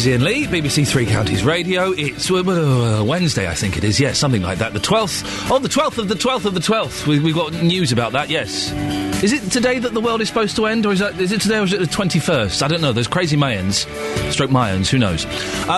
is Iain Lee, BBC Three Counties Radio. It's Wednesday, I think it is. Yes, something like that. The 12th. Oh, the 12th of the 12th of the 12th. We've got news about that, yes. Is it today that the world is supposed to end, or is it today or is it the 21st? I don't know. There's crazy Mayans. Mayans, who knows?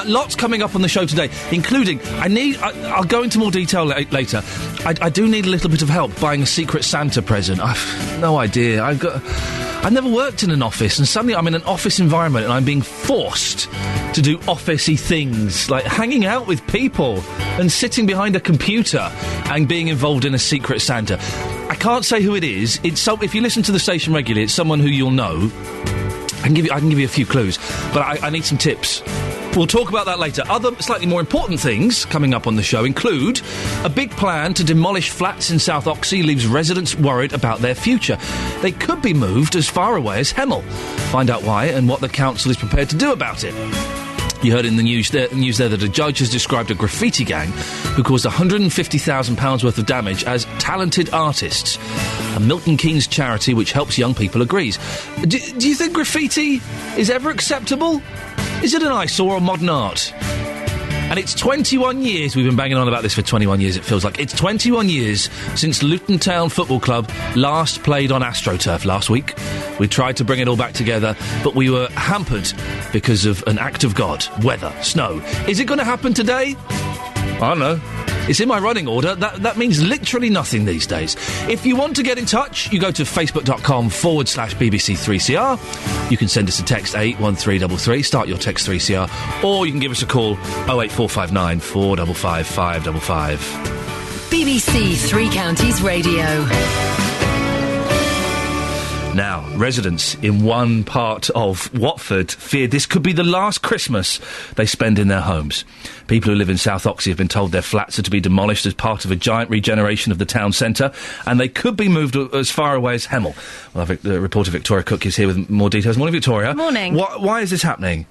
Lots coming up on the show today, including, I'll go into more detail later. I do need a little bit of help buying a Secret Santa present. I've no idea. I've never worked in an office, and suddenly I'm in an office environment and I'm being forced to do office-y things, like hanging out with people and sitting behind a computer and being involved in a Secret Santa. I can't say who it is. If you listen to the station regularly, it's someone who you'll know. I can give you a few clues, but I need some tips. We'll talk about that later. Other slightly more important things coming up on the show include a big plan to demolish flats in South Oxley leaves residents worried about their future. They could be moved as far away as Hemel. Find out why and what the council is prepared to do about it. You heard in the news there that a judge has described a graffiti gang who caused £150,000 worth of damage as talented artists. A Milton Keynes charity which helps young people agrees. Do you think graffiti is ever acceptable? Is it an eyesore or modern art? And it's 21 years, we've been banging on about this for 21 years, it feels like. It's 21 years since Luton Town Football Club last played on AstroTurf last week. We tried to bring it all back together, but we were hampered because of an act of God. Weather, snow. Is it going to happen today? I don't know. It's in my running order. That means literally nothing these days. If you want to get in touch, you go to facebook.com/BBC3CR. You can send us a text 81333, start your text 3CR, or you can give us a call 08459 455 555. BBC Three Counties Radio. Now, residents in one part of Watford fear this could be the last Christmas they spend in their homes. People who live in South Oxley have been told their flats are to be demolished as part of a giant regeneration of the town centre, and they could be moved as far away as Hemel. Well, the reporter Victoria Cook is here with more details. Morning, Victoria. Morning. Why is this happening?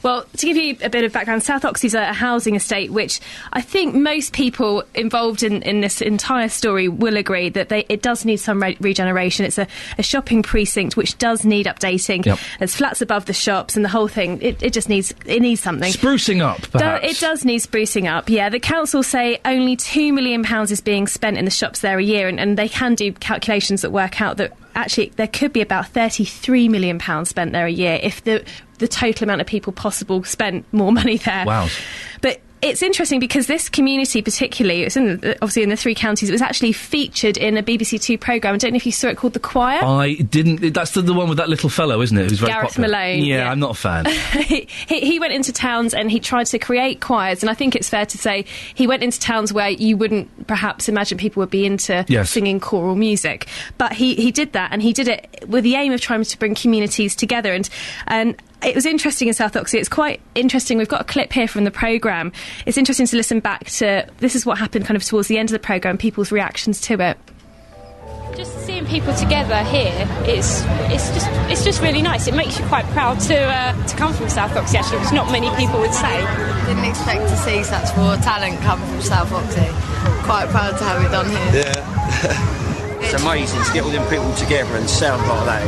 Well, to give you a bit of background, South Oxley's a housing estate which I think most people involved in this entire story will agree that it does need some regeneration. It's a shopping precinct which does need updating. Yep. There's flats above the shops and the whole thing. It just needs something. Sprucing up, perhaps. It does need sprucing up, yeah. The council say only £2 million is being spent in the shops there a year, and they can do calculations that work out that actually there could be about £33 million spent there a year if the total amount of people possible spent more money there. Wow. But it's interesting because this community particularly, it's obviously in the three counties, it was actually featured in a BBC Two programme. I don't know if you saw it, called The Choir. I didn't. That's the one with that little fellow, isn't it? Who's very Gareth popular. Malone. Yeah, I'm not a fan. He went into towns and he tried to create choirs, and I think it's fair to say he went into towns where you wouldn't perhaps imagine people would be into singing choral music. But he did that, and he did it with the aim of trying to bring communities together. And it was interesting in South Oxley. It's quite interesting. We've got a clip here from the programme. It's interesting to listen back to. This is what happened kind of towards the end of the programme, people's reactions to it. Just seeing people together here, it's just really nice. It makes you quite proud to come from South Oxley, actually, which not many people would say. Didn't expect to see such more talent come from South Oxley. Quite proud to have it done here. Yeah. It's amazing to get all them people together and sound like that.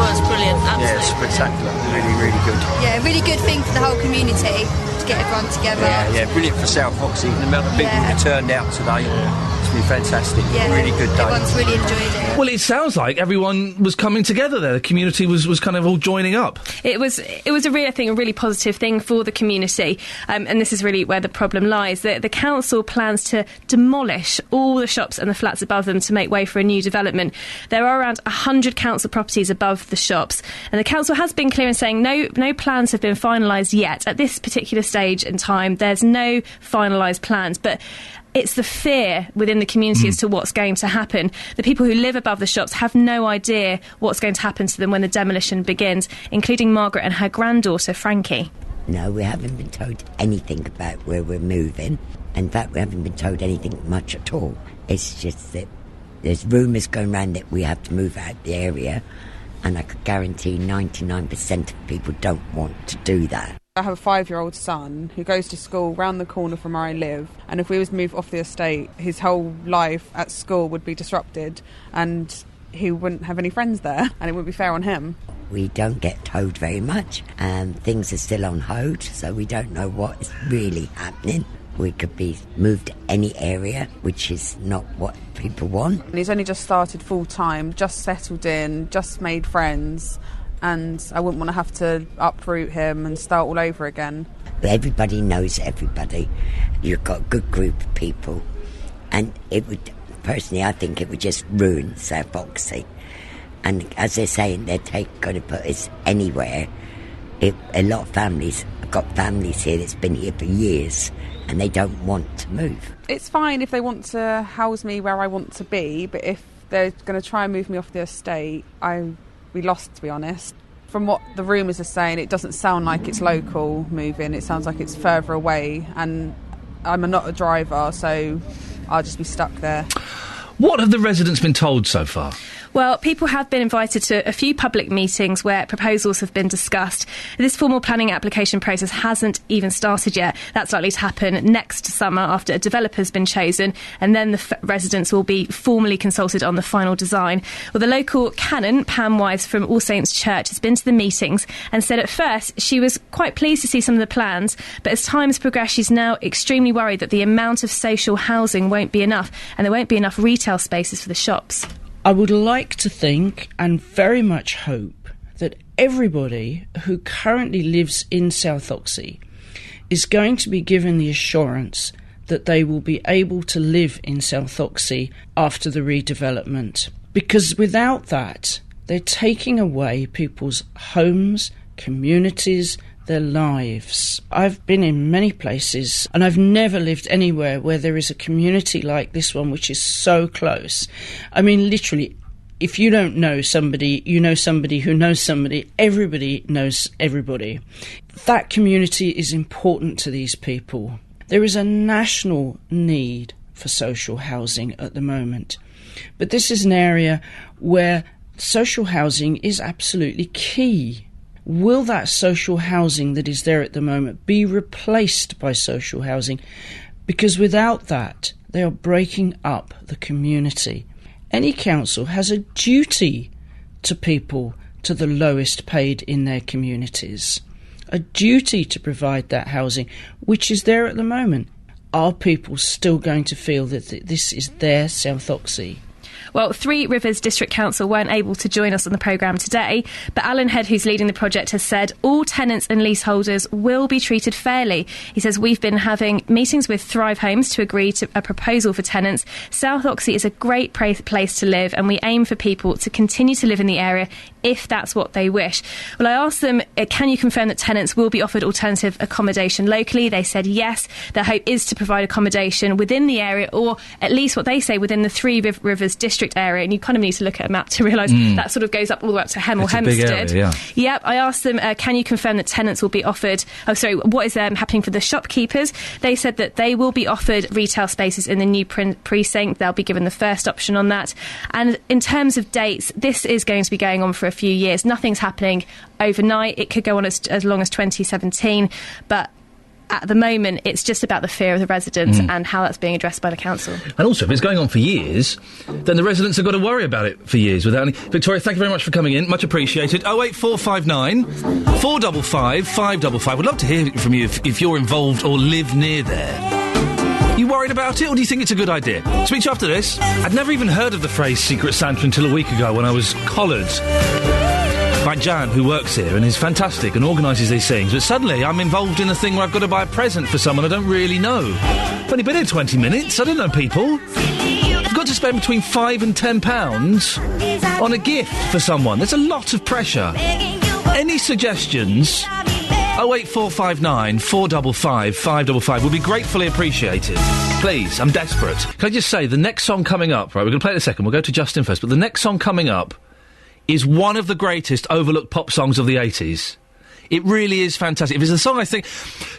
Well, it's brilliant, absolutely. Yeah, it's spectacular. Really, really good. Yeah, really good thing for the whole community to get everyone together. Yeah, brilliant for South Oxley. The amount of people who turned out today, it's been fantastic. Yeah, really good day. Everyone's really enjoyed it. Well, it sounds like everyone was coming together there. The community was kind of all joining up. It was a really positive thing for the community, and this is really where the problem lies. The council plans to demolish all the shops and the flats above them to make way for a new development. There are around 100 council properties above the shops, and the council has been clear in saying no plans have been finalised yet. At this particular stage in time, there's no finalised plans, but it's the fear within the community as to what's going to happen. The people who live above the shops have no idea what's going to happen to them when the demolition begins, including Margaret and her granddaughter, Frankie. No, we haven't been told anything about where we're moving. In fact, we haven't been told anything much at all. It's just that there's rumours going around that we have to move out of the area, and I could guarantee 99% of people don't want to do that. I have a 5-year-old son who goes to school round the corner from where I live, and if we was to move off the estate, his whole life at school would be disrupted and he wouldn't have any friends there, and it wouldn't be fair on him. we don't get told very much. Things are still on hold, so we don't know what is really happening. We could be moved to any area, which is not what people want. And he's only just started full-time, just settled in, just made friends, and I wouldn't want to have to uproot him and start all over again. But everybody knows everybody. You've got a good group of people, and it would, personally, I think it would just ruin South Oxley. And as they're saying, they're going to put us anywhere. A lot of families, I've got families here that's been here for years, and they don't want to move. It's fine if they want to house me where I want to be, but if they're going to try and move me off the estate, I'd be lost, to be honest. From what the rumours are saying, it doesn't sound like it's local moving. It sounds like it's further away, and I'm not a driver, so I'll just be stuck there. What have the residents been told so far? Well, people have been invited to a few public meetings where proposals have been discussed. This formal planning application process hasn't even started yet. That's likely to happen next summer after a developer's been chosen, and then the residents will be formally consulted on the final design. Well, the local canon, Pam Wise from All Saints Church, has been to the meetings and said at first she was quite pleased to see some of the plans, but as time has progressed, she's now extremely worried that the amount of social housing won't be enough, and there won't be enough retail spaces for the shops. I would like to think and very much hope that everybody who currently lives in South Oxley is going to be given the assurance that they will be able to live in South Oxley after the redevelopment. Because without that, they're taking away people's homes, communities, their lives. I've been in many places and I've never lived anywhere where there is a community like this one, which is so close. I mean, literally, if you don't know somebody, you know somebody who knows somebody. Everybody knows everybody. That community is important to these people. There is a national need for social housing at the moment, but this is an area where social housing is absolutely key. Will that social housing that is there at the moment be replaced by social housing? Because without that, they are breaking up the community. Any council has a duty to people to the lowest paid in their communities, a duty to provide that housing, which is there at the moment. Are people still going to feel that this is their South Oxley? Well, Three Rivers District Council weren't able to join us on the programme today, but Alan Head, who's leading the project, has said all tenants and leaseholders will be treated fairly. He says we've been having meetings with Thrive Homes to agree to a proposal for tenants. South Oxley is a great place to live, and we aim for people to continue to live in the area if that's what they wish. Well, I asked them, can you confirm that tenants will be offered alternative accommodation locally? They said yes. Their hope is to provide accommodation within the area, or at least what they say within the Three Rivers District area, and you kind of need to look at a map to realise that sort of goes up all the way up to Hemel Hempstead. Area, yeah. Yep, I asked them, can you confirm that tenants will be offered... what is happening for the shopkeepers? They said that they will be offered retail spaces in the new precinct. They'll be given the first option on that. And in terms of dates, this is going to be going on for a few years. Nothing's happening overnight. It could go on as long as 2017, but at the moment, it's just about the fear of the residents and how that's being addressed by the council. And also, if it's going on for years, then the residents have got to worry about it for years without any... Victoria, thank you very much for coming in. Much appreciated. 08459 455 555. We'd love to hear from you if you're involved or live near there. You worried about it, or do you think it's a good idea? Speak to you after this. I'd never even heard of the phrase Secret Santa until a week ago when I was collared by Jan, who works here and is fantastic and organises these things, but suddenly I'm involved in a thing where I've got to buy a present for someone I don't really know. I've only been here 20 minutes, I don't know people. I've got to spend between £5 and £10 on a gift for someone. There's a lot of pressure. Any suggestions? 08459 455 555 will be gratefully appreciated. Please, I'm desperate. Can I just say, the next song coming up, right, we're going to play it in a second, we'll go to Justin first, but the next song coming up is one of the greatest overlooked pop songs of the 80s. It really is fantastic. If it's a song I think...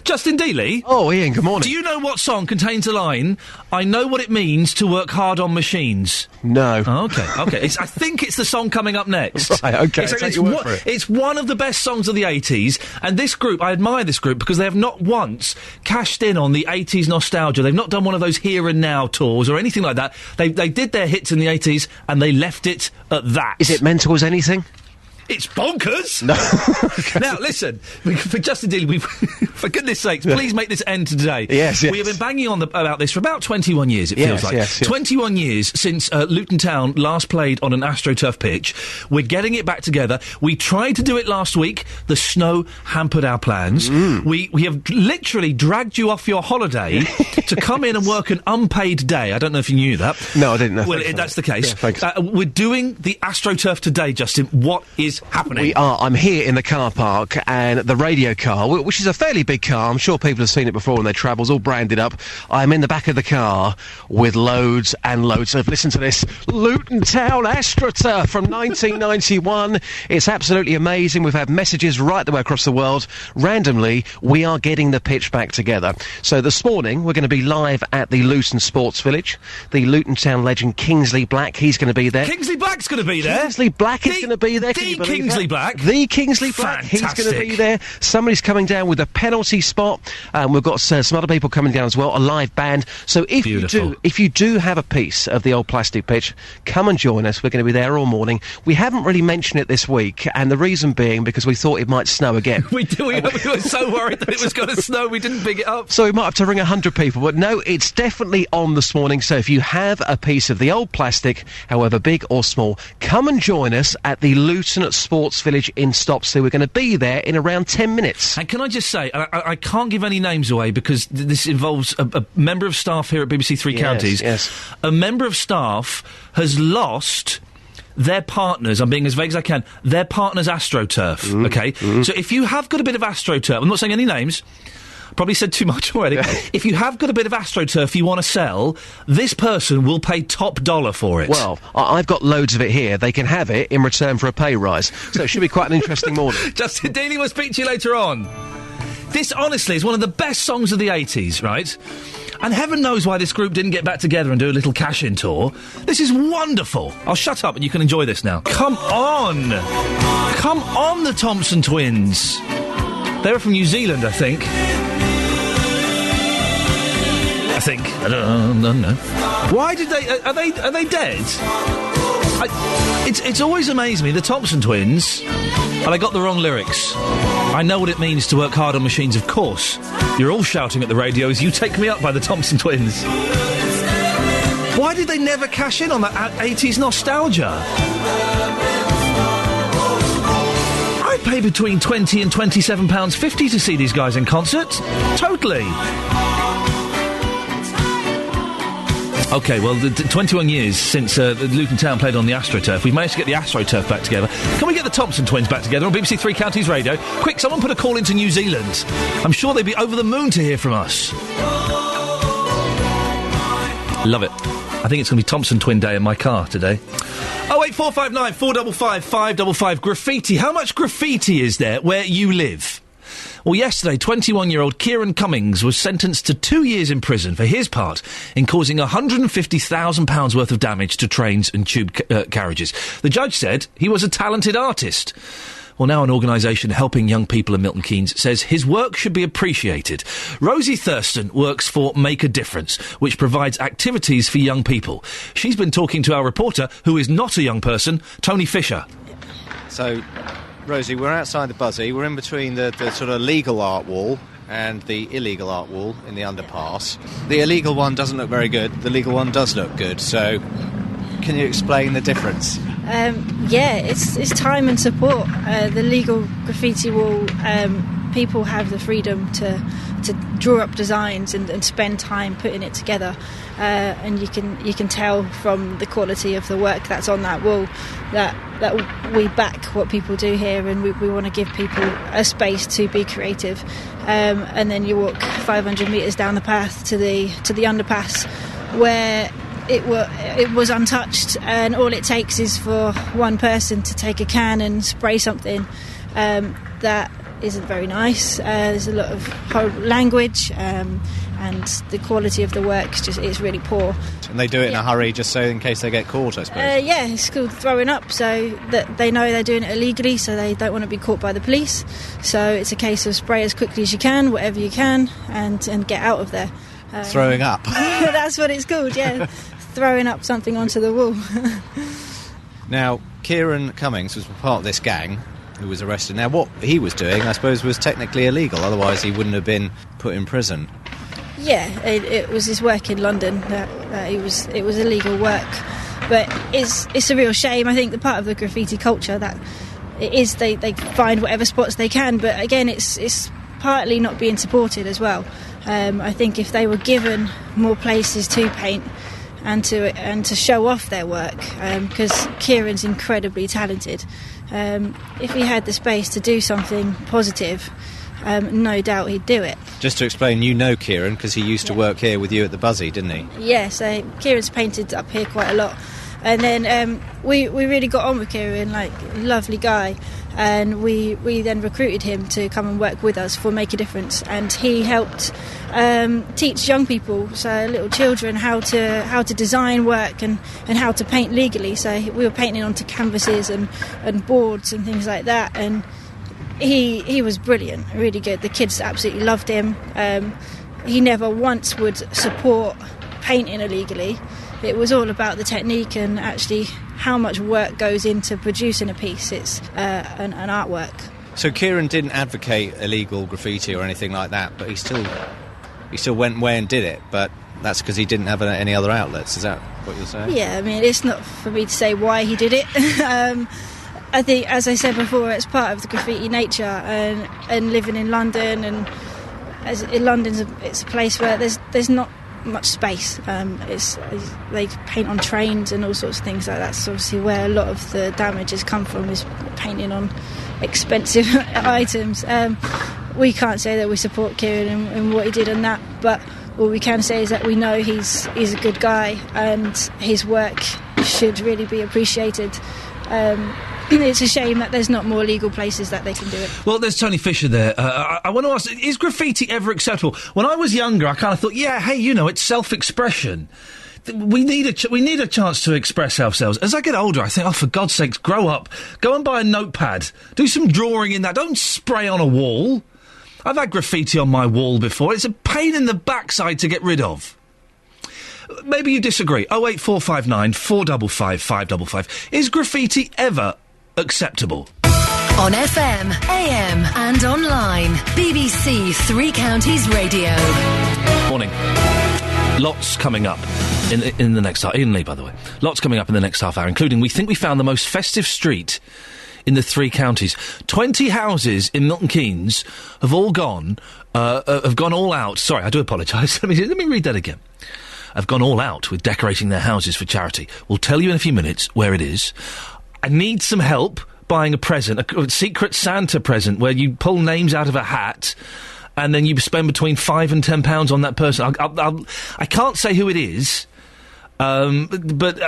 Justin Dealey? Oh, Iain, good morning. Do you know what song contains the line, I know what it means to work hard on machines? No. Oh, OK. I think it's the song coming up next. Right, OK, it's one of the best songs of the 80s, and this group, I admire this group, because they have not once cashed in on the 80s nostalgia. They've not done one of those Here and Now tours or anything like that. They did their hits in the 80s, and they left it at that. Is it Mental as Anything? It's bonkers! No. Now, listen, for Justin Dealey, for goodness sakes, please make this end today. Yes. We have been banging on about this for about 21 years, it feels like. Yes. 21 years since Luton Town last played on an AstroTurf pitch. We're getting it back together. We tried to do it last week. The snow hampered our plans. We have literally dragged you off your holiday to come in and work an unpaid day. I don't know if you knew that. No, I didn't know. Well, that's the case. Yeah, thanks. We're doing the AstroTurf today, Justin. What is happening? We are. I'm here in the car park, and the radio car, which is a fairly big car, I'm sure people have seen it before when they travel, it's all branded up. I'm in the back of the car with loads and loads of, listen to this, Luton Town AstroTurf from 1991. It's absolutely amazing. We've had messages right the way across the world. Randomly, we are getting the pitch back together. So this morning, we're going to be live at the Luton Sports Village. The Luton Town legend Kingsley Black, he's going to be there. Kingsley Black's going to be there? Kingsley Black is going to be there. The Kingsley Black? The Kingsley Black. Fantastic. He's going to be there. Somebody's coming down with a penalty spot. We've got some other people coming down as well, a live band. So if you do have a piece of the old plastic pitch, come and join us. We're going to be there all morning. We haven't really mentioned it this week, and the reason being because we thought it might snow again. We were so worried that it was going to snow, we didn't pick it up. So we might have to ring 100 people, but no, it's definitely on this morning. So if you have a piece of the old plastic, however big or small, come and join us at the Luton Sports Village in Stopsley. We're going to be there in around 10 minutes. And can I just say, I can't give any names away because this involves a member of staff here at BBC Three Counties. Yes. A member of staff has lost their partners, I'm being as vague as I can, their partner's AstroTurf, okay? So if you have got a bit of AstroTurf, I'm not saying any names, probably said too much already. If you have got a bit of AstroTurf you want to sell, this person will pay top dollar for it. Well, I've got loads of it here. They can have it in return for a pay rise. So it should be quite an interesting morning. Justin Dealey will speak to you later on. This, honestly, is one of the best songs of the 80s, right? And heaven knows why this group didn't get back together and do a little cash-in tour. This is wonderful. I'll shut up and you can enjoy this now. Come on! Come on, the Thompson twins! They were from New Zealand, I think. I don't know. Why did they... Are they dead? It's always amazed me, the Thompson twins, and I got the wrong lyrics. I know what it means to work hard on machines, of course. You're all shouting at the radio as You Take Me Up by the Thompson twins. Why did they never cash in on that 80s nostalgia? I'd pay between £20 and £27.50 to see these guys in concert. Totally. OK, well, 21 years since Luton Town played on the AstroTurf. We've managed to get the AstroTurf back together. Can we get the Thompson twins back together on BBC Three Counties Radio? Quick, someone put a call into New Zealand. I'm sure they'd be over the moon to hear from us. Love it. I think it's going to be Thompson Twin Day in my car today. 08459 455 555. Graffiti. How much graffiti is there where you live? Well, yesterday, 21-year-old Kieran Cummings was sentenced to 2 years in prison for his part in causing £150,000 worth of damage to trains and tube carriages. The judge said he was a talented artist. Well, now an organisation helping young people in Milton Keynes says his work should be appreciated. Rosie Thurston works for Make a Difference, which provides activities for young people. She's been talking to our reporter, who is not a young person, Tony Fisher. So, Rosie, we're outside the Buzzy. We're in between the sort of legal art wall and the illegal art wall in the underpass. The illegal one doesn't look very good. The legal one does look good. So, can you explain the difference? Yeah, it's time and support. The legal graffiti wall, people have the freedom to draw up designs and spend time putting it together. And you can tell from the quality of the work that's on that wall that we back what people do here, and we want to give people a space to be creative. And then you walk 500 metres down the path to the underpass, where it was untouched, and all it takes is for one person to take a can and spray something that isn't very nice. There's a lot of horrible language, and the quality of the work it's really poor. And they do it in a hurry just so in case they get caught, I suppose. Yeah, it's called throwing up, so that they know they're doing it illegally, so they don't want to be caught by the police. So it's a case of spray as quickly as you can, whatever you can, and get out of there. Throwing up. That's what it's called, yeah. Throwing up something onto the wall. Now, Kieran Cummings was part of this gang who was arrested. Now, what he was doing, I suppose, was technically illegal, otherwise he wouldn't have been put in prison. Yeah, it was his work in London that it was illegal work. But it's a real shame. I think the part of the graffiti culture that it is they find whatever spots they can, but again it's partly not being supported as well. I think if they were given more places to paint and to show off their work, because Kieran's incredibly talented, if he had the space to do something positive, no doubt he'd do it. Just to explain, you know Kieran because he used to work here with you at the Buzzy, didn't he? Yeah, so Kieran's painted up here quite a lot. And then we really got on with Kieran, like, lovely guy. And we then recruited him to come and work with us for Make a Difference. And he helped teach young people, so little children, how to design work and how to paint legally. So we were painting onto canvases and boards and things like that. And he was brilliant, really good. The kids absolutely loved him. He never once would support painting illegally. It was all about the technique and actually how much work goes into producing a piece. It's an artwork. So Kieran didn't advocate illegal graffiti or anything like that, but he still went away and did it. But that's because he didn't have any other outlets. Is that what you're saying? Yeah, I mean, it's not for me to say why he did it. I think, as I said before, it's part of the graffiti nature and living in London, and it's a place where there's not much space. They paint on trains and all sorts of things like that. That's obviously where a lot of the damage has come from, is painting on expensive items. We can't say that we support Kieran and what he did on that, but all we can say is that we know he's a good guy and his work should really be appreciated. It's a shame that there's not more legal places that they can do it. Well, there's Tony Fisher there. I want to ask, is graffiti ever acceptable? When I was younger, I kind of thought, yeah, hey, it's self-expression. We need a chance to express ourselves. As I get older, I think, oh, for God's sakes, grow up. Go and buy a notepad. Do some drawing in that. Don't spray on a wall. I've had graffiti on my wall before. It's a pain in the backside to get rid of. Maybe you disagree. 08459 455 555. Is graffiti ever acceptable? On FM, AM and online. BBC Three Counties Radio. Morning. Lots coming up in the next hour. Ian Lee, by the way. Lots coming up in the next half hour, including we think we found the most festive street in the three counties. 20 houses in Milton Keynes have all gone all out. Sorry, I do apologise. Let me read that again. Have gone all out with decorating their houses for charity. We'll tell you in a few minutes where it is. I need some help buying a present, a secret Santa present, where you pull names out of a hat and then you spend between £5 and £10 on that person. I can't say who it is. But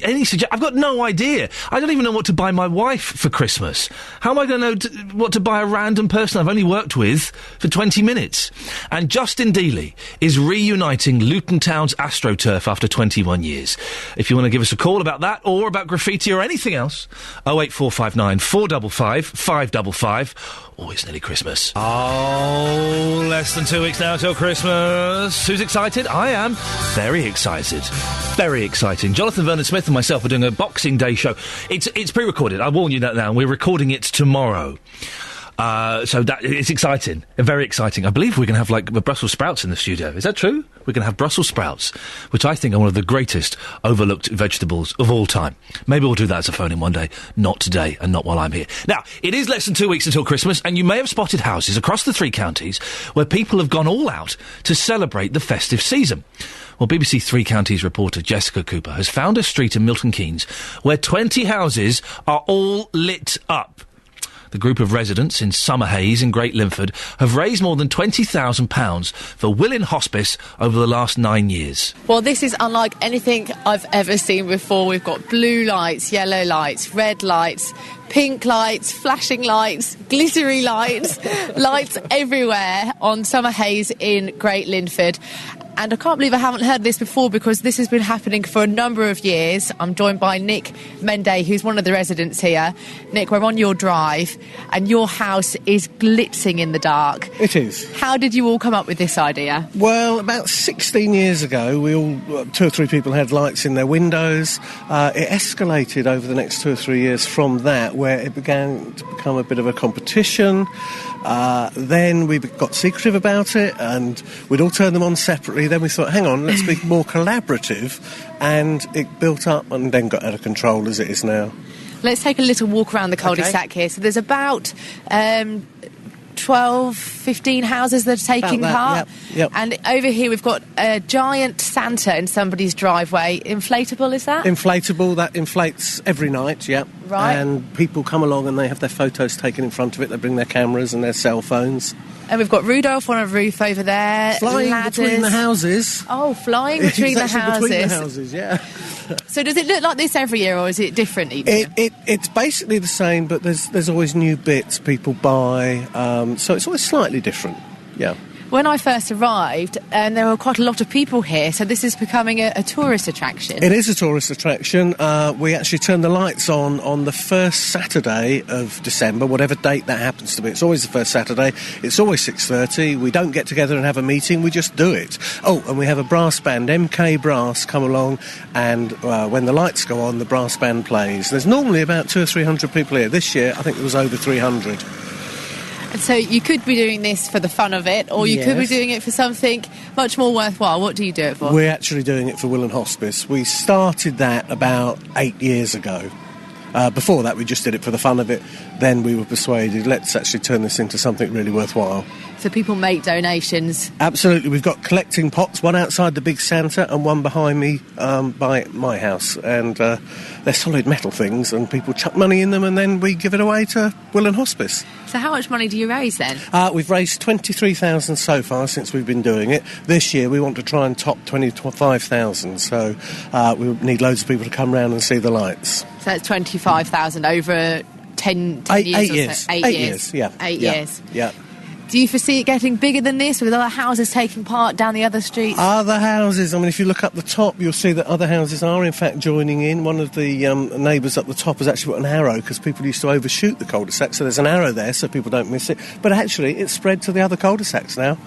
any suggestion? I've got no idea. I don't even know what to buy my wife for Christmas. How am I going to know what to buy a random person I've only worked with for 20 minutes? And Justin Dealey is reuniting Luton Town's AstroTurf after 21 years. If you want to give us a call about that or about graffiti or anything else, 08459 455 555. Oh, it's nearly Christmas. Oh, less than 2 weeks now till Christmas. Who's excited? I am. Very excited. Very exciting. Jonathan Vernon-Smith and myself are doing a Boxing Day show. It's pre-recorded. I warn you that now. We're recording it tomorrow. So that it's exciting. Very exciting. I believe we're going to have, like, Brussels sprouts in the studio. Is that true? We're going to have Brussels sprouts, which I think are one of the greatest overlooked vegetables of all time. Maybe we'll do that as a phone-in one day. Not today, and not while I'm here. Now, it is less than 2 weeks until Christmas, and you may have spotted houses across the three counties where people have gone all out to celebrate the festive season. Well, BBC Three Counties reporter Jessica Cooper has found a street in Milton Keynes where 20 houses are all lit up. The group of residents in Summerhaze in Great Linford have raised more than £20,000 for Willing Hospice over the last 9 years. Well, this is unlike anything I've ever seen before. We've got blue lights, yellow lights, red lights, pink lights, flashing lights, glittery lights, lights everywhere on Summerhaze in Great Linford. And I can't believe I haven't heard this before because this has been happening for a number of years. I'm joined by Nick Mende, who's one of the residents here. Nick, we're on your drive and your house is glitzing in the dark. It is. How did you all come up with this idea? Well, about 16 years ago, we all, 2 or 3 people had lights in their windows. It escalated over the next 2 or 3 years from that, where it began to become a bit of a competition. Then we got secretive about it and we'd all turn them on separately. Then we thought, hang on, let's be more collaborative, and it built up and then got out of control as it is now. Let's take a little walk around the cul-de-sac here. So there's about 12, 15 houses that are taking part. Yep. And over here we've got a giant Santa in somebody's driveway. Inflatable, is that? Inflatable, that inflates every night, yep. Right. And people come along and they have their photos taken in front of it. They bring their cameras and their cell phones. And we've got Rudolph on a roof over there. Flying ladders. between the houses. Oh, flying between the houses. Between the houses, yeah. So does it look like this every year, or is it different each year? It's basically the same, but there's always new bits people buy, so it's always slightly different, yeah. When I first arrived, there were quite a lot of people here, so this is becoming a tourist attraction. It is a tourist attraction. We actually turn the lights on the first Saturday of December, whatever date that happens to be. It's always the first Saturday. It's always 6:30. We don't get together and have a meeting, we just do it. Oh, and we have a brass band, MK Brass, come along, and when the lights go on, the brass band plays. There's normally about 200 or 300 people here. This year, I think there was over 300. So you could be doing this for the fun of it, or you could be doing it for something much more worthwhile. What do you do it for? We're actually doing it for Will and Hospice. We started that about 8 years ago. Before that, we just did it for the fun of it. Then we were persuaded, let's actually turn this into something really worthwhile. So people make donations? Absolutely. We've got collecting pots, one outside the big Santa and one behind me by my house. And they're solid metal things, and people chuck money in them, and then we give it away to Will and Hospice. So how much money do you raise then? We've raised 23,000 so far since we've been doing it. This year we want to try and top 25,000, so we need loads of people to come round and see the lights. So that's 25,000 over 10 years? 8 years. So. 8 years, yeah. 8 years. Yeah. Do you foresee it getting bigger than this, with other houses taking part down the other streets? Other houses, I mean, if you look up the top, you'll see that other houses are, in fact, joining in. One of the neighbours up the top has actually put an arrow, because people used to overshoot the cul-de-sac, so there's an arrow there so people don't miss it. But actually, it's spread to the other cul-de-sacs now.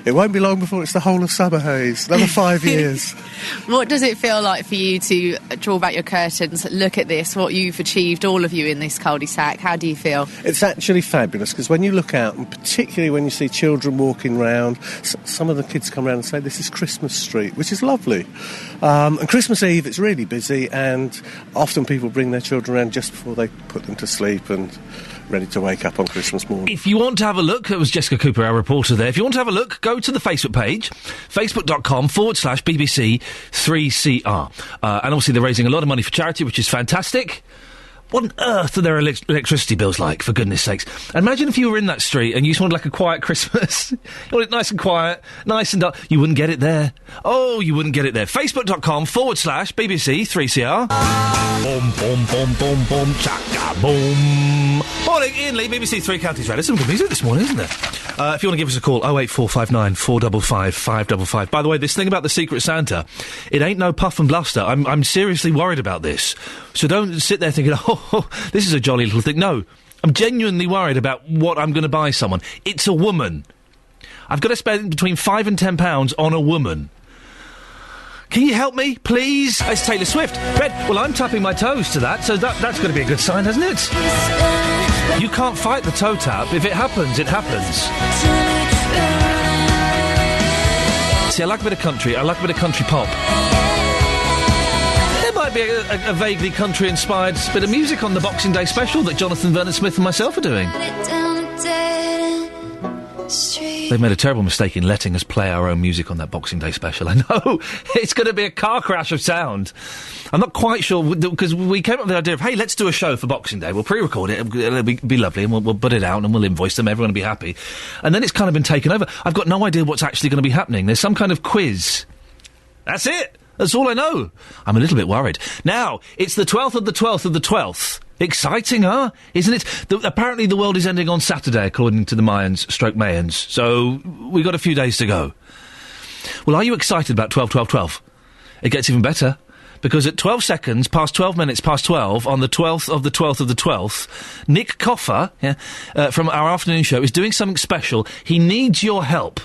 It won't be long before it's the whole of Summerhays. Another 5 years. What does it feel like for you to draw back your curtains, look at this, what you've achieved, all of you in this cul-de-sac? How do you feel? It's actually fabulous, because when you look out, and particularly when you see children walking round, some of the kids come round and say, this is Christmas Street, which is lovely. And Christmas Eve, it's really busy, and often people bring their children around just before they put them to sleep and ready to wake up on Christmas morning. If you want to have a look, it was Jessica Cooper, our reporter there. If you want to have a look, go to the Facebook page, facebook.com/BBC3CR. And obviously they're raising a lot of money for charity, which is fantastic. What on earth are their electricity bills like, for goodness sakes? Imagine if you were in that street and you just wanted like a quiet Christmas. You wanted it nice and quiet, nice and dark. You wouldn't get it there. Oh, you wouldn't get it there. Facebook.com/BBC3CR. Boom, boom, boom, boom, boom, chaka, boom. Morning, Iain Lee, BBC Three Counties Radio. Some good music this morning, isn't there? If you want to give us a call, 08459 455 555. By the way, this thing about the Secret Santa, it ain't no puff and bluster. I'm seriously worried about this. So don't sit there thinking, oh, this is a jolly little thing. No, I'm genuinely worried about what I'm going to buy someone. It's a woman. I've got to spend between £5 and £10 on a woman. Can you help me, please? It's Taylor Swift. Red, well, I'm tapping my toes to that, so that's got to be a good sign, hasn't it? You can't fight the toe tap. If it happens, it happens. See, I like a bit of country. I like a bit of country pop. There might be a vaguely country-inspired bit of music on the Boxing Day special that Jonathan Vernon-Smith and myself are doing. They've made a terrible mistake in letting us play our own music on that Boxing Day special. I know. It's going to be a car crash of sound. I'm not quite sure, because we came up with the idea of, hey, let's do a show for Boxing Day. We'll pre-record it. It'll be lovely, and we'll put it out, and we'll invoice them. Everyone will be happy. And then it's kind of been taken over. I've got no idea what's actually going to be happening. There's some kind of quiz. That's it. That's all I know. I'm a little bit worried. Now, it's the 12th of the 12th of the 12th. Exciting, huh? Isn't it? Apparently the world is ending on Saturday, according to the Mayans, So we've got a few days to go. Well, are you excited about 12, 12, 12? It gets even better. Because at 12 seconds past 12 minutes past 12 on the 12th of the 12th of the 12th, Nick Coffer from our afternoon show is doing something special. He needs your help.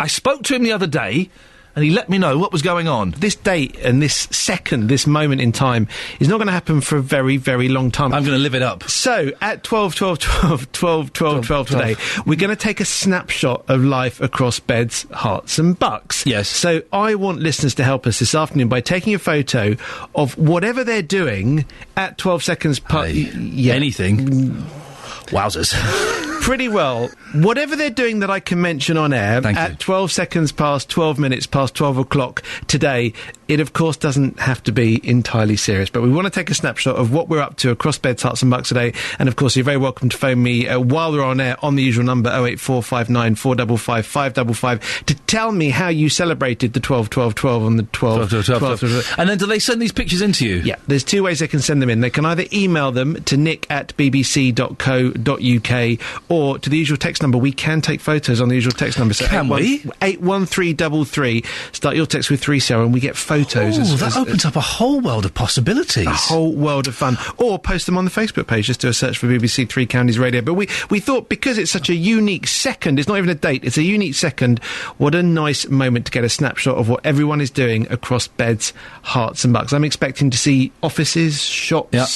I spoke to him the other day and he let me know what was going on. This date and this second, this moment in time, is not going to happen for a very, very long time. I'm going to live it up. So, at 12 today, we're going to take a snapshot of life across beds, hearts and bucks. Yes. So, I want listeners to help us this afternoon by taking a photo of whatever they're doing at 12 seconds past... Anything. Wowzers. Pretty well. Whatever they're doing that I can mention on air at 12 seconds past 12 minutes past 12 o'clock today, it of course doesn't have to be entirely serious, but we want to take a snapshot of what we're up to across beds, hearts and bucks today. And of course, you're very welcome to phone me while we're on air on the usual number 08459 455 555 to tell me how you celebrated the 12-12-12 on the 12. And then do they send these pictures in to you? Yeah, there's two ways they can send them in. They can either email them to nick@bbc.co.uk or to the usual text number. We can take photos on the usual text number. So can we? 81333. Start your text with 30 and we get photos. That opens up a whole world of possibilities. A whole world of fun. Or post them on the Facebook page. Just do a search for BBC Three Counties Radio. But we thought because it's such a unique second, it's not even a date, it's a unique second, what a nice moment to get a snapshot of what everyone is doing across beds, hearts and bucks. I'm expecting to see offices, shops. Yep.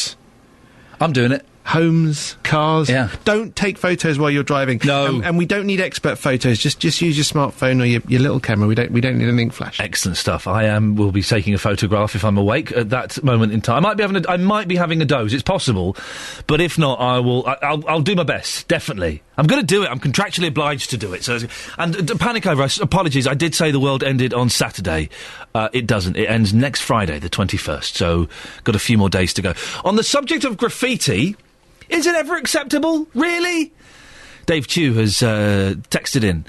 I'm doing it. Homes, cars. Yeah. Don't take photos while you're driving. No. And we don't need expert photos. Just use your smartphone or your little camera. We don't need anything flash. Excellent stuff. will be taking a photograph if I'm awake at that moment in time. I might be having a doze. It's possible, but if not, I'll do my best. Definitely. I'm going to do it. I'm contractually obliged to do it. So, and panic over. Apologies. I did say the world ended on Saturday. It doesn't. It ends next Friday, the 21st. So, got a few more days to go. On the subject of graffiti. Is it ever acceptable? Really? Dave Chew has texted in.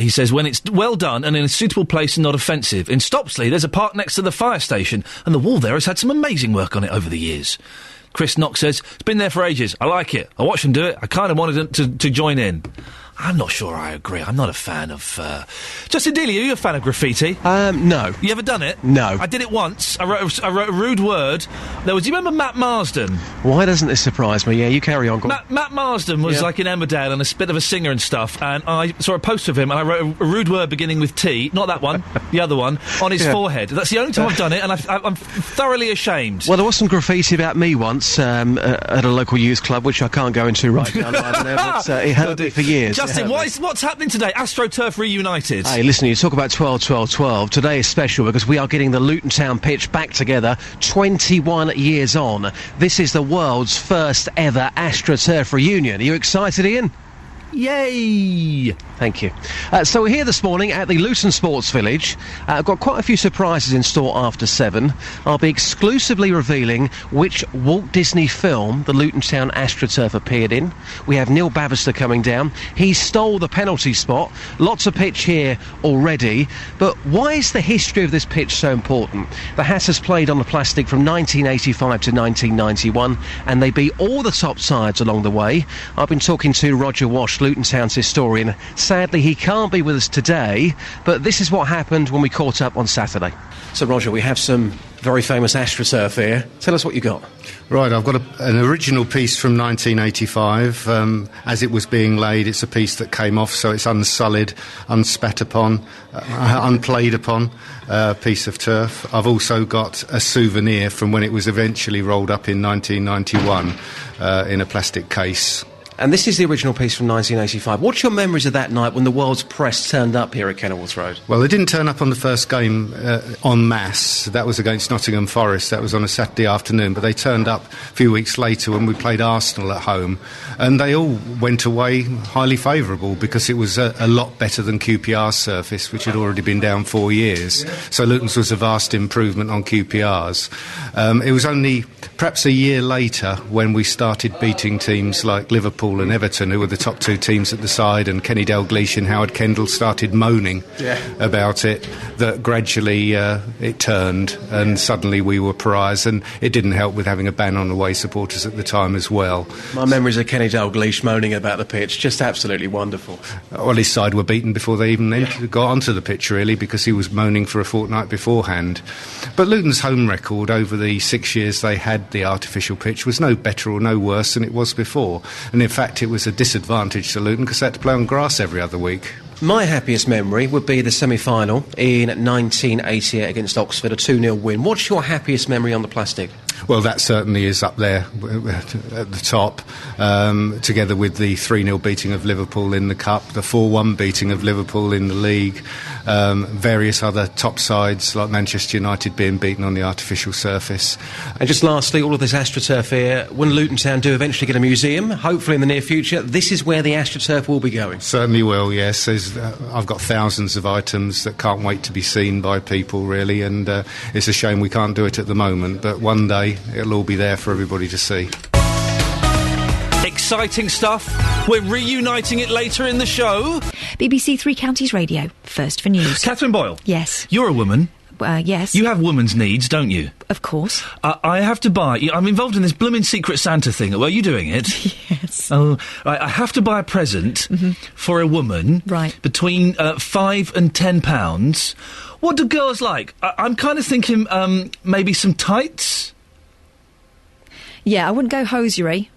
He says, when it's well done and in a suitable place and not offensive. In Stopsley, there's a park next to the fire station, and the wall there has had some amazing work on it over the years. Chris Knox says, it's been there for ages. I like it. I watched them do it. I kind of wanted to join in. I'm not sure I agree. I'm not a fan of... Justin Dealey, are you a fan of graffiti? No. You ever done it? No. I did it once. I wrote a rude word. Do you remember Matt Marsden? Why doesn't this surprise me? Yeah, you carry on. Matt Marsden was like in Emmerdale and a bit of a singer and stuff, and I saw a post of him and I wrote a rude word beginning with T, not that one, the other one, on his forehead. That's the only time I've done it, and I'm thoroughly ashamed. Well, there was some graffiti about me once at a local youth club, which I can't go into right now, but it hurt me for years. Justin, what's happening today? AstroTurf reunited. Hey, listen, you talk about 12-12-12. Today is special because we are getting the Luton Town pitch back together 21 years on. This is the world's first ever AstroTurf reunion. Are you excited, Ian? Yay! Thank you. So we're here this morning at the Luton Sports Village. I've got quite a few surprises in store after 7. I'll be exclusively revealing which Walt Disney film the Luton Town AstroTurf appeared in. We have Neil Bavister coming down. He stole the penalty spot. Lots of pitch here already. But why is the history of this pitch so important? The Hatters played on the plastic from 1985 to 1991, and they beat all the top sides along the way. I've been talking to Roger Wash, Luton Town's historian. Sadly, he can't be with us today, but this is what happened when we caught up on Saturday. So, Roger, we have some very famous AstroTurf here. Tell us what you got. Right, I've got an original piece from 1985. As it was being laid, it's a piece that came off, so it's unsullied, unspat upon, unplayed upon piece of turf. I've also got a souvenir from when it was eventually rolled up in 1991 in a plastic case. And this is the original piece from 1985. What's your memories of that night when the world's press turned up here at Kenilworth Road? Well, they didn't turn up on the first game en masse. That was against Nottingham Forest. That was on a Saturday afternoon. But they turned up a few weeks later when we played Arsenal at home. And they all went away highly favourable because it was a lot better than QPR's surface, which had already been down 4 years. So Luton's was a vast improvement on QPR's. It was only perhaps a year later when we started beating teams like Liverpool, Liverpool and Everton, who were the top two teams at the side, and Kenny Dalglish and Howard Kendall started moaning about it, that gradually it turned and suddenly we were pariahs, and it didn't help with having a ban on away supporters at the time as well. My memories of Kenny Dalglish moaning about the pitch, just absolutely wonderful. Well, his side were beaten before they even got onto the pitch, really, because he was moaning for a fortnight beforehand. But Luton's home record over the 6 years they had the artificial pitch was no better or no worse than it was before. And in fact, it was a disadvantage to Luton because they had to play on grass every other week. My happiest memory would be the semi-final in 1988 against Oxford, a 2-0 win. What's your happiest memory on the plastic? Well, that certainly is up there at the top, together with the 3-0 beating of Liverpool in the Cup, the 4-1 beating of Liverpool in the league, various other top sides like Manchester United being beaten on the artificial surface. And just lastly, all of this AstroTurf here, when Luton Town do eventually get a museum, hopefully in the near future, this is where the AstroTurf will be going. Certainly will, yes. I've got thousands of items that can't wait to be seen by people, really, and it's a shame we can't do it at the moment, but one day it'll all be there for everybody to see. Exciting stuff. We're reuniting it later in the show. BBC Three Counties Radio, first for news. Catherine Boyle. Yes. You're a woman. Yes. You have woman's needs, don't you? Of course. I have to buy... I'm involved in this blooming Secret Santa thing. Are you doing it? Yes. Oh, right, I have to buy a present for a woman... Right. ...between £5 and £10. What do girls like? I'm kind of thinking maybe some tights? Yeah, I wouldn't go hosiery.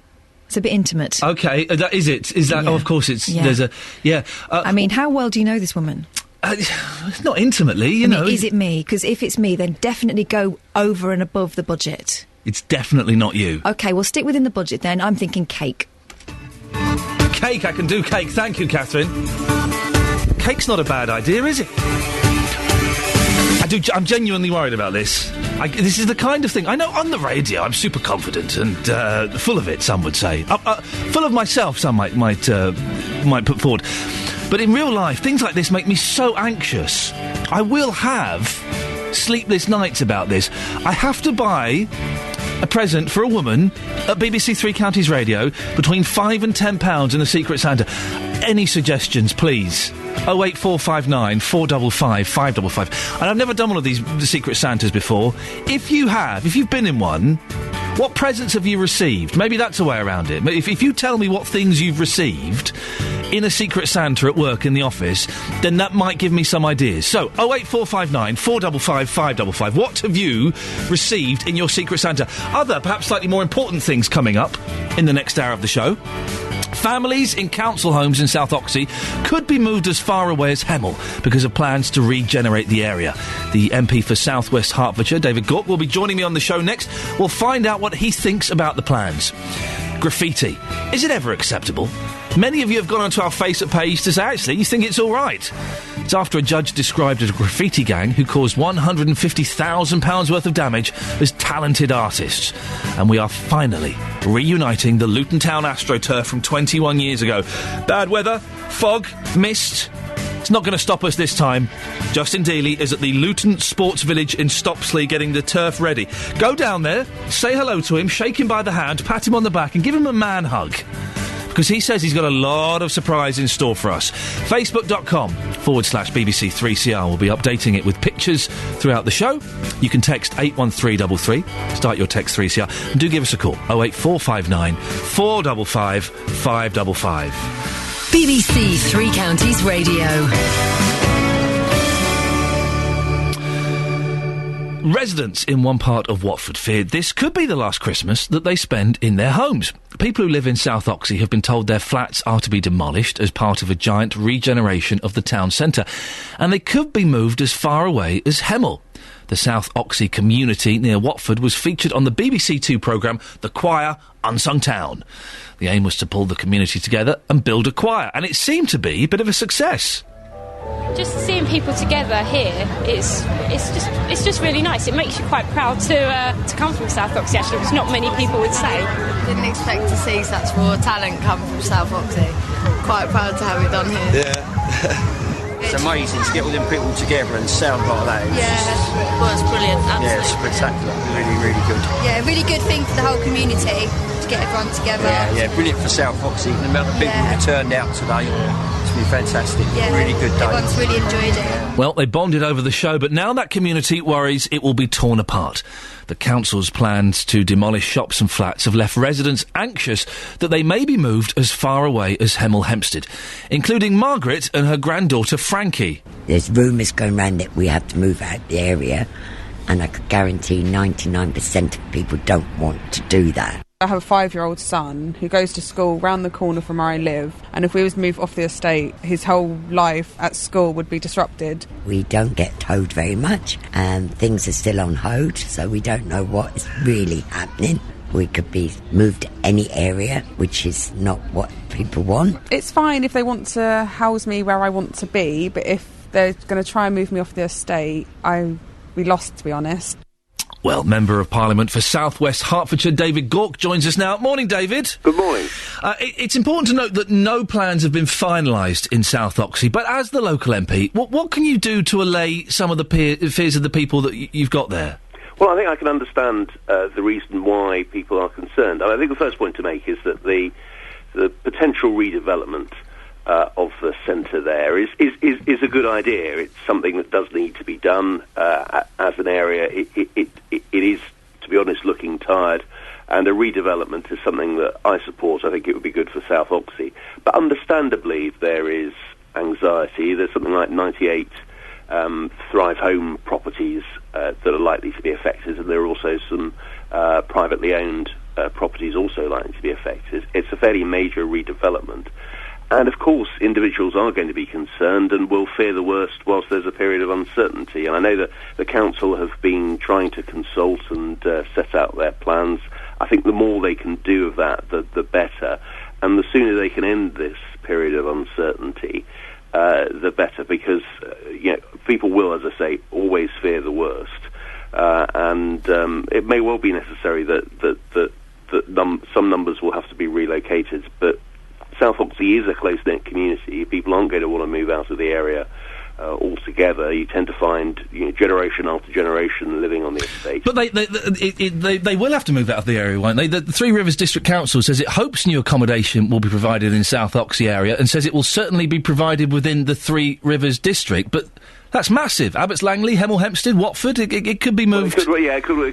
It's a bit intimate. OK, that is it. Is that... Yeah. Oh, of course it's... Yeah. There's a... Yeah. I mean, how well do you know this woman? Not intimately, you know. Is it me? Because if it's me, then definitely go over and above the budget. It's definitely not you. OK, we'll stick within the budget then. I'm thinking cake. Cake, I can do cake. Thank you, Catherine. Cake's not a bad idea, is it? I'm genuinely worried about this. This is the kind of thing... I know on the radio I'm super confident and full of it, some would say. Full of myself, some might put forward. But in real life, things like this make me so anxious. I will have sleepless nights about this. I have to buy a present for a woman at BBC Three Counties Radio between £5 and £10 in the Secret Santa. Any suggestions, please? 08459 455 555. And I've never done one of these Secret Santas before. If you've been in one, what presents have you received? Maybe that's a way around it. If you tell me what things you've received in a Secret Santa at work in the office, then that might give me some ideas. So, 08459 455 555. What have you received in your Secret Santa? Other, perhaps slightly more important things coming up in the next hour of the show. Families in council homes in South Oxley could be moved as far away as Hemel because of plans to regenerate the area. The MP for South West Hertfordshire, David Gork, will be joining me on the show next. We'll find out what he thinks about the plans. Graffiti. Is it ever acceptable? Many of you have gone onto our Facebook page to say, actually, you think it's all right. It's after a judge described as a graffiti gang who caused £150,000 worth of damage as talented artists. And we are finally reuniting the Luton Town AstroTurf from 21 years ago. Bad weather, fog, mist. It's not going to stop us this time. Justin Dealey is at the Luton Sports Village in Stopsley getting the turf ready. Go down there, say hello to him, shake him by the hand, pat him on the back and give him a man hug. Because he says he's got a lot of surprise in store for us. Facebook.com/BBC3CR. We'll be updating it with pictures throughout the show. You can text 81333. Start your text 3CR. And do give us a call. 08459 455 555. BBC Three Counties Radio. Residents in one part of Watford feared this could be the last Christmas that they spend in their homes. People who live in South Oxley have been told their flats are to be demolished as part of a giant regeneration of the town centre, and they could be moved as far away as Hemel. The South Oxley community near Watford was featured on the BBC Two programme The Choir Unsung Town. The aim was to pull the community together and build a choir, and it seemed to be a bit of a success. Just seeing people together here, it's just really nice. It makes you quite proud to come from South Oxley, actually, which not many people would say. Didn't expect to see such raw talent come from South Oxley. Quite proud to have it done here. Yeah. It's amazing to get all them people together and sound like that. Well, it's brilliant. Absolutely. Yeah, it's spectacular. Really, really good. Yeah, really good thing for the whole community to get everyone together. Yeah, brilliant for South Oxley. The amount of people who turned out today, it's been fantastic. Really good day. Everyone's really enjoyed it. Well, they bonded over the show, but now that community worries it will be torn apart. The council's plans to demolish shops and flats have left residents anxious that they may be moved as far away as Hemel Hempstead, including Margaret and her granddaughter Frankie. There's rumours going round that we have to move out the area, and I could guarantee 99% of people don't want to do that. I have a 5-year-old son who goes to school round the corner from where I live, and if we was to move off the estate, his whole life at school would be disrupted. We don't get told very much, and things are still on hold, so we don't know what is really happening. We could be moved to any area, which is not what people want. It's fine if they want to house me where I want to be, but if they're going to try and move me off the estate, I'd be lost, to be honest. Well, Member of Parliament for South West Hertfordshire, David Gauke, joins us now. Morning, David. Good morning. It's important to note that no plans have been finalised in South Oxley, but as the local MP, what can you do to allay some of the fears of the people that you've got there? Well, I think I can understand the reason why people are concerned. I think the first point to make is that the potential redevelopment of the centre there is a good idea. It's something that does need to be done as an area. It is, to be honest, looking tired, and a redevelopment is something that I support. I think it would be good for South Oxley. But understandably, there is anxiety. There's something like 98 Thrive Home properties that are likely to be affected, and there are also some privately owned properties also likely to be affected. It's a fairly major redevelopment. And, of course, individuals are going to be concerned and will fear the worst whilst there's a period of uncertainty. And I know that the council have been trying to consult and set out their plans. I think the more they can do of that, the better. And the sooner they can end this period of uncertainty, the better, because people will, as I say, always fear the worst. And it may well be necessary that some numbers will have to be relocated, but South Oxley is a close-knit community. People aren't going to want to move out of the area altogether. You tend to find generation after generation living on the estate. But they will have to move out of the area, won't they? The Three Rivers District Council says it hopes new accommodation will be provided in South Oxley area, and says it will certainly be provided within the Three Rivers District. But that's massive. Abbots Langley, Hemel Hempstead, Watford. It could be moved. It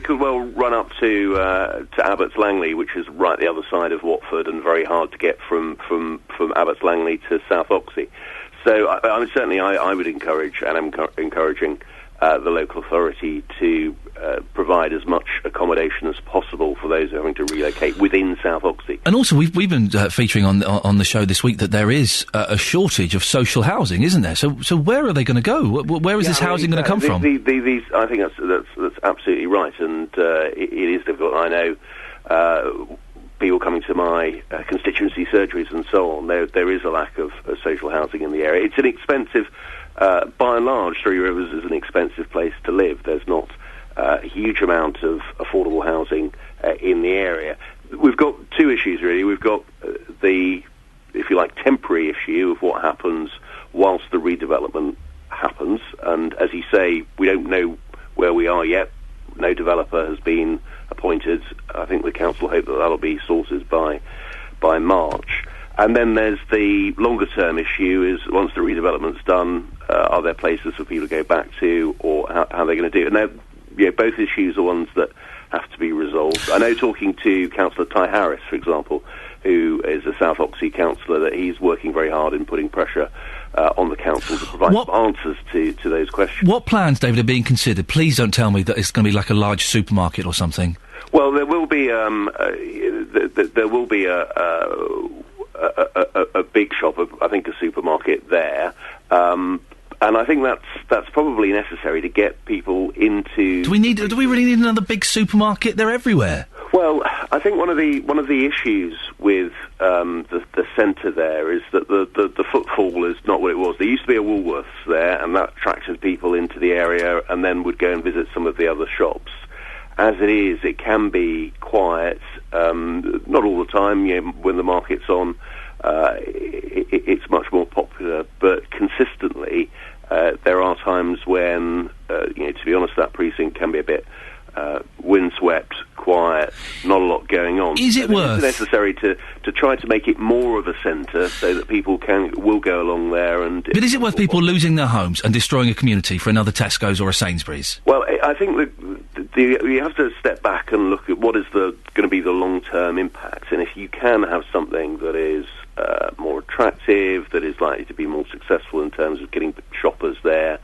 could well run up to Abbots Langley, which is right the other side of Watford, and very hard to get from Abbots Langley to South Oxley. So I would encourage, and I'm encouraging the local authority to provide as much accommodation as possible for those who are having to relocate within South Oxley. And also, we've been featuring on the show this week that there is a shortage of social housing, isn't there? So where are they going to go? Where is this housing going to come from? I think that's absolutely right, and it is difficult. I know people coming to my constituency surgeries and so on. There is a lack of social housing in the area. It's an expensive. By and large, Three Rivers is an expensive place to live. There's not a huge amount of affordable housing in the area. We've got two issues, really. We've got the, if you like, temporary issue of what happens whilst the redevelopment happens. And as you say, we don't know where we are yet. No developer has been appointed. I think the council hope that that'll be sorted by March. And then there's the longer-term issue is, once the redevelopment's done, are there places for people to go back to, or how are they going to do it? Now, both issues are ones that have to be resolved. I know, talking to Councillor Ty Harris, for example, who is a South Oxley councillor, that he's working very hard in putting pressure on the council to provide answers to those questions. What plans, David, are being considered? Please don't tell me that it's going to be like a large supermarket or something. Well, there will be a big shop, I think a supermarket there, and I think that's probably necessary to get people into. Do we really need another big supermarket? They're everywhere. Well, I think one of the issues with the centre there is that the footfall is not what it was. There used to be a Woolworths there, and that attracted people into the area, and then would go and visit some of the other shops. As it is, it can be quiet, Not all the time. When the market's on, it's much more popular. But consistently, there are times when, to be honest, that precinct can be a bit windswept, quiet, not a lot going on. Is it worth? It's necessary to try to make it more of a centre so that people will go along there. But is it worth people losing their homes and destroying a community for another Tesco's or a Sainsbury's? Well, I think you have to step back and look at what is going to be the long-term impact. And if you can have something that is more attractive, that is likely to be more successful in terms of getting shoppers there,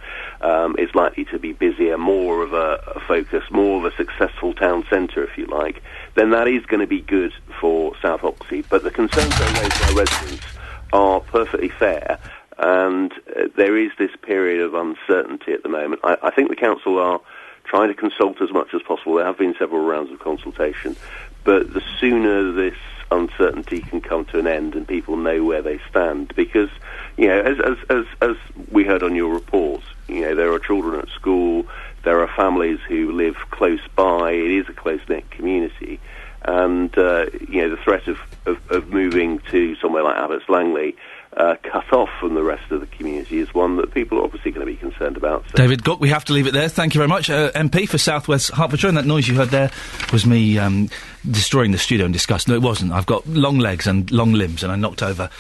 is likely to be busier, more of a focus, more of a successful town centre, if you like, then that is going to be good for South Oxley. But the concerns that are raised by residents are perfectly fair, and there is this period of uncertainty at the moment. I think the council are trying to consult as much as possible. There have been several rounds of consultation, but the sooner this uncertainty can come to an end and people know where they stand, because as we heard on your report, there are children at school, there are families who live close by, it is a close-knit community, and the threat of moving to somewhere like Abbots Langley cut off from the rest of the community is one that people are obviously going to be concerned about. So. David Gook, we have to leave it there. Thank you very much. MP for South West Hertfordshire, and that noise you heard there was me destroying the studio in disgust. No, it wasn't. I've got long legs and long limbs, and I knocked over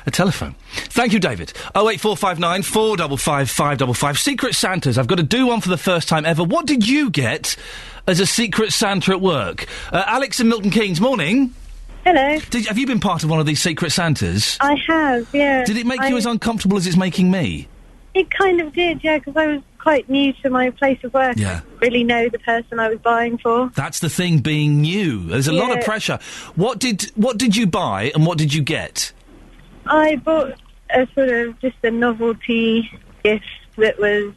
a telephone. Thank you, David. 08459 455 555. Secret Santas. I've got to do one for the first time ever. What did you get as a Secret Santa at work? Alex in Milton Keynes, morning. Hello. Have you been part of one of these Secret Santas? I have, yeah. Did it make you as uncomfortable as it's making me? It kind of did, yeah, because I was quite new to my place of work. Yeah. I didn't really know the person I was buying for. That's the thing, being new. There's a lot of pressure. What did you buy and what did you get? I bought a sort of just a novelty gift that was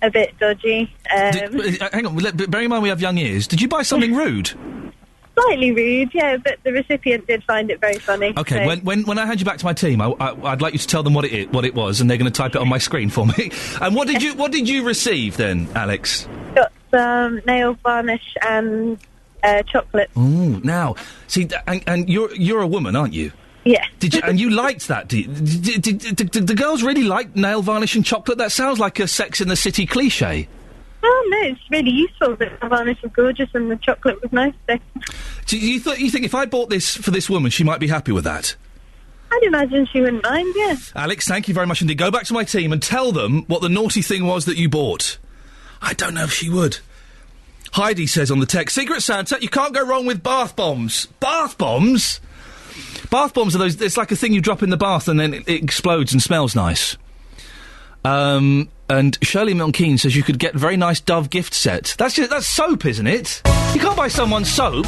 a bit dodgy. Hang on, bearing in mind we have young ears, did you buy something rude? Slightly rude, yeah, but the recipient did find it very funny. Okay, so. when I hand you back to my team, I'd like you to tell them what it was, and they're going to type it on my screen for me. And what did you receive then, Alex? Got some nail varnish and chocolate. Ooh, now, see, and you're a woman, aren't you? Yeah. And you liked that? Did the girls really like nail varnish and chocolate? That sounds like a Sex and the City cliche. Oh, no, it's really useful. The varnish was gorgeous and the chocolate was nice. So you think if I bought this for this woman, she might be happy with that? I'd imagine she wouldn't mind, yeah. Alex, thank you very much indeed. Go back to my team and tell them what the naughty thing was that you bought. I don't know if she would. Heidi says on the text, Secret Santa, you can't go wrong with bath bombs. Bath bombs? Bath bombs are those, it's like a thing you drop in the bath and then it explodes and smells nice. And Shirley Milton Keynes says you could get a very nice Dove gift set. That's soap, isn't it? You can't buy someone soap.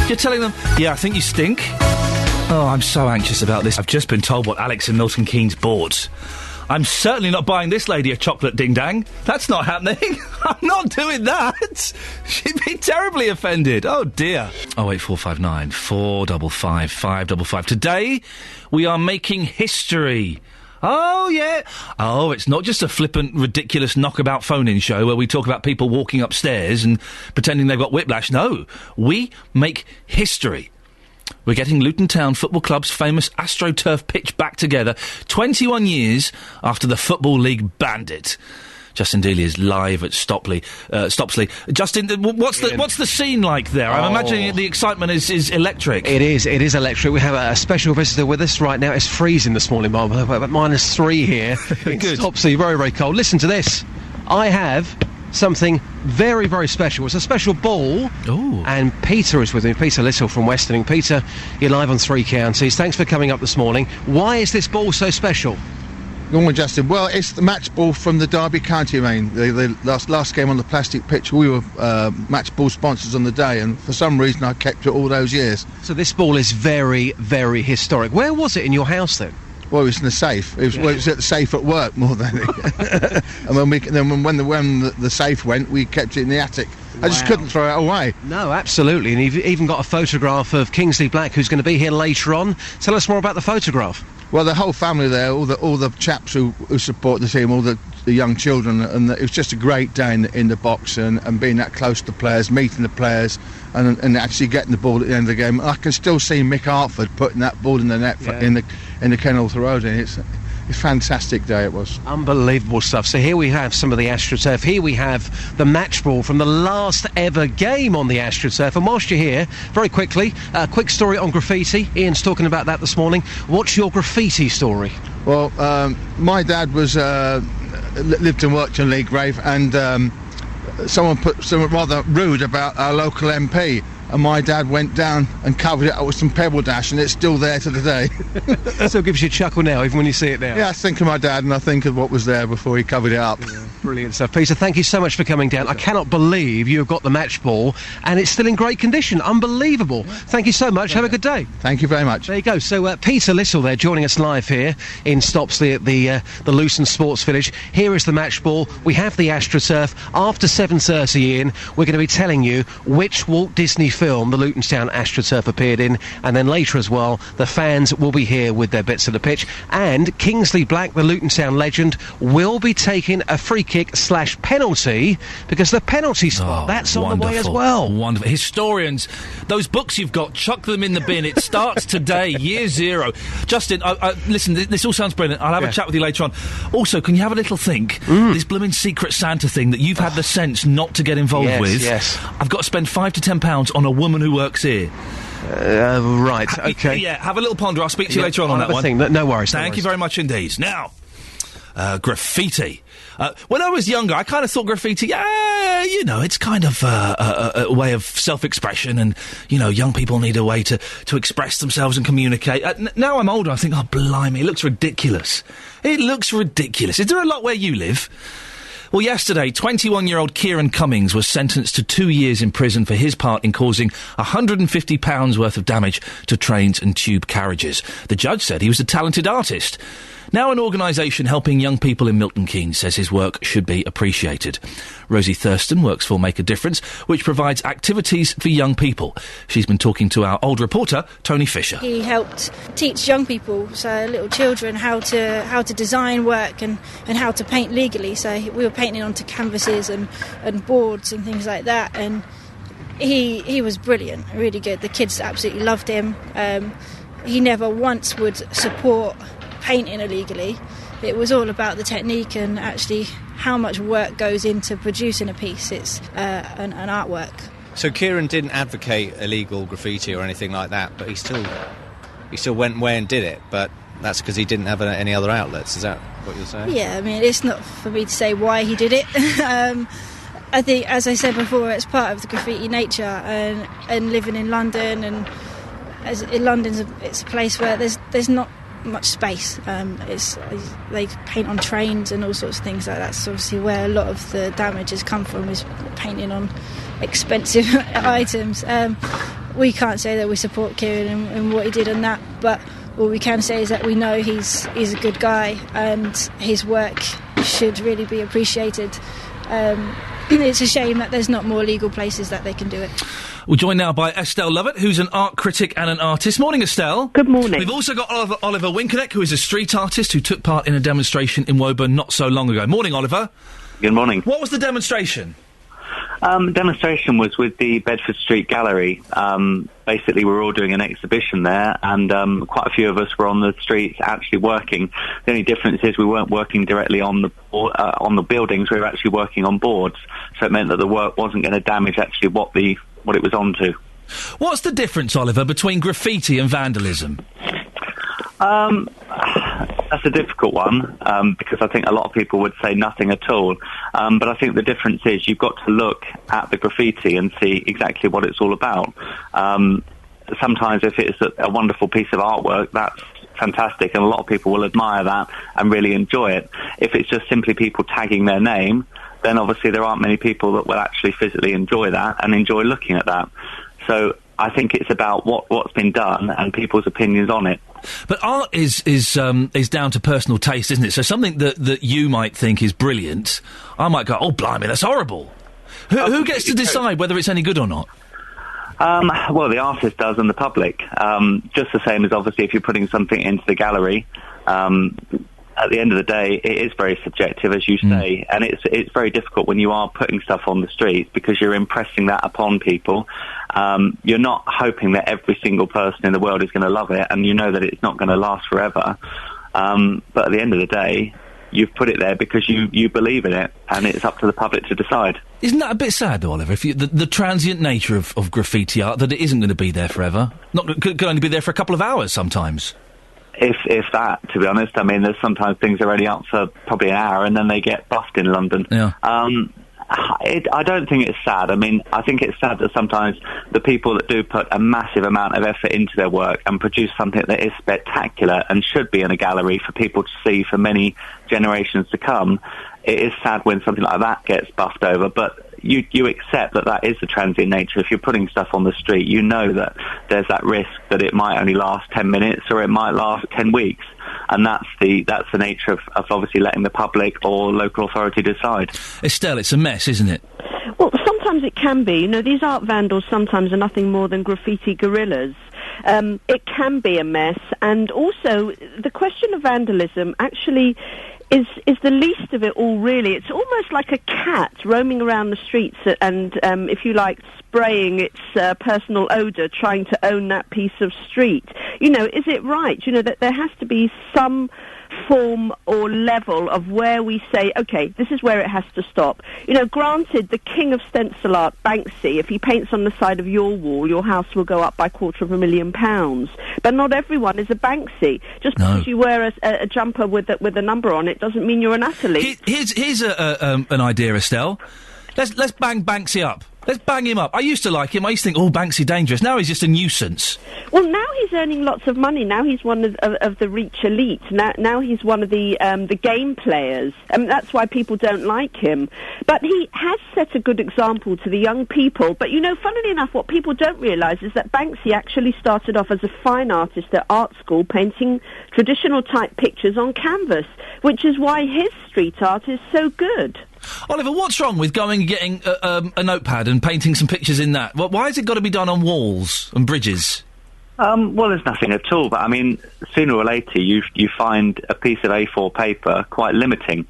You're telling them, yeah, I think you stink. Oh, I'm so anxious about this. I've just been told what Alex in Milton Keynes bought. I'm certainly not buying this lady a chocolate ding-dang. That's not happening. I'm not doing that. She'd be terribly offended. Oh, dear. 08459 455 555. Today, we are making history. Oh, yeah. Oh, it's not just a flippant, ridiculous knockabout phone-in show where we talk about people walking upstairs and pretending they've got whiplash. No, we make history. We're getting Luton Town Football Club's famous AstroTurf pitch back together 21 years after the Football League banned it. Justin Dealey is live at Stopsley. Justin, what's the scene like there? I'm imagining the excitement is electric. It is electric. We have a special visitor with us right now. It's freezing this morning, about -3 here. It's Stopsley, very, very cold. Listen to this. I have something very, very special. It's a special ball. Ooh. And Peter is with me. Peter Little from Westerning. Peter, you're live on 3 Counties. Thanks for coming up this morning. Why is this ball so special? Good morning, Justin. Well, it's the match ball from the Derby County main. The last game on the plastic pitch, we were match ball sponsors on the day, and for some reason I kept it all those years. So this ball is very, very historic. Where was it in your house then? Well, it was in the safe. It was at the safe at work more than. And when the safe went, we kept it in the attic. I just couldn't throw it away. No, absolutely. And you've even got a photograph of Kingsley Black, who's going to be here later on. Tell us more about the photograph. Well, the whole family there, all the chaps who support the team, all the young children, and it was just a great day in the box and being that close to the players, meeting the players, and actually getting the ball at the end of the game. I can still see Mick Hartford putting that ball in the net in the Kenilworth Road, and it's a fantastic day it was. Unbelievable stuff. So here we have some of the AstroTurf. Here we have the match ball from the last ever game on the AstroTurf. And whilst you're here, very quickly, a quick story on graffiti. Ian's talking about that this morning. What's your graffiti story? Well, my dad was lived and worked in Lee Grave, and someone put something rather rude about our local MP. And my dad went down and covered it up with some pebble dash, and it's still there to the day. So it gives you a chuckle now, even when you see it now. Yeah, I think of my dad and I think of what was there before he covered it up. Yeah, brilliant stuff. Peter, thank you so much for coming down. I cannot believe you have got the match ball, and it's still in great condition. Unbelievable. Thank you so much. Have a good day. Thank you very much. There you go. So Peter Little there joining us live here in Stopsley at the Luton Sports Village. Here is the match ball. We have the AstroTurf. After 7:30, Ian, we're going to be telling you which Walt Disney film the Luton Town AstroTurf appeared in, and then later as well the fans will be here with their bits of the pitch, and Kingsley Black, the Luton Town legend, will be taking a free kick / penalty, because the penalty spot, that's on the way as well. Wonderful. Historians, those books you've got, chuck them in the bin. It starts today, year zero. Justin, listen, this all sounds brilliant. I'll have a chat with you later on. Also, can you have a little think, this blooming Secret Santa thing that you've had the sense not to get involved with? Yes. I've got to spend £5 to £10 on a woman who works here. Right, okay. Yeah, have a little ponder. I'll speak to you later on that one. No worries. Thank you very much indeed. Now, graffiti. When I was younger, I kind of thought graffiti, it's kind of a way of self-expression, and, young people need a way to express themselves and communicate. Now I'm older, I think, oh, blimey, it looks ridiculous. It looks ridiculous. Is there a lot where you live? Well, yesterday, 21-year-old Kieran Cummings was sentenced to 2 years in prison for his part in causing £150 worth of damage to trains and tube carriages. The judge said he was a talented artist. Now an organisation helping young people in Milton Keynes says his work should be appreciated. Rosie Thurston works for Make a Difference, which provides activities for young people. She's been talking to our old reporter, Tony Fisher. He helped teach young people, so little children, how to design work and how to paint legally. So we were painting onto canvases and boards and things like that, and he was brilliant, really good. The kids absolutely loved him. He never once would support painting illegally. It was all about the technique and actually how much work goes into producing a piece. It's an artwork. So Kieran didn't advocate illegal graffiti or anything like that, but he still went away and did it. But that's because he didn't have any other outlets. Is that what you're saying? Yeah, I mean, it's not for me to say why he did it. I think, as I said before, it's part of the graffiti nature, and living in London, and it's a place where there's not much space. They paint on trains and all sorts of things like that. That's obviously where a lot of the damage has come from, is painting on expensive items. We can't say that we support Kieran and what he did on that, but all we can say is that we know he's a good guy and his work should really be appreciated. It's a shame that there's not more legal places that they can do it. We're joined now by Estelle Lovett, who's an art critic and an artist. Morning, Estelle. Good morning. We've also got Oliver Winkeneck, who is a street artist who took part in a demonstration in Woburn not so long ago. Morning, Oliver. Good morning. What was the demonstration? Demonstration was with the Bedford Street Gallery. Basically, we were all doing an exhibition there, and quite a few of us were on the streets actually working. The only difference is we weren't working directly on the buildings. We were actually working on boards, so it meant that the work wasn't going to damage actually what it was onto. What's the difference, Oliver, between graffiti and vandalism? That's a difficult one, because I think a lot of people would say nothing at all. But I think the difference is you've got to look at the graffiti and see exactly what it's all about. Sometimes if it's a wonderful piece of artwork, that's fantastic, and a lot of people will admire that and really enjoy it. If it's just simply people tagging their name, then obviously there aren't many people that will actually physically enjoy that and enjoy looking at that. So I think it's about what's been done and people's opinions on it. But art is down to personal taste, isn't it? So something that you might think is brilliant, I might go, oh, blimey, that's horrible. Who gets to decide whether it's any good or not? Well, the artist does and the public. Just the same as, obviously, if you're putting something into the gallery. At the end of the day, it is very subjective, as you say, and it's very difficult when you are putting stuff on the streets because you're impressing that upon people. You're not hoping that every single person in the world is going to love it, and you know that it's not going to last forever. But at the end of the day, you've put it there because you believe in it, and it's up to the public to decide. Isn't that a bit sad, though, Oliver? If the transient nature of graffiti art, that it isn't going to be there forever, could only be there for a couple of hours sometimes. If that, to be honest, I mean, there's sometimes things are only up for probably an hour and then they get buffed in London. Yeah. I don't think it's sad. I mean, I think it's sad that sometimes the people that do put a massive amount of effort into their work and produce something that is spectacular and should be in a gallery for people to see for many generations to come, it is sad when something like that gets buffed over, but you accept that is the transient nature. If you're putting stuff on the street, you know that there's that risk that it might only last 10 minutes or it might last 10 weeks. And that's the nature of obviously letting the public or local authority decide. Estelle, it's a mess, isn't it? Well, sometimes it can be. You know, these art vandals sometimes are nothing more than graffiti guerrillas. It can be a mess. And also, the question of vandalism actually is the least of it all, really. It's almost like a cat roaming around the streets and, if you like, spraying its personal odour, trying to own that piece of street. You know, is it right? You know, that there has to be some form or level of where we say, OK, this is where it has to stop. You know, granted, the king of stencil art, Banksy, if he paints on the side of your wall, your house will go up by £250,000. But not everyone is a Banksy. Just because you wear a jumper with a number on it doesn't mean you're an athlete. Here's an idea, Estelle. Let's bang Banksy up. Let's bang him up. I used to like him. I used to think, Banksy dangerous. Now he's just a nuisance. Well, now he's earning lots of money. Now he's one of the rich elite. Now he's one of the game players. That's why people don't like him. But he has set a good example to the young people. But, you know, funnily enough, what people don't realise is that Banksy actually started off as a fine artist at art school, painting traditional-type pictures on canvas, which is why his street art is so good. Oliver, what's wrong with going and getting a notepad and painting some pictures in that? Why has it got to be done on walls and bridges? Well, there's nothing at all, but I mean, sooner or later you find a piece of A4 paper quite limiting.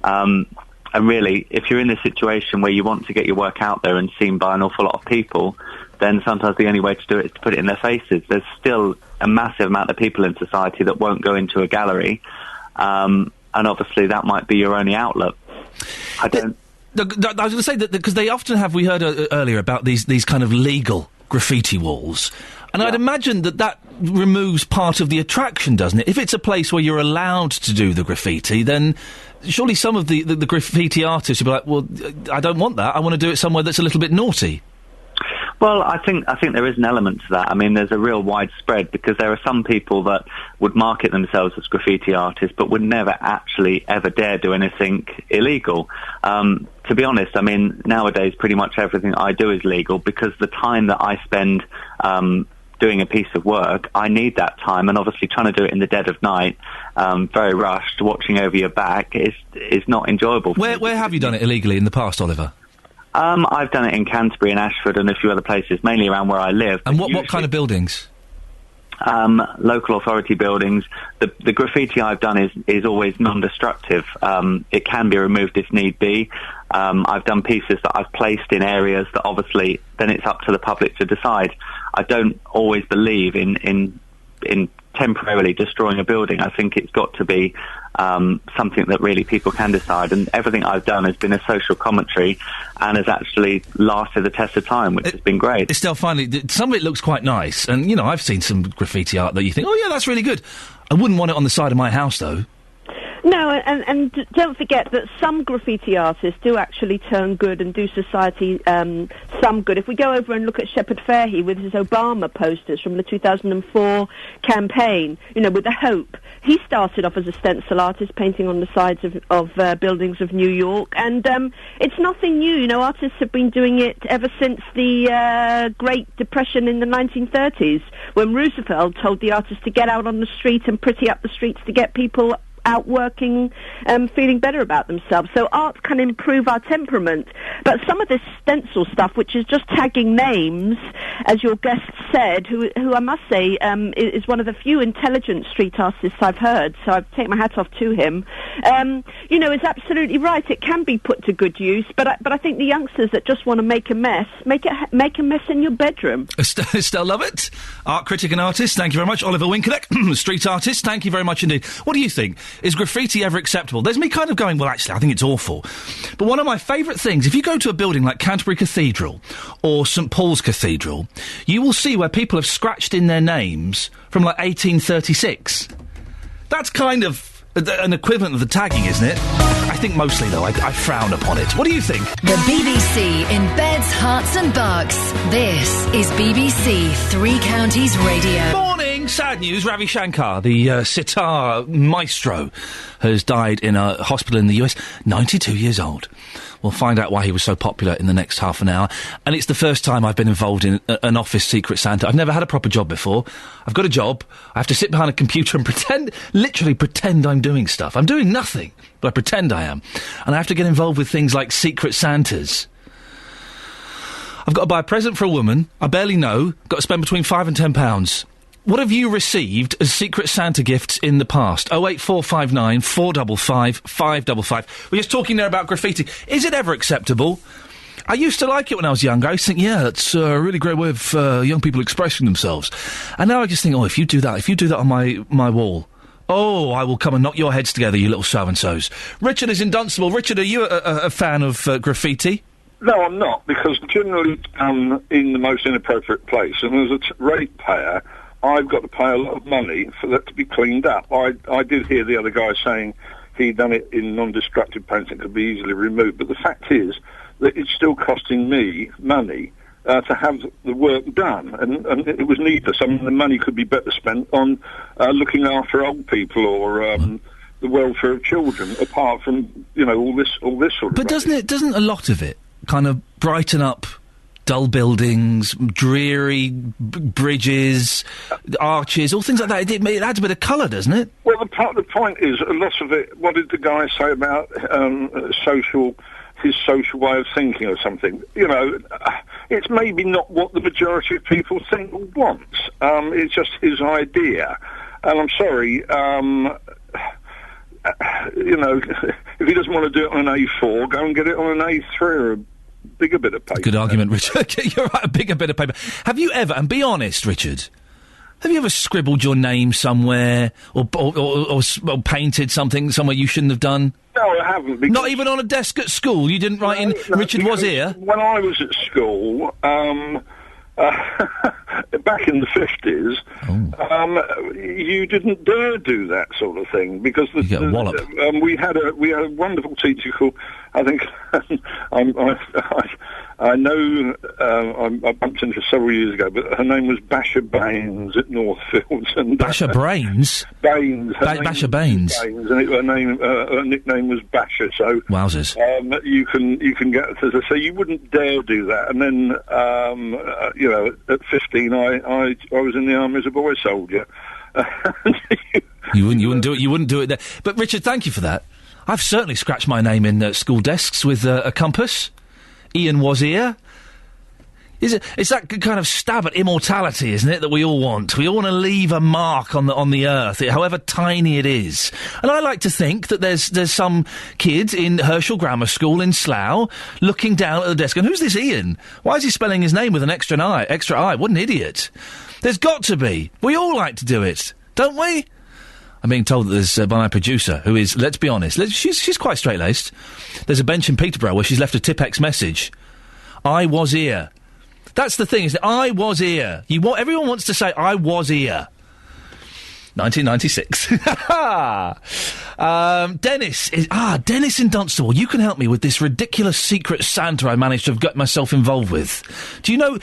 And really, if you're in a situation where you want to get your work out there and seen by an awful lot of people, then sometimes the only way to do it is to put it in their faces. There's still a massive amount of people in society that won't go into a gallery, and obviously that might be your only outlet. I was going to say that because they often have, we heard earlier about these kind of legal graffiti walls, and I'd imagine that removes part of the attraction, doesn't it? If it's a place where you're allowed to do the graffiti, then surely some of the graffiti artists would be like, well, I don't want that. I want to do it somewhere that's a little bit naughty. Well, I think there is an element to that. I mean, there's a real widespread because there are some people that would market themselves as graffiti artists but would never actually ever dare do anything illegal. To be honest, I mean, nowadays pretty much everything I do is legal because the time that I spend doing a piece of work, I need that time, and obviously trying to do it in the dead of night, very rushed, watching over your back is not enjoyable. Where have you done it illegally in the past, Oliver? I've done it in Canterbury and Ashford and a few other places, mainly around where I live. And what kind of buildings? Local authority buildings. The graffiti I've done is always non-destructive. It can be removed if need be. I've done pieces that I've placed in areas that obviously then it's up to the public to decide. I don't always believe in temporarily destroying a building. I think it's got to be something that really people can decide, and everything I've done has been a social commentary and has actually lasted the test of time, which has been great. Estelle, finally, some of it looks quite nice, and, you know, I've seen some graffiti art that you think, oh yeah, that's really good. I wouldn't want it on the side of my house, though. No, and don't forget that some graffiti artists do actually turn good and do society some good. If we go over and look at Shepard Fairey with his Obama posters from the 2004 campaign, you know, with the hope, he started off as a stencil artist painting on the sides of buildings of New York, and it's nothing new. You know, artists have been doing it ever since the Great Depression in the 1930s, when Roosevelt told the artists to get out on the street and pretty up the streets to get people out working, feeling better about themselves. So art can improve our temperament. But some of this stencil stuff, which is just tagging names, as your guest said, who I must say is one of the few intelligent street artists I've heard, so I take my hat off to him, is absolutely right. It can be put to good use, but I think the youngsters that just want to make a mess, make a mess in your bedroom. Estelle Lovett, art critic and artist, thank you very much. Oliver Winkelek, street artist, thank you very much indeed. What do you think? Is graffiti ever acceptable? There's me kind of going, well, actually, I think it's awful. But one of my favourite things, if you go to a building like Canterbury Cathedral or St Paul's Cathedral, you will see where people have scratched in their names from, like, 1836. That's kind of an equivalent of the tagging, isn't it? I think mostly, though, I frown upon it. What do you think? The BBC in beds, hearts and bucks. This is BBC Three Counties Radio. Morning! Sad news. Ravi Shankar, the sitar maestro, has died in a hospital in the US, 92 years old. We'll find out why he was so popular in the next half an hour. And it's the first time I've been involved in an office Secret Santa. I've never had a proper job before. I've got a job. I have to sit behind a computer and literally pretend I'm doing stuff. I'm doing nothing, but I pretend I am. And I have to get involved with things like Secret Santas. I've got to buy a present for a woman I barely know. Got to spend between £5 and £10. What have you received as Secret Santa gifts in the past? 08459 455 555. We're just talking there about graffiti. Is it ever acceptable? I used to like it when I was younger. I used to think, yeah, that's a really great way of young people expressing themselves. And now I just think, if you do that on my wall, I will come and knock your heads together, you little so-and-sos. Richard is in Dunstable. Richard, are you a fan of graffiti? No, I'm not, because generally it's done in the most inappropriate place. And as a ratepayer, I've got to pay a lot of money for that to be cleaned up. I did hear the other guy saying he'd done it in non-destructive paints and could be easily removed. But the fact is that it's still costing me money to have the work done. And it was needless. I mean, the money could be better spent on looking after old people or the welfare of children, apart from, all this sort of... But doesn't a lot of it kind of brighten up dull buildings, dreary bridges, arches, all things like that? It adds a bit of colour, doesn't it? Well, the point is, a lot of it, what did the guy say about his social way of thinking or something? It's maybe not what the majority of people think or want. It's just his idea. And I'm sorry, if he doesn't want to do it on an A4, go and get it on an A3 or a bigger bit of paper. Good argument, Richard. You're right, a bigger bit of paper. Have you ever, and be honest, Richard, have you ever scribbled your name somewhere or painted something somewhere you shouldn't have done? No, I haven't. Not even on a desk at school? You didn't write Richard was here? When I was at school, back in the 50s, you didn't dare do that sort of thing because we had a wonderful teacher called, I think, I know I bumped into her several years ago, but her name was Basher Baines at Northfields. And Basher Brains? Baines. Basher Baines. And her nickname was Basher. So wowzers. You can get to say you wouldn't dare do that. And then at 15, I was in the army as a boy soldier. You wouldn't do it. You wouldn't do it there. But Richard, thank you for that. I've certainly scratched my name in school desks with a compass. Iain was here. It's that kind of stab at immortality, isn't it, that we all want? We all want to leave a mark on the earth, however tiny it is. And I like to think that there's some kid in Herschel Grammar School in Slough looking down at the desk and who's this Iain? Why is he spelling his name with an extra I? What an idiot. There's got to be. We all like to do it, don't we? I'm being told that there's by my producer, who is, let's be honest, she's quite straight-laced. There's a bench in Peterborough where she's left a Tipex message. I was here. That's the thing, isn't it? I was here. Everyone wants to say, I was here. 1996. Dennis in Dunstable, you can help me with this ridiculous Secret Santa I managed to have got myself involved with. Do you know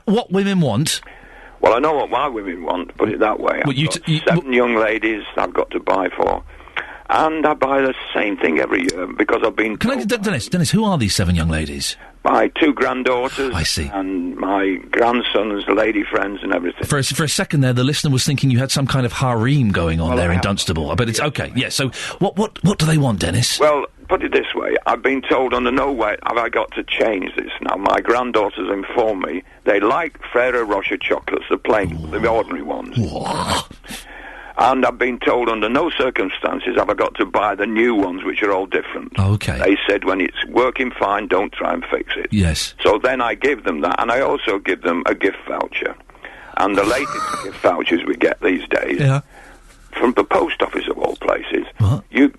what women want? Well, I know what my women want, put it that way. I've got 7 young ladies I've got to buy for. And I buy the same thing every year because I've been... Dennis, who are these 7 young ladies? my 2 granddaughters. I see. And my grandson's lady friends and everything. For a second there, the listener was thinking you had some kind of harem going on there in Dunstable. But it's okay. Yeah. So what do they want, Dennis? Well, put it this way: I've been told under no way have I got to change this. Now, my granddaughters inform me they like Ferrero Rocher chocolates, the plain, the ordinary ones. And I've been told under no circumstances have I got to buy the new ones, which are all different. Okay. They said when it's working fine, don't try and fix it. Yes. So then I give them that, and I also give them a gift voucher. And the latest gift vouchers we get these days, from the post office of all places,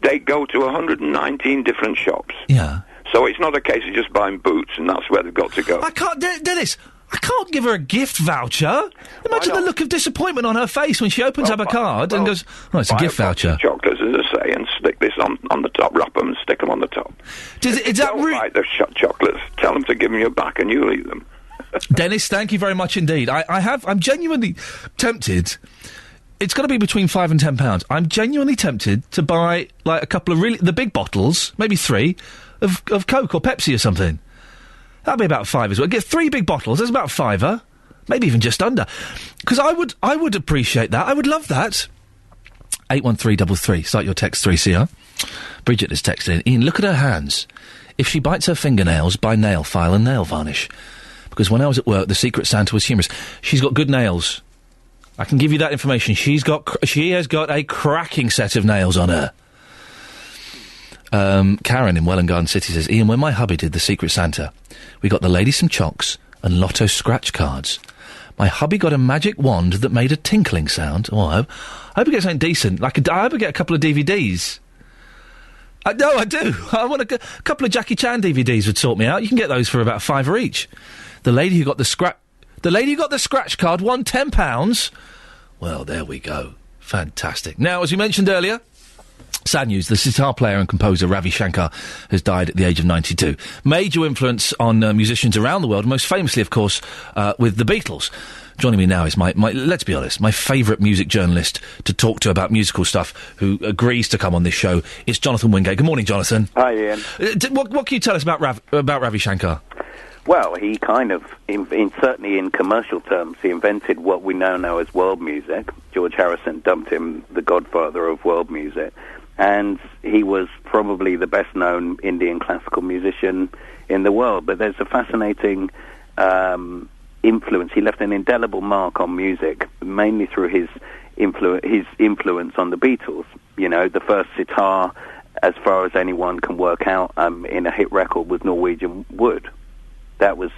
they go to 119 different shops. Yeah. So it's not a case of just buying boots, and that's where they've got to go. I can't, Dennis. I can't give her a gift voucher. Imagine the look of disappointment on her face when she opens up a card and goes, "Oh, it's a gift voucher." Chocolates, as I say, and stick this on the top. Wrap them and stick them on the top. Is that really? Like the chocolates. Tell them to give them your back, and you'll eat them. Dennis, thank you very much indeed. I'm genuinely tempted. It's got to be between £5 and £10. I'm genuinely tempted to buy like a couple of the big bottles, maybe 3, of Coke or Pepsi or something. That'd be about 5 as well. Get 3 big bottles. That's about £5, maybe even just under. Because I would appreciate that. I would love that. 81333. Start your text 3CR. Bridget has texted in. Ian, look at her hands. If she bites her fingernails, buy nail file and nail varnish. Because when I was at work, the Secret Santa was humorous. She's got good nails. I can give you that information. She has got a cracking set of nails on her. Karen in Welland Garden City says, Ian, when my hubby did the Secret Santa, we got the lady some chocks and lotto scratch cards. My hubby got a magic wand that made a tinkling sound. Oh, I hope he gets something decent. I hope I get a couple of DVDs. No, I do. I want a couple of Jackie Chan DVDs would sort me out. You can get those for about £5 each. The lady who got the scratch card won £10. Well, there we go. Fantastic. Now, as we mentioned earlier, sad news, the sitar player and composer Ravi Shankar has died at the age of 92. Major influence on musicians around the world, most famously, of course, with the Beatles. Joining me now is my let's be honest, my favourite music journalist to talk to about musical stuff, who agrees to come on this show. It's Jonathan Wingate. Good morning, Jonathan. Hi, Ian. What can you tell us about Ravi Shankar? Well, he kind of, certainly in commercial terms, he invented what we now know as world music. George Harrison dubbed him the godfather of world music. And he was probably the best-known Indian classical musician in the world. But there's a fascinating influence. He left an indelible mark on music, mainly through his influence on the Beatles. You know, the first sitar, as far as anyone can work out, in a hit record was Norwegian Wood. That was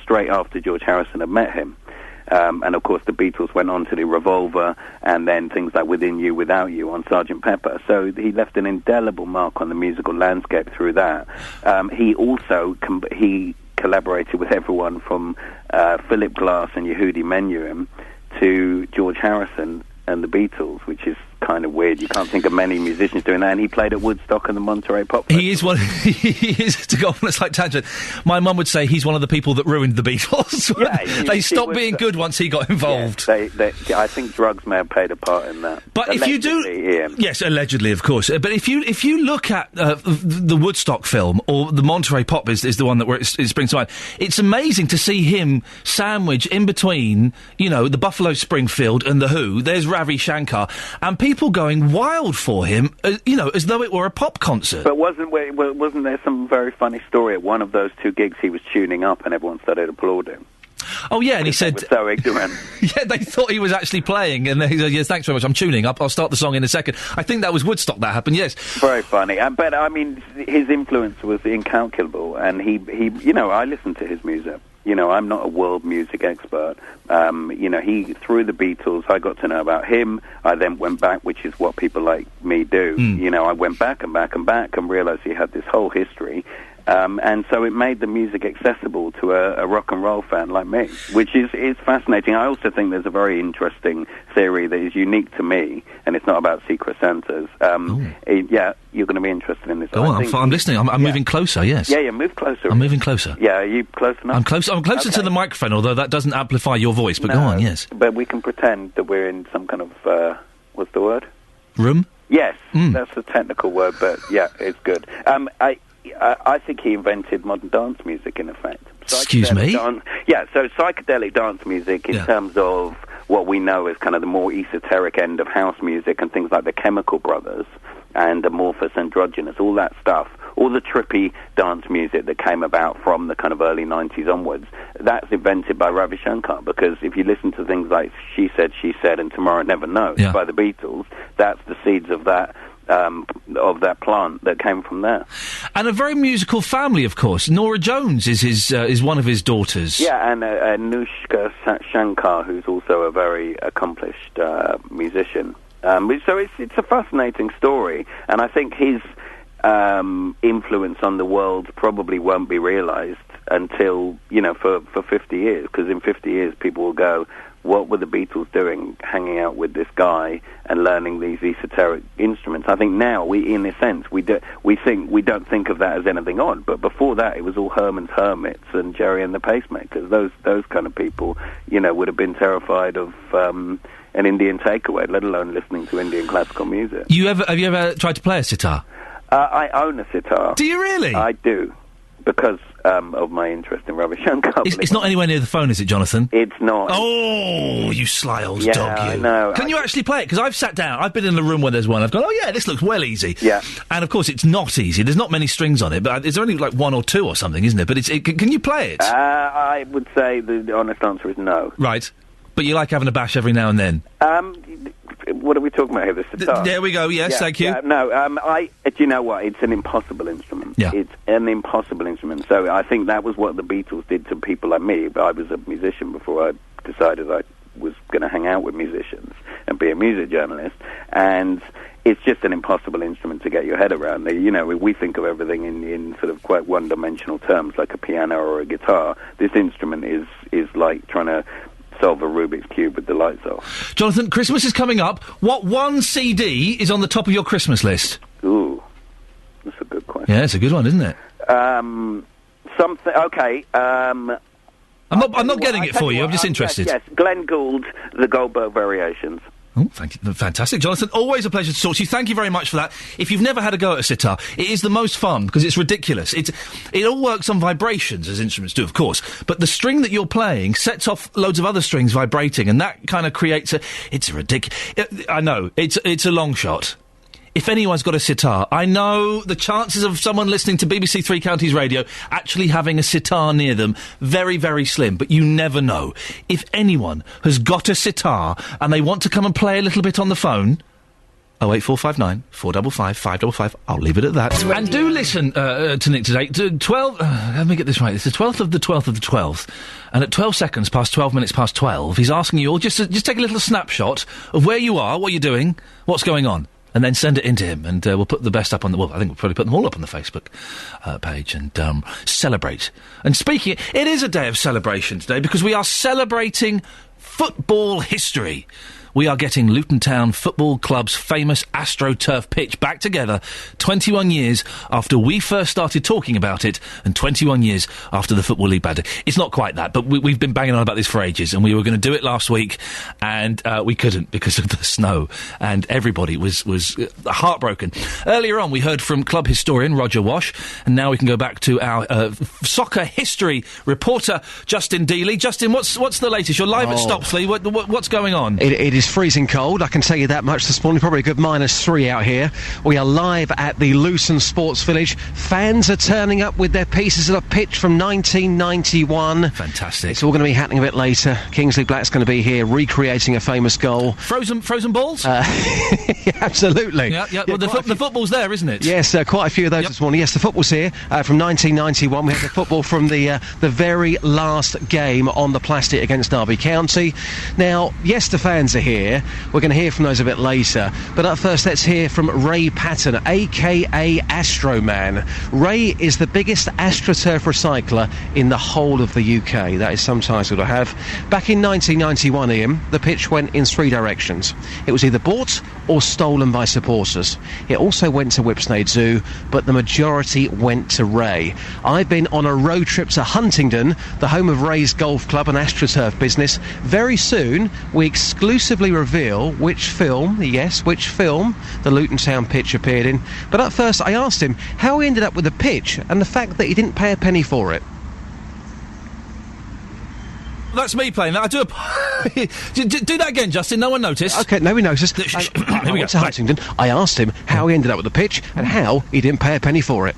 straight after George Harrison had met him. And, of course, the Beatles went on to do Revolver and then things like Within You, Without You on Sgt. Pepper. So he left an indelible mark on the musical landscape through that. He also he collaborated with everyone from Philip Glass and Yehudi Menuhin to George Harrison and the Beatles, which is kind of weird. You can't think of many musicians doing that. And he played at Woodstock and the Monterey Pop Festival. He is one. He is, to go on a slight tangent. My mum would say he's one of the people that ruined the Beatles. Yeah, they stopped being good once he got involved. Yeah, I think drugs may have played a part in that. But if you do, yes, allegedly, of course. But if you look at the Woodstock film, or the Monterey Pop is the one that it springs to mind. It's amazing to see him sandwiched in between, you know, the Buffalo Springfield and the Who. There's Ravi Shankar, and people going wild for him, you know, as though it were a pop concert. But wasn't there some very funny story at one of those 2 gigs? He was tuning up, and everyone started applauding. Oh yeah, and he said, "So ignorant." Yeah, they thought he was actually playing, and he said, "Yes, thanks very much. I'm tuning up. I'll start the song in a second." I think that was Woodstock that happened. Yes, very funny. But I mean, his influence was incalculable, and he, you know, I listened to his music. You know, I'm not a world music expert. You know, through the Beatles, I got to know about him. I then went back, which is what people like me do. You know, I went back and back and back and realized he had this whole history. And so it made the music accessible to a rock and roll fan like me, which is fascinating. I also think there's a very interesting theory that is unique to me, and it's not about Secret Santas. Yeah, you're going to be interested in this. Go on, I'm listening. I'm moving closer, yes. Yeah, move closer. I'm moving closer. Yeah, are you close enough? I'm closer to the microphone, although that doesn't amplify your voice, but go on, yes. But we can pretend that we're in some kind of, what's the word? Room? Yes, that's the technical word, but yeah, it's good. I think he invented modern dance music, in effect. Excuse me? So psychedelic dance music in terms of what we know as kind of the more esoteric end of house music and things like the Chemical Brothers and Amorphous Androgynous, all that stuff, all the trippy dance music that came about from the kind of early 90s onwards, that's invented by Ravi Shankar, because if you listen to things like She Said and Tomorrow Never Knows by the Beatles, that's the seeds of that plant that came from there. And a very musical family, of course. Norah Jones is one of his daughters. Yeah, and Anushka Shankar, who's also a very accomplished musician. So it's a fascinating story, and I think his influence on the world probably won't be realised until, for 50 years, because in 50 years people will go, what were the Beatles doing hanging out with this guy and learning these esoteric instruments? I think now, we don't think of that as anything odd, but before that it was all Herman's Hermits and Jerry and the Pacemakers. Those kind of people, would have been terrified of an Indian takeaway, let alone listening to Indian classical music. Have you ever tried to play a sitar? I own a sitar. Do you really? I do, because of my interest in Ravi Shankar. It's not anywhere near the phone, is it, Jonathan? It's not. Oh, you sly old dog, you. I know. Can you actually play it? Because I've sat down, I've been in the room where there's one, I've gone, oh yeah, this looks well easy. Yeah. And of course it's not easy, there's not many strings on it, but there's only like one or two or something, isn't it? But can you play it? I would say the honest answer is no. Right. But you like having a bash every now and then? What are we talking about here? The sitar? There we go, yes, thank you. No, do you know what? It's an impossible instrument. Yeah. It's an impossible instrument. So I think that was what the Beatles did to people like me. I was a musician before I decided I was going to hang out with musicians and be a music journalist. And it's just an impossible instrument to get your head around. We think of everything in sort of quite one-dimensional terms, like a piano or a guitar. This instrument is like trying to solve a Rubik's Cube with the lights off. Jonathan, Christmas is coming up. What one CD is on the top of your Christmas list? Ooh, that's a good question. Yeah, it's a good one, isn't it? Something. Okay. I'm not getting it for you. I'm just interested. Yes, Glenn Gould, the Goldberg Variations. Oh, thank you. Fantastic. Jonathan, always a pleasure to talk to you. Thank you very much for that. If you've never had a go at a sitar, it is the most fun because it's ridiculous. It all works on vibrations, as instruments do, of course, but the string that you're playing sets off loads of other strings vibrating, and that kind of creates it's a ridiculous... I know, it's a long shot. If anyone's got a sitar, I know the chances of someone listening to BBC Three Counties Radio actually having a sitar near them, very, very slim, but you never know. If anyone has got a sitar and they want to come and play a little bit on the phone, 08459 455 555, I'll leave it at that. And do listen to Nick today. 12, let me get this right, it's the 12th of the 12th of the 12th, and at 12 seconds past 12 minutes past 12, he's asking you all just take a little snapshot of where you are, what you're doing, what's going on. And then send it in to him, and we'll put the best up on the... Well, I think we'll probably put them all up on the Facebook page and celebrate. And speaking... It is a day of celebration today because we are celebrating football history. We are getting Luton Town Football Club's famous AstroTurf pitch back together 21 years after we first started talking about it and 21 years after the Football League banned it. It's not quite that, but we've been banging on about this for ages, and we were going to do it last week, and we couldn't because of the snow, and everybody was heartbroken. Earlier on, we heard from club historian Roger Wash, and now we can go back to our soccer history reporter, Justin Dealey. Justin, what's the latest? You're live at Stopsley. What's going on? It is freezing cold, I can tell you that much this morning. Probably a good -3 out here. We are live at the Luton Sports Village. Fans are turning up with their pieces of a pitch from 1991. Fantastic. It's all going to be happening a bit later. Kingsley Black's going to be here recreating a famous goal. Frozen balls? Absolutely. Yeah. Well, the football's there, isn't it? Yes, quite a few of those this morning. Yes, the football's here from 1991. We have the football from the very last game on the plastic against Derby County. Now, yes, the fans are here. We're going to hear from those a bit later. But up first, let's hear from Ray Patton, a.k.a. Astro Man. Ray is the biggest AstroTurf recycler in the whole of the UK. That is some title to have. Back in 1991, Iain, the pitch went in 3 directions. It was either bought or stolen by supporters. It also went to Whipsnade Zoo, but the majority went to Ray. I've been on a road trip to Huntingdon, the home of Ray's golf club and AstroTurf business. Very soon, we exclusively possibly reveal which film the Luton Town pitch appeared in. But at first I asked him how he ended up with the pitch and the fact that he didn't pay a penny for it. That's me playing that. I do. Do that again, Justin. No one noticed. Okay, no one noticed. I went to Huntingdon. I asked him how he ended up with the pitch and how he didn't pay a penny for it.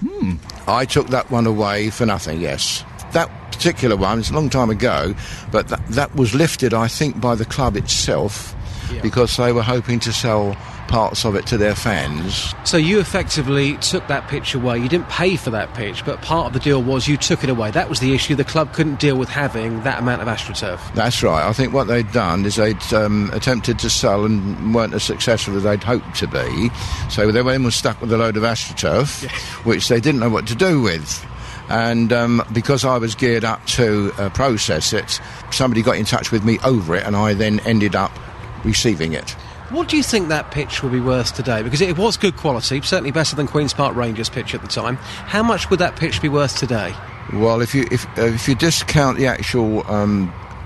I took that one away for nothing. Yes, that particular one. It's a long time ago, but that was lifted, I think, by the club itself because they were hoping to sell parts of it to their fans. So you effectively took that pitch away. You didn't pay for that pitch, but part of the deal was you took it away. That was the issue. The club couldn't deal with having that amount of AstroTurf. That's right. I think what they'd done is they'd attempted to sell and weren't as successful as they'd hoped to be. So they were stuck with a load of AstroTurf, which they didn't know what to do with. And because I was geared up to process it, somebody got in touch with me over it, and I then ended up receiving it. What do you think that pitch will be worth today? Because it was good quality, certainly better than Queen's Park Rangers pitch at the time. How much would that pitch be worth today? Well, if you discount the actual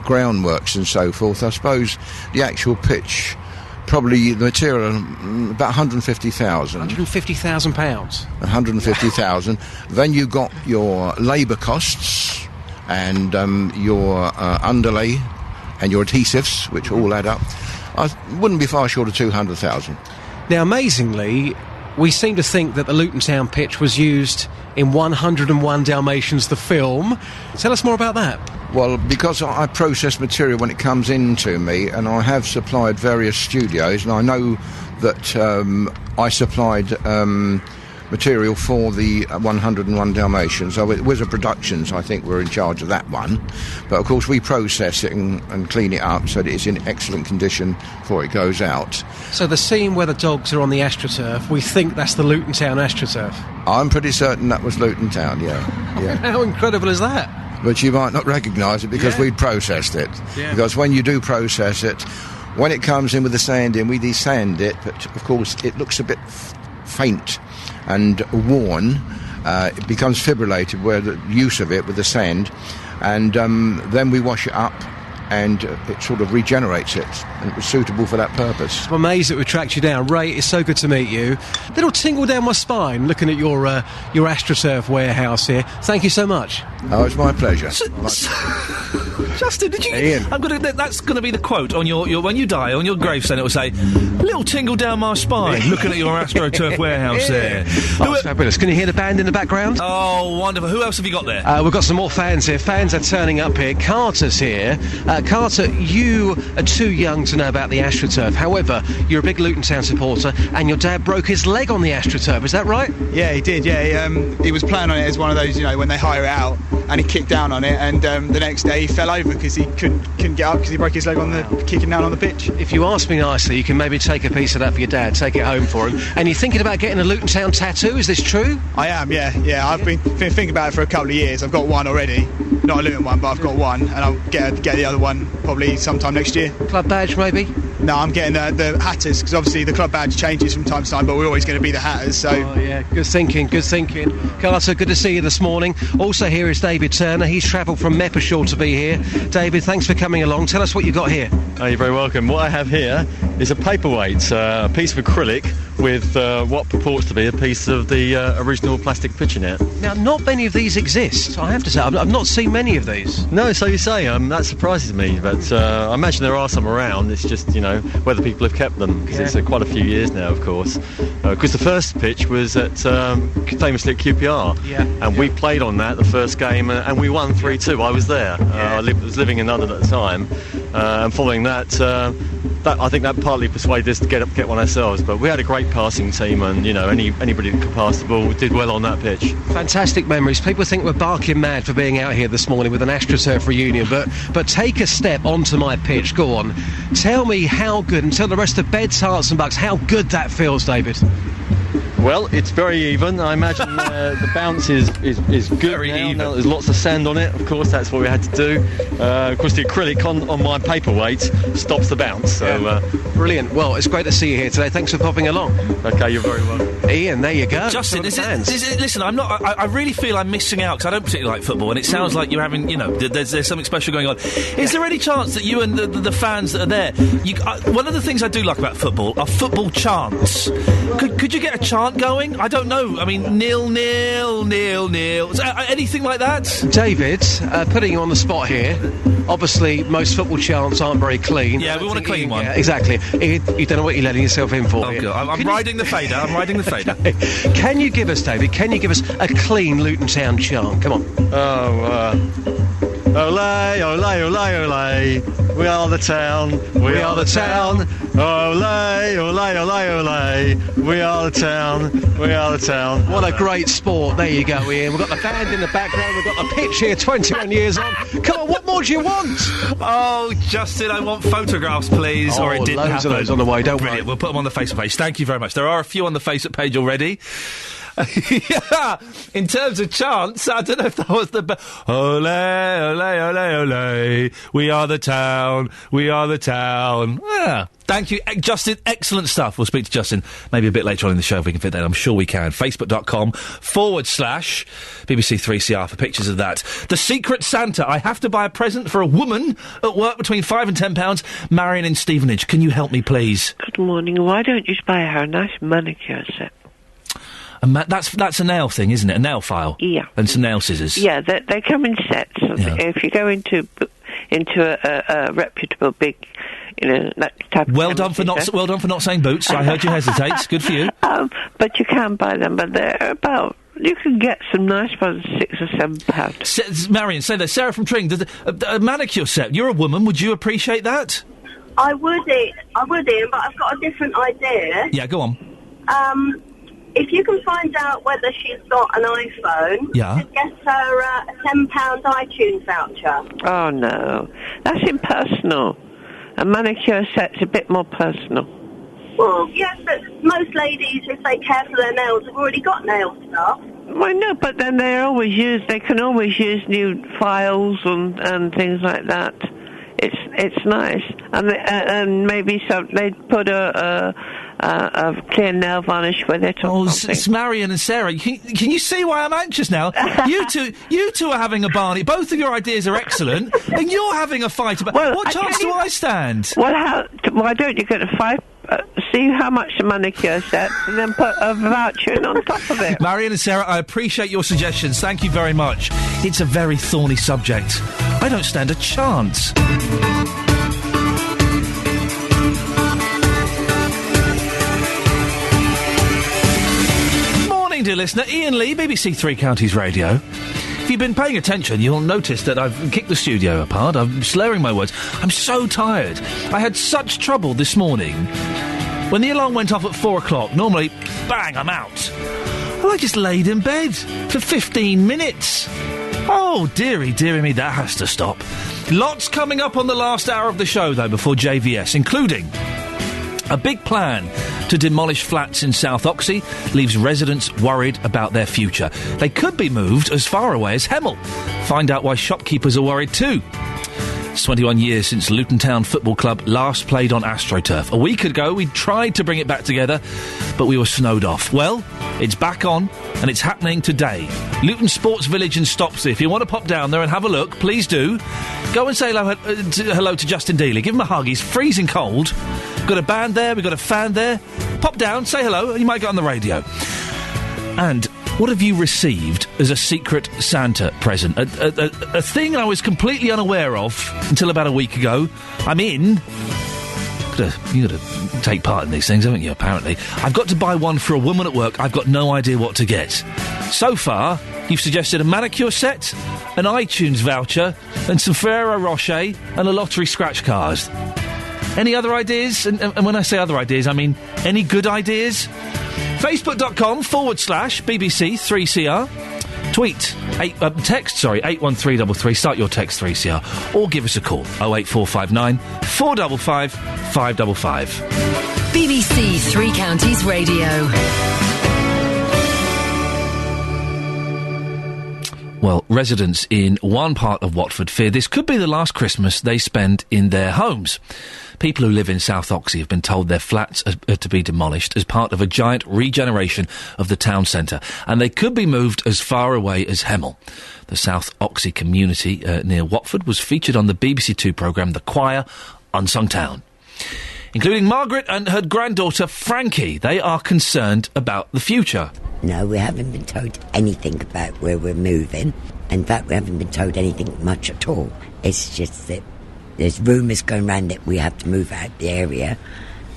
groundworks and so forth, I suppose the actual pitch, probably the material, about £150,000. £150,000? £150,000. Then you got your labour costs and your underlay and your adhesives, which all add up. I wouldn't be far short of 200,000. Now, amazingly, we seem to think that the Luton Town pitch was used in 101 Dalmatians, the film. Tell us more about that. Well, because I process material when it comes in to me, and I have supplied various studios, and I know that I supplied material for the 101 Dalmatians. So Wizard Productions, I think, were in charge of that one. But of course we process it and clean it up so that it's in excellent condition before it goes out. So the scene where the dogs are on the AstroTurf, we think that's the Luton Town AstroTurf? I'm pretty certain that was Luton Town, yeah. How incredible is that? But you might not recognise it because we'd processed it. Because when you do process it, when it comes in with the sand in, we desand it, but of course it looks a bit faint and worn. It becomes fibrillated where the use of it with the sand, and then we wash it up and it sort of regenerates it, and it was suitable for that purpose. I'm amazed that we tracked you down. Ray, it's so good to meet you. Little tingle down my spine looking at your AstroTurf warehouse here. Thank you so much. Oh, it's my pleasure. Justin, did you? Ian. That's going to be the quote on your when you die, on your gravestone. It will say, "Little tingle down my spine, looking at your AstroTurf warehouse there." Oh, it's fabulous. Can you hear the band in the background? Oh, wonderful. Who else have you got there? We've got some more fans here. Fans are turning up here. Carter's here. Carter, you are too young to know about the AstroTurf. However, you're a big Luton Town supporter, and your dad broke his leg on the AstroTurf. Is that right? Yeah, he did. Yeah, he was playing on it as one of those, when they hire it out, and he kicked down on it, and the next day he fell over because he couldn't get up because he broke his leg on the kicking down on the pitch. If you ask me nicely, you can maybe take a piece of that for your dad, take it home for him. And you're thinking about getting a Luton Town tattoo? Is this true? I am. Yeah. I've been thinking about it for a couple of years. I've got one already, not a Luton one, but I've got one, and I'll get the other one probably sometime next year. Club badge, maybe? No, I'm getting the Hatters, because obviously the club badge changes from time to time, but we're always going to be the Hatters. So. Oh yeah, good thinking. Carter, good to see you this morning. Also here is David Turner. He's travelled from Meppershall to be here. David, thanks for coming along. Tell us what you've got here. Oh, you're very welcome. What I have here is a paperweight, a piece of acrylic with what purports to be a piece of the original plastic pitch in it. Now, not many of these exist, I have to say. I've not seen many of these. No, so you say. That surprises me, but I imagine there are some around. It's just, whether people have kept them, because it's quite a few years now, of course. Because the first pitch was famously at QPR, and we played on that the first game, and we won 3-2. I was there. I was living in London at the time, and following that, I think that partly persuaded us to get one ourselves. But we had a great passing team, and anybody that could pass the ball did well on that pitch. Fantastic memories. People think we're barking mad for being out here this morning with an AstroTurf reunion, but take a step onto my pitch. Go on, tell me how good, and tell the rest of Beds, Hearts and Bucks how good that feels, David. Well, it's very even. I imagine the bounce is good very now. even. Now there's lots of sand on it. Of course, that's what we had to do. Of course, the acrylic on my paperweight stops the bounce. So Brilliant. Well, it's great to see you here today. Thanks for popping along. Okay, you're very welcome. Ian, there you go. Justin, listen, I'm not. I really feel I'm missing out because I don't particularly like football, and it sounds like you're having, there's something special going on. Is there any chance that you and the fans that are there? One of the things I do like about football are football chants. Could you get a chant going? I don't know. I mean, 0-0, 0-0. Anything like that? David, putting you on the spot here. Obviously, most football chants aren't very clean. Yeah, we want a clean one. Yeah, exactly. You don't know what you're letting yourself in for. Oh, God. I'm riding the fader. I'm riding the fader. Can you give us, David, a clean Luton Town chant? Come on. Olé, olé, olé, olé. We are the town. We are the town. Olé, olé, olé, olé. We are the town. We are the town. What a great sport. There you go, Ian. We've got the band in the background. We've got the pitch here 21 years on. Come on, what more do you want? Oh, Justin, I want photographs, please. Or it didn't loads happen. of those on the way, don't Brilliant. We'll put them on the Facebook page. Thank you very much. There are a few on the Facebook page already. Yeah, in terms of chants, I don't know if that was the best. Ole, ole, ole, ole. We are the town. We are the town. Yeah. Thank you, Justin. Excellent stuff. We'll speak to Justin maybe a bit later on in the show if we can fit that. I'm sure we can. Facebook.com/BBC3CR for pictures of that. The Secret Santa. I have to buy a present for a woman at work between £5 and £10. Marion in Stevenage. Can you help me, please? Good morning. Why don't you buy her a nice manicure set? That's a nail thing, isn't it? A nail file? Yeah. And some nail scissors? Yeah, they come in sets. Yeah. If you go into a reputable big, that type of well done for not saying boots. I heard you hesitate. Good for you. But you can buy them, but they're about... You can get some nice ones, £6 or £7. Marion, say that. Sarah from Tring, a manicure set. You're a woman. Would you appreciate that? I would, Ian, but I've got a different idea. Yeah, go on. If you can find out whether she's got an iPhone, just get her a £10 iTunes voucher. Oh, no. That's impersonal. A manicure set's a bit more personal. Well, yes, but most ladies, if they care for their nails, have already got nail stuff. Well, no, but then they can always use new files and things like that. It's nice. And maybe they'd put a clear nail varnish with it or something. It's Marion and Sarah. Can you see why I'm anxious now? you two are having a Barney. Both of your ideas are excellent, and you're having a fight about... what chance do I stand? Well, why don't you get a see how much the manicure set, and then put a voucher in on top of it. Marion and Sarah, I appreciate your suggestions. Thank you very much. It's a very thorny subject. I don't stand a chance. Morning, dear listener. Iain Lee, BBC Three Counties Radio. If you've been paying attention, you'll notice that I've kicked the studio apart. I'm slurring my words. I'm so tired. I had such trouble this morning. When the alarm went off at 4 o'clock, normally, bang, I'm out. Well, I just laid in bed for 15 minutes. Oh, dearie me, that has to stop. Lots coming up on the last hour of the show, though, before JVS, including a big plan to demolish flats in South Oxley leaves residents worried about their future. They could be moved as far away as Hemel. Find out why shopkeepers are worried too. It's 21 years since Luton Town Football Club last played on AstroTurf. A week ago, we tried to bring it back together, but we were snowed off. Well, it's back on, and it's happening today. Luton Sports Village in Stopsey. If you want to pop down there and have a look, please do. Go and say hello to Justin Dealey. Give him a hug. He's freezing cold. We've got a band there. We've got a fan there. Pop down, say hello, and you might get on the radio. And what have you received as a Secret Santa present? A thing I was completely unaware of until about a week ago. I'm in. You got to take part in these things, haven't you, apparently? I've got to buy one for a woman at work. I've got no idea what to get. So far, you've suggested a manicure set, an iTunes voucher, and some Ferrero Rocher, and a lottery scratch card. Any other ideas? And when I say other ideas, I mean any good ideas? Facebook.com/BBC3CR. Tweet, text 81333. Start your text 3CR. Or give us a call, 08459 455 555. BBC Three Counties Radio. Well, residents in one part of Watford fear this could be the last Christmas they spend in their homes. People who live in South Oxley have been told their flats are to be demolished as part of a giant regeneration of the town centre, and they could be moved as far away as Hemel. The South Oxley community near Watford was featured on the BBC Two programme The Choir, Unsung Town. Including Margaret and her granddaughter Frankie. They are concerned about the future. No, we haven't been told anything about where we're moving. In fact, we haven't been told anything much at all. It's just that there's rumours going around that we have to move out the area,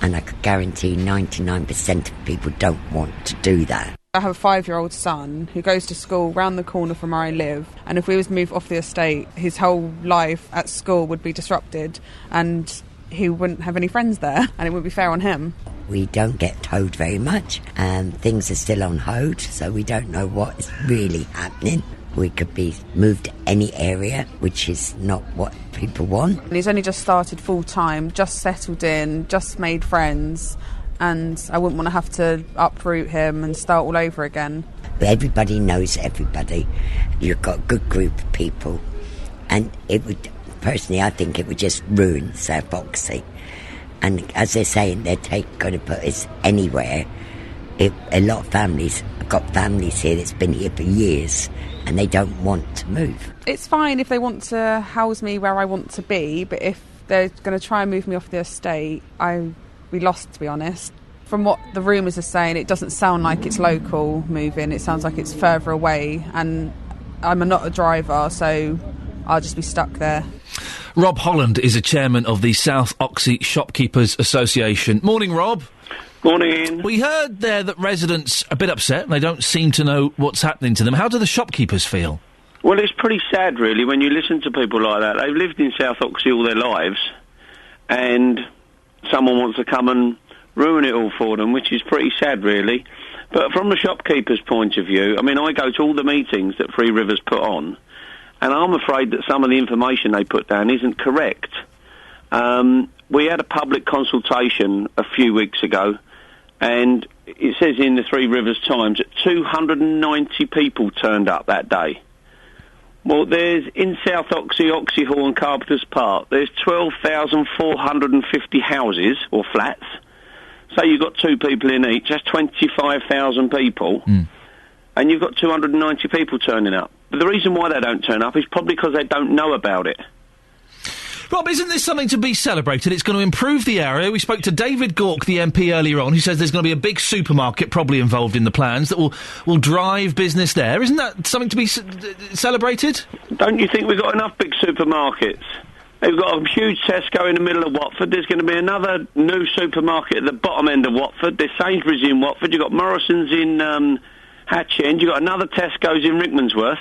and I could guarantee 99% of people don't want to do that. I have a 5-year-old son who goes to school round the corner from where I live, and if we was to move off the estate, his whole life at school would be disrupted, and he wouldn't have any friends there, and it wouldn't be fair on him. We don't get told very much, and things are still on hold, so we don't know what is really happening. We could be moved to any area, which is not what people want. And he's only just started full-time, just settled in, just made friends, and I wouldn't want to have to uproot him and start all over again. Everybody knows everybody. You've got a good group of people, and it would, personally, I think it would just ruin South Oxley. And as they're saying, they're going to put us anywhere. A lot of families, I've got families here that's been here for years, and they don't want to move. It's fine if they want to house me where I want to be, but if they're going to try and move me off the estate, I'd be lost, to be honest. From what the rumours are saying, it doesn't sound like it's local moving. It sounds like it's further away, and I'm not a driver, so I'll just be stuck there. Rob Holland is a chairman of the South Oxley Shopkeepers Association. Morning, Rob. Morning. We heard there that residents are a bit upset and they don't seem to know what's happening to them. How do the shopkeepers feel? Well, it's pretty sad, really, when you listen to people like that. They've lived in South Oxley all their lives, and someone wants to come and ruin it all for them, which is pretty sad, really. But from the shopkeeper's point of view, I mean, I go to all the meetings that Three Rivers put on, and I'm afraid that some of the information they put down isn't correct. We had a public consultation a few weeks ago, and it says in the Three Rivers Times that 290 people turned up that day. Well, there's, in South Oxley, Oxley Hall and Carpenter's Park, there's 12,450 houses, or flats. So you've got 2 people in each, that's 25,000 people, and you've got 290 people turning up. But the reason why they don't turn up is probably because they don't know about it. Rob, isn't this something to be celebrated? It's going to improve the area. We spoke to David Gork, the MP, earlier on, who says there's going to be a big supermarket probably involved in the plans that will drive business there. Isn't that something to be celebrated? Don't you think we've got enough big supermarkets? They've got a huge Tesco in the middle of Watford. There's going to be another new supermarket at the bottom end of Watford. There's Sainsbury's in Watford. You've got Morrison's in Hatch End. You've got another Tesco's in Rickmansworth.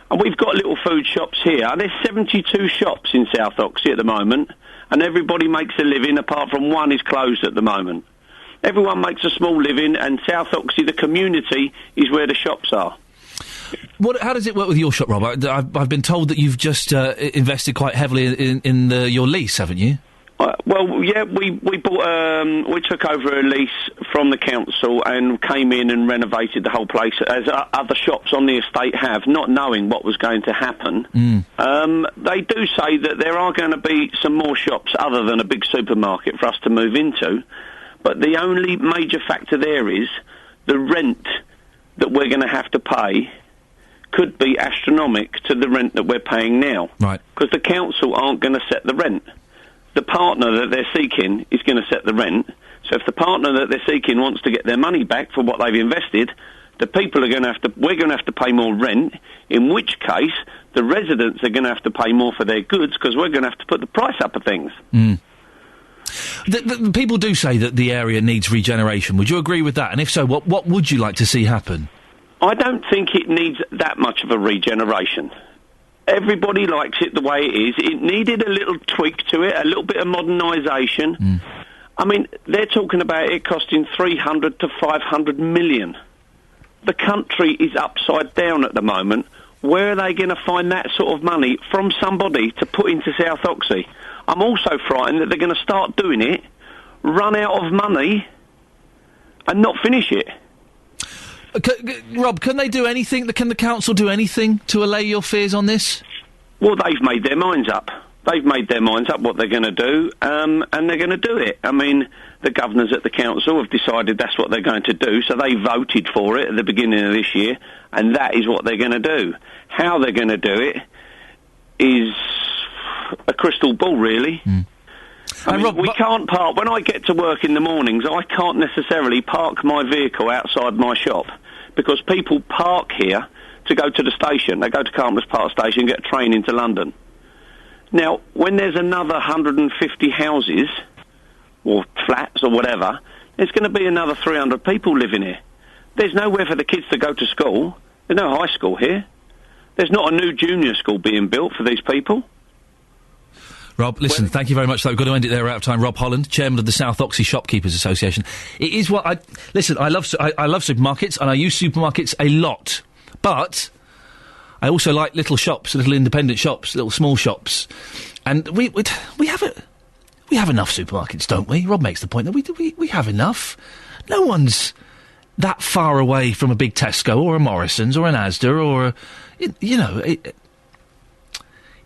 And we've got little food shops here. There's 72 shops in South Oxley at the moment, and everybody makes a living, apart from one is closed at the moment. Everyone makes a small living, and South Oxley, the community, is where the shops are. How does it work with your shop, Rob? I've been told that you've just invested quite heavily in your lease, haven't you? Well, yeah, we bought. We took over a lease from the council and came in and renovated the whole place, as other shops on the estate have, not knowing what was going to happen. They do say that there are going to be some more shops other than a big supermarket for us to move into, but the only major factor there is the rent that we're going to have to pay could be astronomical to the rent that we're paying now. Right. Because the council aren't going to set the rent. The partner that they're seeking is going to set the rent. So if the partner that they're seeking wants to get their money back for what they've invested, the people are going to have to, we're going to have to pay more rent, in which case the residents are going to have to pay more for their goods because we're going to have to put the price up of things. The people do say that the area needs regeneration. Would you agree with that? And if so, what would you like to see happen? I don't think it needs that much of a regeneration. Everybody likes it the way it is. It needed a little tweak to it, a little bit of modernisation. I mean, they're talking about it costing 300 to 500 million. The country is upside down at the moment. Where are they going to find that sort of money from somebody to put into South Oxley? I'm also frightened that they're going to start doing it, run out of money, and not finish it. Rob, can they do anything? Can the council do anything to allay your fears on this? Well, they've made their minds up. They've made their minds up what they're going to do, and they're going to do it. I mean, the governors at the council have decided that's what they're going to do, so they voted for it at the beginning of this year, and that is what they're going to do. How they're going to do it is a crystal ball, really. I mean, we can't park. When I get to work in the mornings, I can't necessarily park my vehicle outside my shop because people park here to go to the station. They go to Cartmers Park Station and get a train into London. Now, when there's another 150 houses or flats or whatever, there's going to be another 300 people living here. There's nowhere for the kids to go to school. There's no high school here. There's not a new junior school being built for these people. Rob, listen, thank you very much. We've got to end it there. We're out of time. Rob Holland, chairman of the South Oxley Shopkeepers Association. It is what I... Listen, I love supermarkets, and I use supermarkets a lot. But I also like little shops, little independent shops, little small shops. And we have enough supermarkets, don't we? Rob makes the point that we have enough. No one's that far away from a big Tesco or a Morrison's or an Asda or...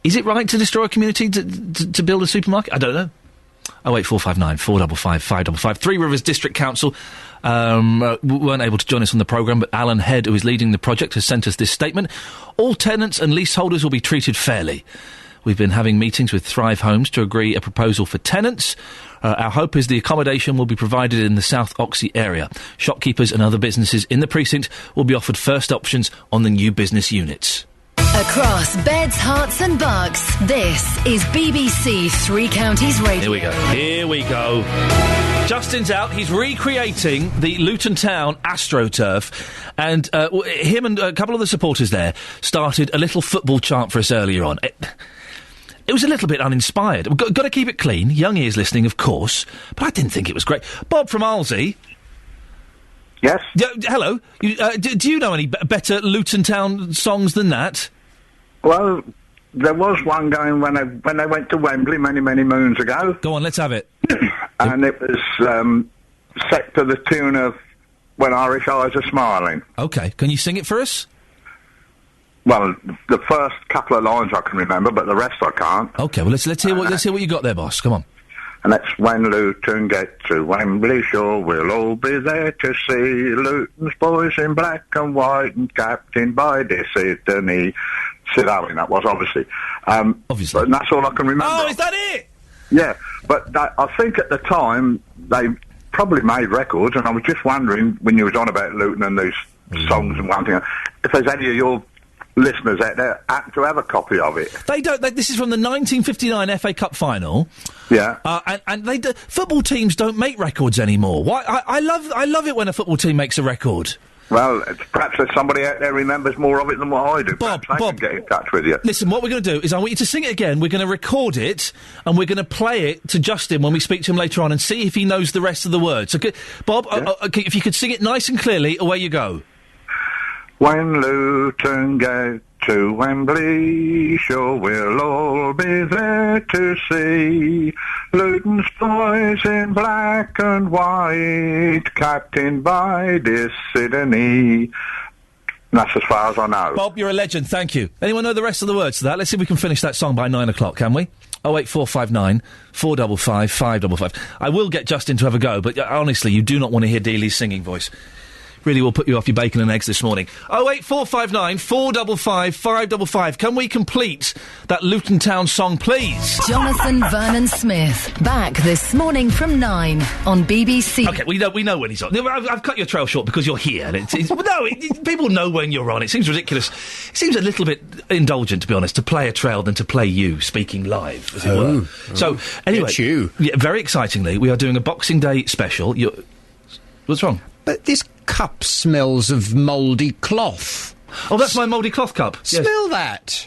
Is it right to destroy a community to build a supermarket? I don't know. 08459 455 555. Three Rivers District Council weren't able to join us on the programme, but Alan Head, who is leading the project, has sent us this statement. All tenants and leaseholders will be treated fairly. We've been having meetings with Thrive Homes to agree a proposal for tenants. Our hope is the accommodation will be provided in the South Oxley area. Shopkeepers and other businesses in the precinct will be offered first options on the new business units. Across beds, hearts and bucks, this is BBC Three Counties Radio. Here we go. Justin's out. He's recreating the Luton Town AstroTurf. And him and a couple of the supporters there started a little football chant for us earlier on. It was a little bit uninspired. We've got to keep it clean. Young ears listening, of course. But I didn't think it was great. Bob from Alsey. Yes? Hello. Do you know any better Luton Town songs than that? Well, there was one going when they went to Wembley many, many moons ago. Go on, let's have it. And it was set to the tune of When Irish Eyes Are Smiling. OK. Can you sing it for us? Well, the first couple of lines I can remember, but the rest I can't. OK, well, let's hear what you got there, boss. Come on. And that's when Luton get to Wembley Shore, we'll all be there to see Luton's boys in black and white and captained by dear Sidney. Sid Owen, that was, obviously. Obviously. But that's all I can remember. Oh, is that it? Yeah, but I think at the time they probably made records, and I was just wondering, when you was on about Luton and these songs and one thing, if there's any of your listeners out there happen to have a copy of it. They don't. This is from the 1959 FA Cup final. Yeah. And football teams don't make records anymore. Why? I love it when a football team makes a record. Well, perhaps there's somebody out there remembers more of it than what I do. Bob, can get in touch with you. Listen, what we're going to do is I want you to sing it again. We're going to record it, and we're going to play it to Justin when we speak to him later on and see if he knows the rest of the words. Okay, Bob, if you could sing it nice and clearly, away you go. When Luton get to Wembley Shore, we'll all be there to see Luton's boys in black and white, captained by dear Sidney. That's as far as I know. Bob, you're a legend, thank you. Anyone know the rest of the words to that? Let's see if we can finish that song by 9 o'clock, can we? 08459 455 555. I will get Justin to have a go, but honestly, you do not want to hear Dealey's singing voice. Really will put you off your bacon and eggs this morning. 08459 455 555. Can we complete that Luton Town song, please? Jonathan Vernon Smith, back this morning from 9 on BBC. OK, we know when he's on. I've cut your trail short because you're here. People know when you're on. It seems ridiculous. It seems a little bit indulgent, to be honest, to play a trail than to play you speaking live, as it were. So, anyway. It's you. Yeah, very excitingly, we are doing a Boxing Day special. What's wrong? But this cup smells of mouldy cloth. Oh, that's my mouldy cloth cup. Smell that.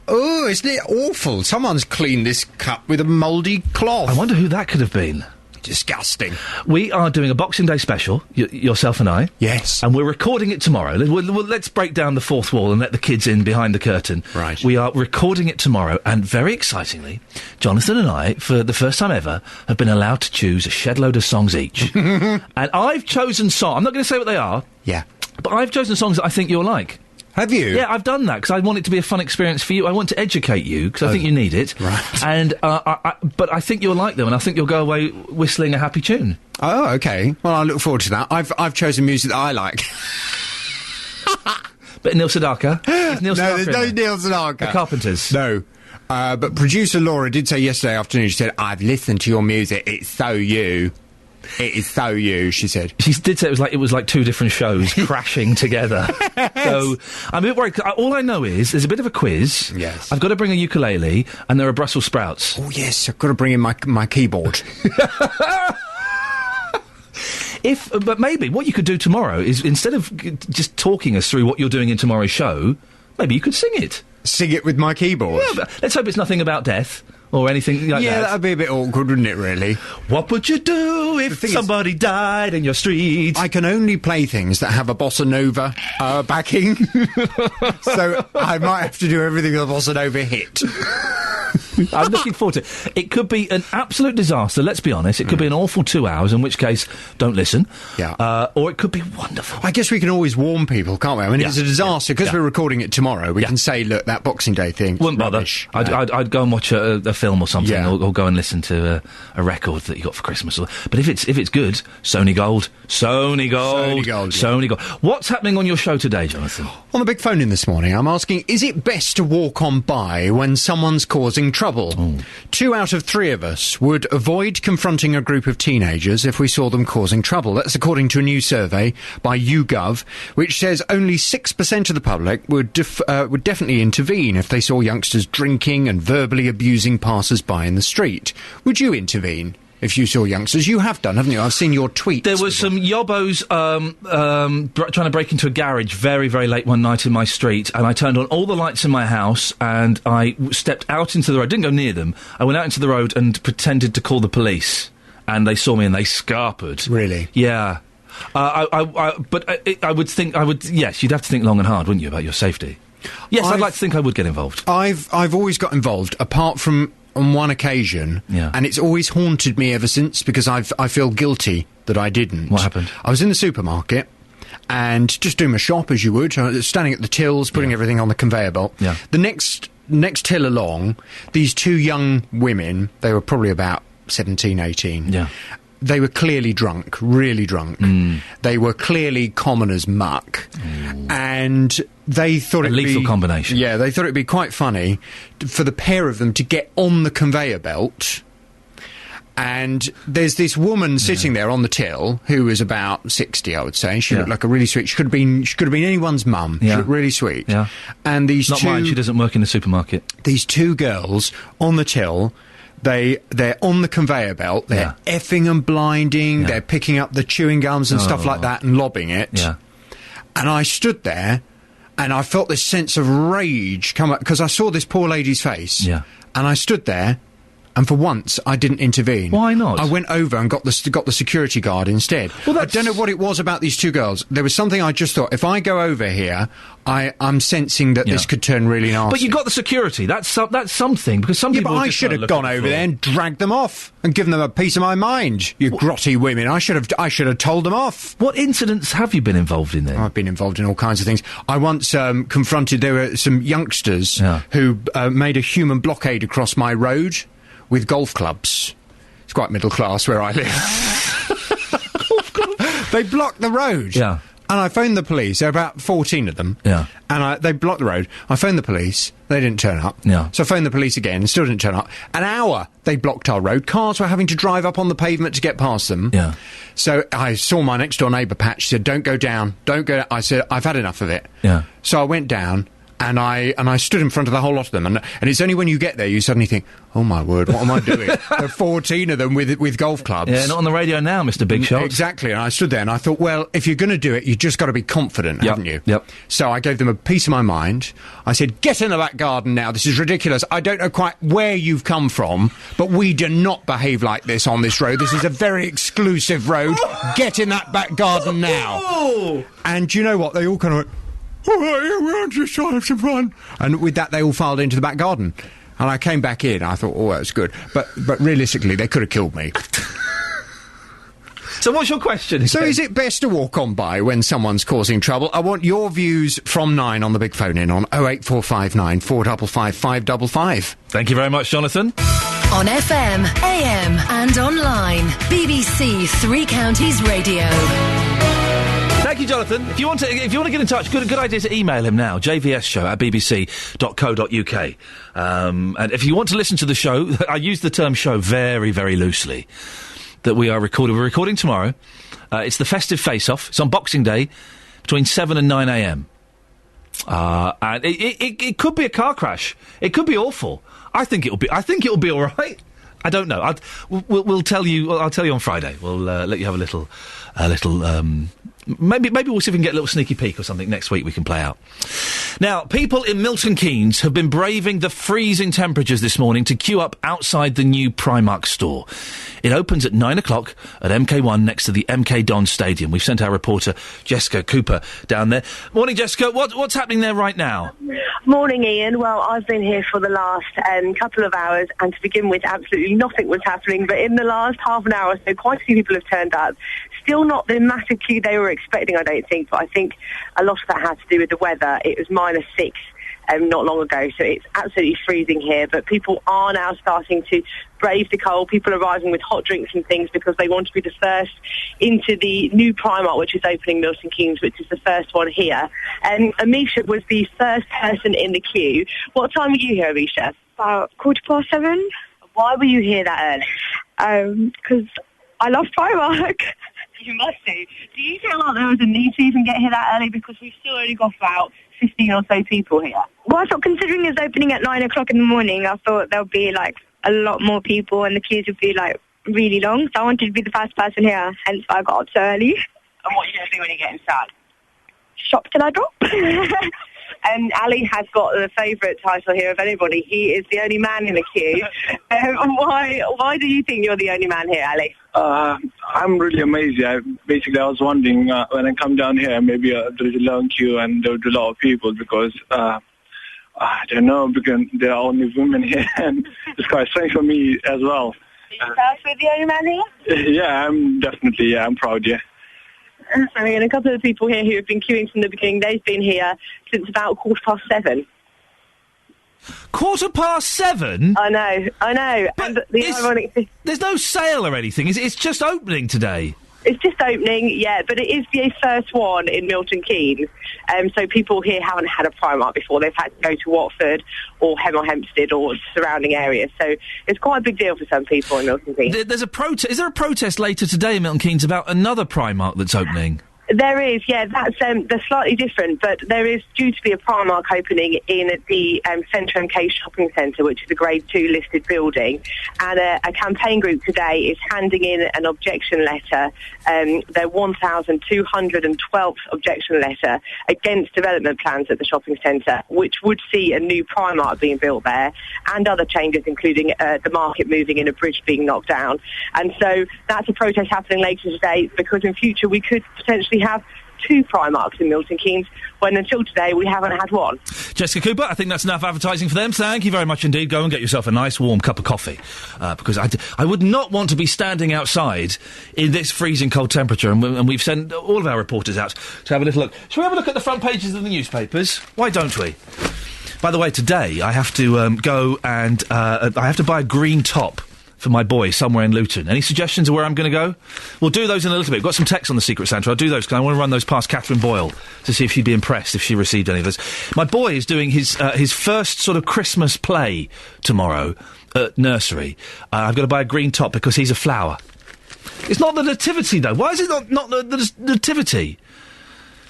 Oh, isn't it awful? Someone's cleaned this cup with a mouldy cloth. I wonder who that could have been. Disgusting. We are doing a Boxing Day special, yourself and I. Yes. And we're recording it tomorrow. Let's break down the fourth wall and let the kids in behind the curtain. Right. We are recording it tomorrow, and very excitingly, Jonathan and I, for the first time ever, have been allowed to choose a shed load of songs each. And I've chosen songs. I'm not going to say what they are. Yeah. But I've chosen songs that I think you'll like. Have you? Yeah, I've done that because I want it to be a fun experience for you. I want to educate you because I think you need it. Right. And but I think you'll like them, and I think you'll go away whistling a happy tune. Oh, okay. Well, I look forward to that. I've chosen music that I like. But Neil Sedaka? No, there's no Neil Sedaka. The Carpenters? No. But producer Laura did say yesterday afternoon, she said, I've listened to your music, it's so you. It is so you, she said. She did say it was like two different shows crashing together. So I'm a bit worried. All I know is there's a bit of a quiz. Yes. I've got to bring a ukulele, and there are Brussels sprouts. Oh yes, I've got to bring in my keyboard. But maybe what you could do tomorrow is instead of just talking us through what you're doing in tomorrow's show, maybe you could sing it. Sing it with my keyboard. Yeah, but let's hope it's nothing about death. Or anything like that. Yeah, that'd be a bit awkward, wouldn't it, really? What would you do if somebody died in your street? I can only play things that have a bossa nova backing. So I might have to do everything with a bossa nova hit. I'm looking forward to it. It could be an absolute disaster, let's be honest. It could be an awful 2 hours, in which case, don't listen. Yeah. Or it could be wonderful. I guess we can always warn people, can't we? I mean, if it's a disaster, because we're recording it tomorrow, we can say, look, that Boxing Day thing, wouldn't bother. Rubbish. I'd go and watch a film or something, or go and listen to a record that you got for Christmas. But if it's good, Sony Gold. What's happening on your show today, Jonathan? On the big phone in this morning, I'm asking, is it best to walk on by when someone's causing trouble? 2 out of 3 of us would avoid confronting a group of teenagers if we saw them causing trouble. That's according to a new survey by YouGov, which says only 6% of the public would definitely intervene if they saw youngsters drinking and verbally abusing passers-by in the street. Would you intervene if you saw youngsters? You have done, haven't you? I've seen your tweets. There was some yobbos trying to break into a garage very, very late one night in my street, and I turned on all the lights in my house, and I stepped out into the road. Didn't go near them. I went out into the road and pretended to call the police, and they saw me and they scarpered. Really? Yeah. I would think, yes, you'd have to think long and hard, wouldn't you, about your safety? Yes, I'd like to think I would get involved. I've always got involved, apart from on one occasion, and it's always haunted me ever since, because I feel guilty that I didn't. What happened? I was in the supermarket and just doing my shop as you would, standing at the tills, putting everything on the conveyor belt. Yeah. The next till along, these 2 young women, they were probably about 17, 18. Yeah. They were clearly drunk, really drunk. They were clearly common as muck. And they thought it'd be... A lethal combination. Yeah, they thought it'd be quite funny for the pair of them to get on the conveyor belt. And there's this woman sitting there on the till who was about 60, I would say. She looked like a really sweet... She could have been anyone's mum. She looked really sweet. Yeah. And these Not mine, she doesn't work in the supermarket. These 2 girls on the till... They're on the conveyor belt, they're effing and blinding, they're picking up the chewing gums and stuff like that and lobbing it. Yeah. And I stood there and I felt this sense of rage come up, because I saw this poor lady's face. Yeah. And I stood there, and for once I didn't intervene. Why not? I went over and got the security guard instead. Well, I don't know what it was about these 2 girls. There was something I just thought, if I go over here, I'm sensing that this could turn really nasty. But you got the security. That's something, because some people... but I should have gone over there and dragged them off and given them a piece of my mind. You grotty women. I should have told them off. What incidents have you been involved in then? I've been involved in all kinds of things. I once confronted... There were some youngsters who made a human blockade across my road with golf clubs. It's quite middle class where I live. They blocked the road. Yeah. And I phoned the police. There were about 14 of them. Yeah. And they blocked the road. I phoned the police. They didn't turn up. Yeah. So I phoned the police again. Still didn't turn up. An hour they blocked our road. Cars were having to drive up on the pavement to get past them. Yeah. So I saw my next door neighbour, Pat. She said, don't go down. Don't go down. I said, I've had enough of it. Yeah. So I went down. And I stood in front of the whole lot of them, and it's only when you get there you suddenly think, oh my word, what am I doing? There are 14 of them with golf clubs. Yeah, not on the radio now, Mr. Big Shot. Exactly, and I stood there and I thought, well, if you're going to do it, you've just got to be confident, haven't you? Yep. So I gave them a piece of my mind. I said, get in the back garden now, this is ridiculous. I don't know quite where you've come from, but we do not behave like this on this road. This is a very exclusive road. Get in that back garden now. And you know what? They all kind of went, all right, yeah, we're just trying to have some fun. And with that, they all filed into the back garden. And I came back in. I thought, oh, that's good. But realistically, they could have killed me. So what's your question? So is it best to walk on by when someone's causing trouble? I want your views from 9 on the big phone in on 08459 455 555. Thank you very much, Jonathan. On FM, AM and online. BBC Three Counties Radio. Thank you, Jonathan. If you want to get in touch, good idea to email him now, jvsshow@bbc.co.uk. And if you want to listen to the show, I use the term show very, very loosely, that we are recording. We're recording tomorrow. It's the festive face-off. It's on Boxing Day, between 7 and 9 a.m. And it could be a car crash. It could be awful. I think it'll be all right. I don't know. We'll tell you. I'll tell you on Friday. We'll let you have a little. Maybe we'll see if we can get a little sneaky peek or something next week we can play out. Now, people in Milton Keynes have been braving the freezing temperatures this morning to queue up outside the new Primark store. It opens at 9 o'clock at MK1 next to the MK Dons Stadium. We've sent our reporter Jessica Cooper down there. Morning, Jessica. What's happening there right now? Morning, Ian. Well, I've been here for the last couple of hours, and to begin with, absolutely nothing was happening. But in the last half an hour or so, quite a few people have turned up. Still not the massive queue they were expecting, I don't think, but I think a lot of that had to do with the weather. It was -6 not long ago, so it's absolutely freezing here, but people are now starting to brave the cold. People are arriving with hot drinks and things because they want to be the first into the new Primark, which is opening Milton Keynes, which is the first one here. And Amisha was the first person in the queue. What time were you here, Amisha? About 7:15. Why were you here that early? Because I love Primark. You must do. Do you feel like there was a need to even get here that early? Because we've still only got about 15 or so people here. Well, I thought considering it's opening at 9 o'clock in the morning, I thought there'll be like a lot more people and the queues would be like really long. So I wanted to be the first person here, hence I got up so early. And what are you going to do when you get inside? Shop till I drop. And Ali has got the favourite title here of anybody. He is the only man in the queue. Why do you think you're the only man here, Ali? I'm really amazed. I was wondering when I come down here, maybe there's a long queue and there'll be a lot of people because, I don't know, because there are only women here and it's quite strange for me as well. Are you proud to be the only man here? Yeah, I'm proud, yeah. And a couple of people here who have been queuing from the beginning, they've been here since about 7:15. 7:15? I know. But there's no sale or anything. It's just opening today. It's just opening, yeah, but it is the first one in Milton Keynes. So people here haven't had a Primark before. They've had to go to Watford or Hemel or surrounding areas. So it's quite a big deal for some people in Milton Keynes. Is there a protest later today in Milton Keynes about another Primark that's opening? There is, yeah. They're slightly different, but there is due to be a Primark opening in the Centre MK Shopping Centre, which is a Grade 2 listed building. And a campaign group today is handing in an objection letter, their 1,212th objection letter against development plans at the shopping centre, which would see a new Primark being built there and other changes, including the market moving and a bridge being knocked down. And so that's a protest happening later today because in future we could potentially have 2 Primarks in Milton Keynes when until today we haven't had one. Jessica Cooper, I think that's enough advertising for them. Thank you very much indeed. Go and get yourself a nice warm cup of coffee because I would not want to be standing outside in this freezing cold temperature and we've sent all of our reporters out to have a little look. Shall we have a look at the front pages of the newspapers? Why don't we? By the way, today I have to go and I have to buy a green top for my boy somewhere in Luton. Any suggestions of where I'm going to go? We'll do those in a little bit. We've got some texts on the Secret Santa. I'll do those because I want to run those past Catherine Boyle to see if she'd be impressed if she received any of those. My boy is doing his first sort of Christmas play tomorrow at nursery. I've got to buy a green top because he's a flower. It's not the nativity, though. Why is it not the nativity?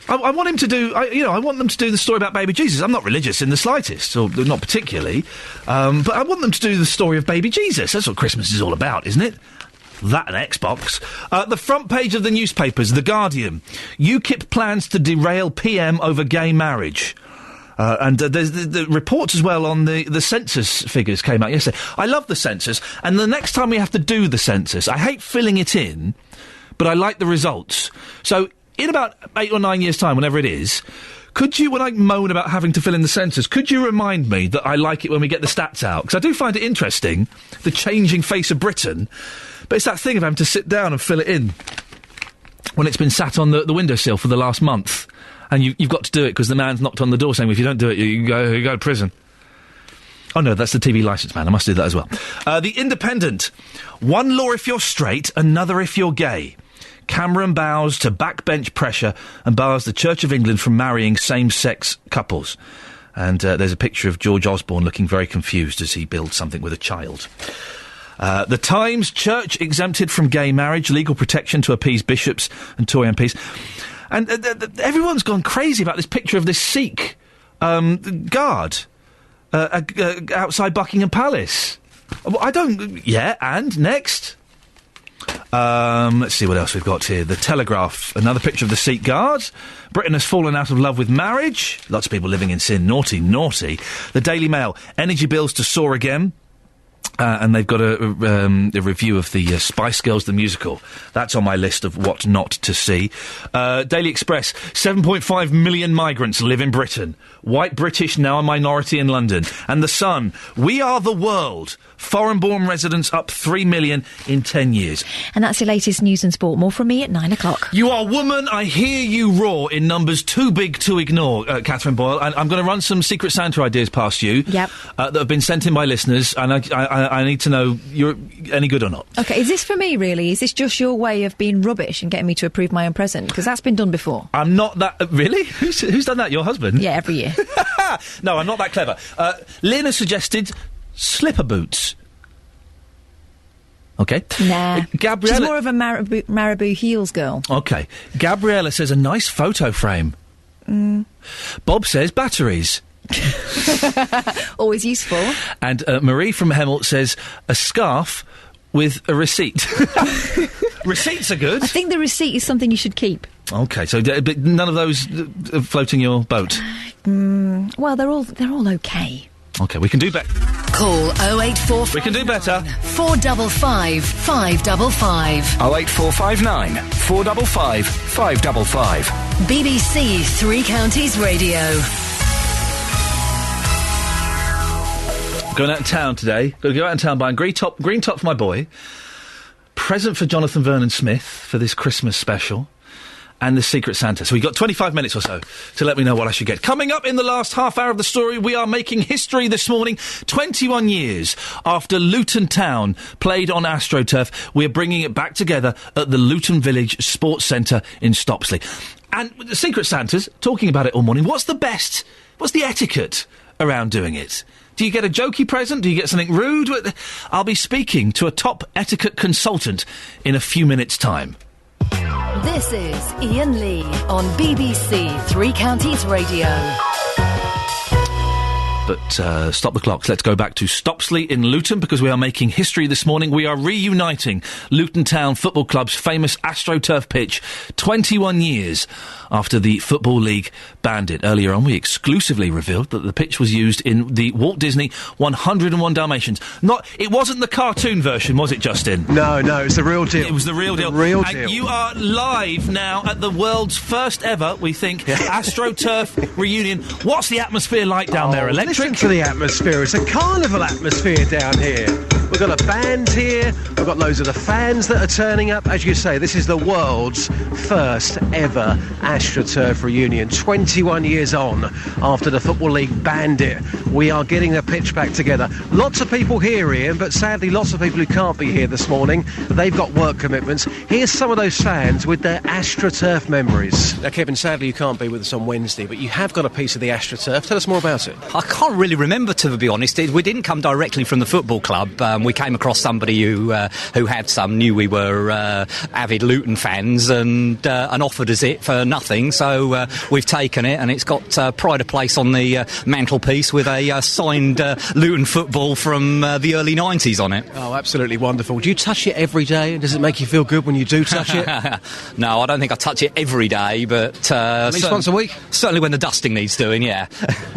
I want him to do. I want them to do the story about baby Jesus. I'm not religious in the slightest, or not particularly, but I want them to do the story of baby Jesus. That's what Christmas is all about, isn't it? That and Xbox. The front page of the newspapers, The Guardian. UKIP plans to derail PM over gay marriage. And there's the reports as well on the census figures came out yesterday. I love the census, and the next time we have to do the census, I hate filling it in, but I like the results. So, in about 8 or 9 years' time, whenever it is, could you, when I moan about having to fill in the census, could you remind me that I like it when we get the stats out? Because I do find it interesting, the changing face of Britain, but it's that thing of having to sit down and fill it in when it's been sat on the windowsill for the last month. And you've got to do it because the man's knocked on the door saying, if you don't do it, you go to prison. Oh, no, that's the TV licence man. I must do that as well. The Independent. One law if you're straight, another if you're gay. Cameron bows to backbench pressure and bars the Church of England from marrying same-sex couples. And there's a picture of George Osborne looking very confused as he builds something with a child. The Times. Church exempted from gay marriage. Legal protection to appease bishops and Tory MPs. And everyone's gone crazy about this picture of this Sikh guard outside Buckingham Palace. Yeah, and next? Let's see what else we've got here. The Telegraph, another picture of the Sikh guard. Britain has fallen out of love with marriage. Lots of people living in sin. Naughty, naughty. The Daily Mail, energy bills to soar again. And they've got a review of the Spice Girls, the musical. That's on my list of what not to see. Daily Express, 7.5 million migrants live in Britain. White British now a minority in London. And The Sun, we are the world. Foreign-born residents up 3 million in 10 years. And that's your latest news and sport. More from me at 9 o'clock. You are woman, I hear you roar in numbers too big to ignore, Catherine Boyle. And I'm going to run some Secret Santa ideas past you. Yep. That have been sent in by listeners, and I need to know you're any good or not. OK, is this for me, really? Is this just your way of being rubbish and getting me to approve my own present? Because that's been done before. I'm not that... really? Who's done that? Your husband? Yeah, every year. No, I'm not that clever. Lynn has suggested slipper boots. OK. Nah. Gabriella... She's more of a Marabou heels girl. OK. Gabriella says a nice photo frame. Bob says batteries. Always useful. And Marie from Hemel says a scarf with a receipt. Receipts are good. I think the receipt is something you should keep. OK, so but none of those floating your boat? Well, they're all OK. OK, we can do better. Call 084... We can do better. 455 555. 08459 455 555. BBC Three Counties Radio. Going out in town today. Got to go out in town buying green top for my boy. Present for Jonathan Vernon Smith for this Christmas special. And the Secret Santa. So we've got 25 minutes or so to let me know what I should get. Coming up in the last half hour of the story, we are making history this morning. 21 years after Luton Town played on AstroTurf, we're bringing it back together at the Luton Village Sports Centre in Stopsley. And the Secret Santa's talking about it all morning. What's the etiquette around doing it? Do you get a jokey present? Do you get something rude? I'll be speaking to a top etiquette consultant in a few minutes' time. This is Iain Lee on BBC Three Counties Radio. But stop the clocks. Let's go back to Stopsley in Luton because we are making history this morning. We are reuniting Luton Town Football Club's famous AstroTurf pitch 21 years after the Football League banned it. Earlier on, we exclusively revealed that the pitch was used in the Walt Disney 101 Dalmatians. It wasn't the cartoon version, was it, Justin? No, it's the real deal. It was the real deal. And you are live now at the world's first ever, we think, AstroTurf reunion. What's the atmosphere like down there, Electric? Listen to the atmosphere. It's a carnival atmosphere down here. We've got a band here. We've got loads of the fans that are turning up. As you say, this is the world's first ever AstroTurf reunion. 21 years on after the Football League banned it. We are getting the pitch back together. Lots of people here, Ian, but sadly lots of people who can't be here this morning. They've got work commitments. Here's some of those fans with their AstroTurf memories. Now, Kevin, sadly you can't be with us on Wednesday, but you have got a piece of the AstroTurf. Tell us more about it. I can't really remember, to be honest. We didn't come directly from the football club. We came across somebody who had some, knew we were avid Luton fans, and offered us it for nothing. So we've taken it, and it's got pride of place on the mantelpiece with a signed Luton football from the early 90s on it. Oh, absolutely wonderful. Do you touch it every day? Does it make you feel good when you do touch it? No, I don't think I touch it every day, but... at least once a week? Certainly when the dusting needs doing, yeah.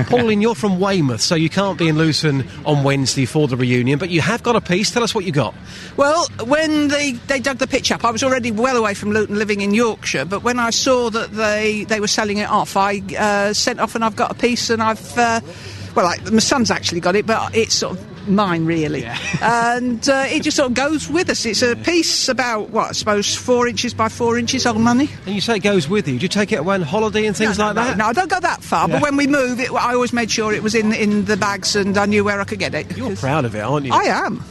Pauline, you're from Weymouth, so you can't be in Luton on Wednesday for the reunion, but you have got a piece. Tell us what you got. Well, when they dug the pitch up, I was already well away from Luton, living in Yorkshire, but when I saw that they were selling it off, I sent off and I've got a piece, and I've... my son's actually got it, but it's sort of mine, really. Yeah. And it just sort of goes with us. It's a piece about, I suppose 4 inches by 4 inches, old money. And you say it goes with you. Do you take it away on holiday and things like that? No, I don't go that far, but when we move, I always made sure it was in the bags and I knew where I could get it. You're proud of it, aren't you? I am.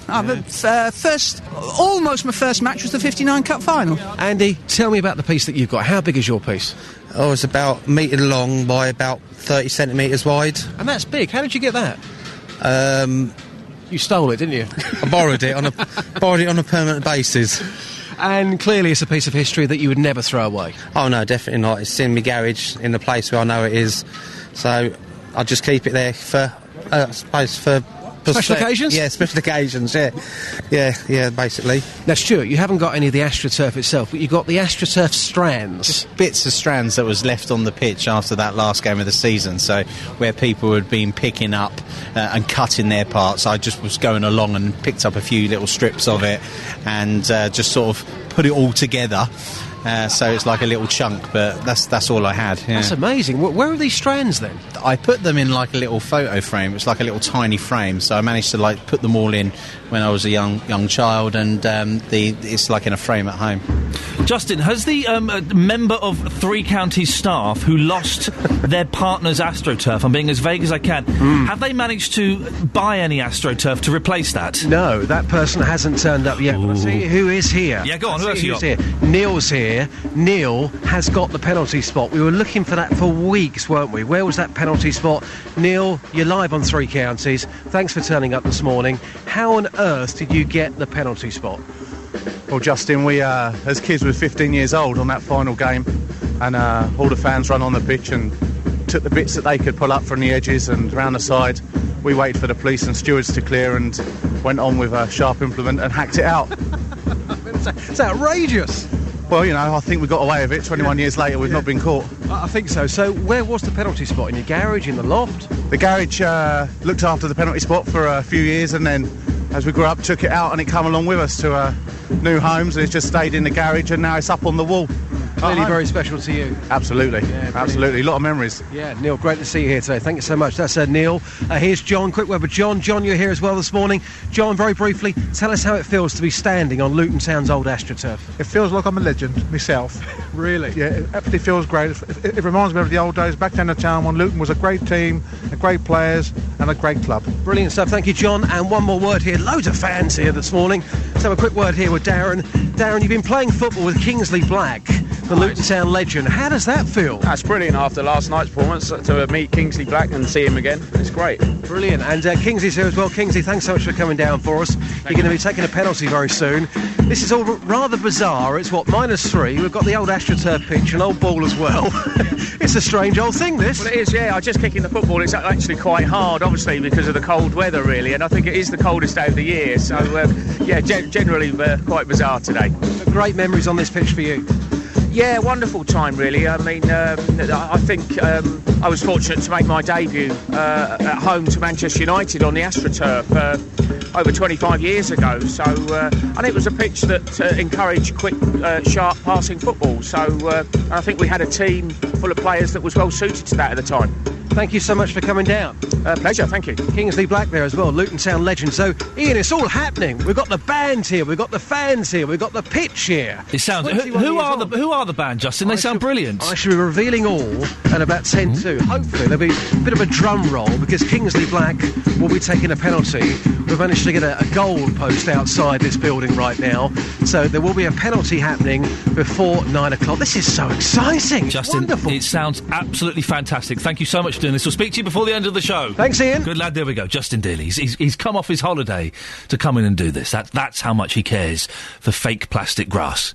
Almost my first match was the 59 Cup final. Andy, tell me about the piece that you've got. How big is your piece? Oh, it's about a metre long by about 30 centimetres wide. And that's big. How did you get that? You stole it, didn't you? I borrowed it on a permanent basis. And clearly it's a piece of history that you would never throw away. Oh no, definitely not. It's in my garage, in the place where I know it is. So I just keep it there for, I suppose, for... Special occasions? Yeah, special occasions, yeah. Yeah, basically. Now, Stuart, you haven't got any of the AstroTurf itself, but you've got the AstroTurf strands. Just bits of strands that was left on the pitch after that last game of the season, so where people had been picking up and cutting their parts, I just was going along and picked up a few little strips of it and just sort of put it all together. So it's like a little chunk, but that's all I had. Yeah. That's amazing. Where are these strands then? I put them in like a little photo frame. It's like a little tiny frame, so I managed to put them all in when I was a young child, and it's like in a frame at home. Justin, has the member of Three Counties staff who lost their partner's AstroTurf, I'm being as vague as I can, have they managed to buy any AstroTurf to replace that? No, that person hasn't turned up yet. Let's see who is here. Yeah, go on, who else you got? Here. Neil's here. Neil has got the penalty spot. We were looking for that for weeks, weren't we? Where was that penalty spot? Neil, you're live on Three Counties. Thanks for turning up this morning. How on earth did you get the penalty spot? Well, Justin, we, as kids, were 15 years old on that final game, and all the fans ran on the pitch and took the bits that they could pull up from the edges and around the side. We waited for the police and stewards to clear and went on with a sharp implement and hacked it out. It's outrageous. Well, I think we got away with it. 21 years later, we've not been caught. I think so. So where was the penalty spot? In your garage, in the loft? The garage looked after the penalty spot for a few years, and then as we grew up, took it out, and it came along with us to new homes, and it's just stayed in the garage, and now it's up on the wall. Clearly very special to you. Absolutely, absolutely. A lot of memories. Yeah, Neil, great to see you here today. Thank you so much. That's Neil. Here's John. Quick word with John. John, you're here as well this morning. John, very briefly, tell us how it feels to be standing on Luton Town's old AstroTurf. It feels like I'm a legend myself. Really? Yeah, it absolutely feels great. It reminds me of the old days back down the town when Luton was a great team, great players, and a great club. Brilliant stuff. Thank you, John. And one more word here. Loads of fans here this morning. So a quick word here with Darren. Darren, you've been playing football with Kingsley Black, the Luton Town legend. How does that feel? That's brilliant after last night's performance to meet Kingsley Black and see him again. It's great. Brilliant. And Kingsley's here as well. Kingsley, thanks so much for coming down for us. You're going to be taking a penalty very soon. This is all rather bizarre. It's -3. We've got the old AstroTurf pitch, an old ball as well. It's a strange old thing, this. Well, it is, yeah. I just kicking the football. It's actually quite hard, obviously, because of the cold weather, really. And I think it is the coldest day of the year. So, generally quite bizarre today. Great memories on this pitch for you. Yeah, wonderful time, really. I mean, I think I was fortunate to make my debut at home to Manchester United on the AstroTurf over 25 years ago. So, and it was a pitch that encouraged quick, sharp passing football. So, I think we had a team full of players that was well suited to that at the time. Thank you so much for coming down. Pleasure, thank you. Kingsley Black there as well, Luton Town legend. So, Ian, it's all happening. We've got the band here, we've got the fans here, we've got the pitch here. It sounds. Who are the band, Justin? They sound brilliant. I shall be revealing all at about 10 to. Hopefully there'll be a bit of a drum roll because Kingsley Black will be taking a penalty with We've managed to get a goal post outside this building right now, so there will be a penalty happening before 9 o'clock. This is so exciting. Justin, wonderful. It sounds absolutely fantastic. Thank you so much for doing this. We'll speak to you before the end of the show. Thanks, Ian. Good lad. There we go. Justin Dealey. He's come off his holiday to come in and do this. That's how much he cares for fake plastic grass.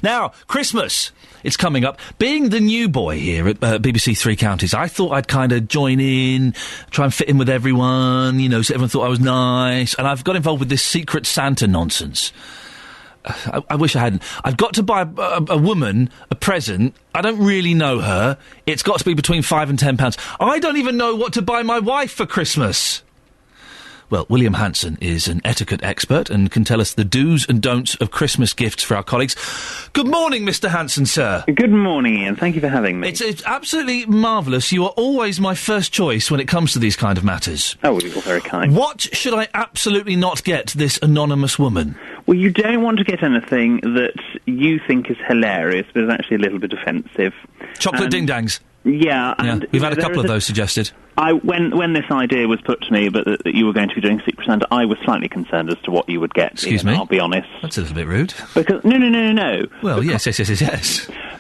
Now, Christmas. It's coming up. Being the new boy here at BBC Three Counties, I thought I'd kind of join in, try and fit in with everyone, you know, so everyone thought I was nice. And I've got involved with this Secret Santa nonsense. I wish I hadn't. I've got to buy a woman a present. I don't really know her. It's got to be between £5 and £10. I don't even know what to buy my wife for Christmas. Well, William Hanson is an etiquette expert and can tell us the do's and don'ts of Christmas gifts for our colleagues. Good morning, Mr. Hanson, sir. Good morning, Ian. Thank you for having me. It's absolutely marvellous. You are always my first choice when it comes to these kind of matters. Oh, well, you're very kind. What should I absolutely not get this anonymous woman? Well, you don't want to get anything that you think is hilarious, but is actually a little bit offensive. Chocolate ding-dangs. Yeah. And, we've had a couple of those suggested. When this idea was put to me, but that you were going to be doing Secret Santa, I was slightly concerned as to what you would get. Excuse me? I'll be honest. That's a little bit rude. Because no. Well, yes.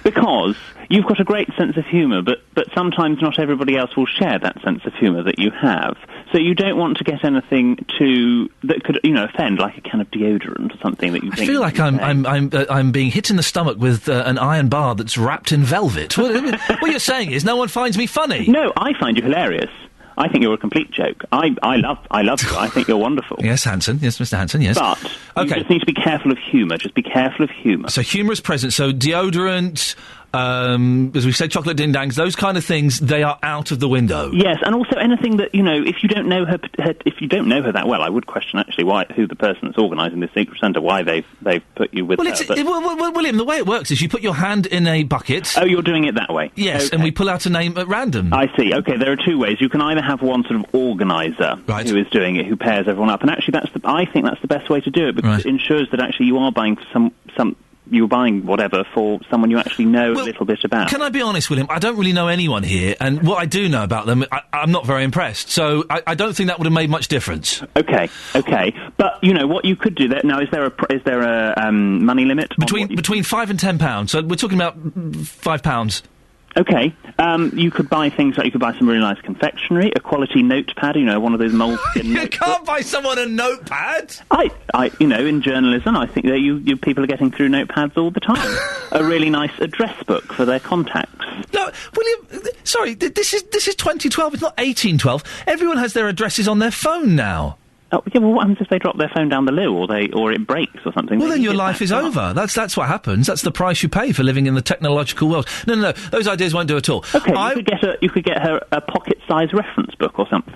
Because you've got a great sense of humour, but sometimes not everybody else will share that sense of humour that you have. So you don't want to get anything that could, offend, like a can of deodorant or something that you think. I feel like I'm being hit in the stomach with an iron bar that's wrapped in velvet. What you're saying is no one finds me funny. No, I find you hilarious. I think you're a complete joke. I love you. I think you're wonderful. Yes, Hanson. Yes, Mr. Hanson, yes. But you just need to be careful of humour. Just be careful of humour. So humorous presents. So deodorant, as we said, chocolate ding-dangs, those kind of things, they are out of the window. Yes, and also anything that, if you don't know her that well, I would question actually who the person that's organising this Secret Santa, why they've put you with her. Well, William, the way it works is you put your hand in a bucket. Oh, you're doing it that way? Yes, okay. And we pull out a name at random. I see. Okay, there are two ways. You can either have one sort of organiser who is doing it, who pairs everyone up, and actually I think that's the best way to do it, because it ensures that actually you are buying you're buying whatever for someone you actually know a little bit about. Can I be honest, William? I don't really know anyone here, and what I do know about them, I'm not very impressed. So I don't think that would have made much difference. Okay. But what you could do there now, is there a money limit between £5 and £10? So we're talking about £5. Okay. You could buy things like, you could buy some really nice confectionery, a quality notepad, one of those moleskin You can't buy someone a notepad! In journalism, I think that you people are getting through notepads all the time. A really nice address book for their contacts. No, William, sorry, this is 2012, it's not 1812. Everyone has their addresses on their phone now. Oh, yeah, well, what happens if they drop their phone down the loo, or it breaks or something? Well, then your life is over. That's what happens. That's the price you pay for living in the technological world. No, those ideas won't do at all. Okay, you could get her a pocket-sized reference book or something.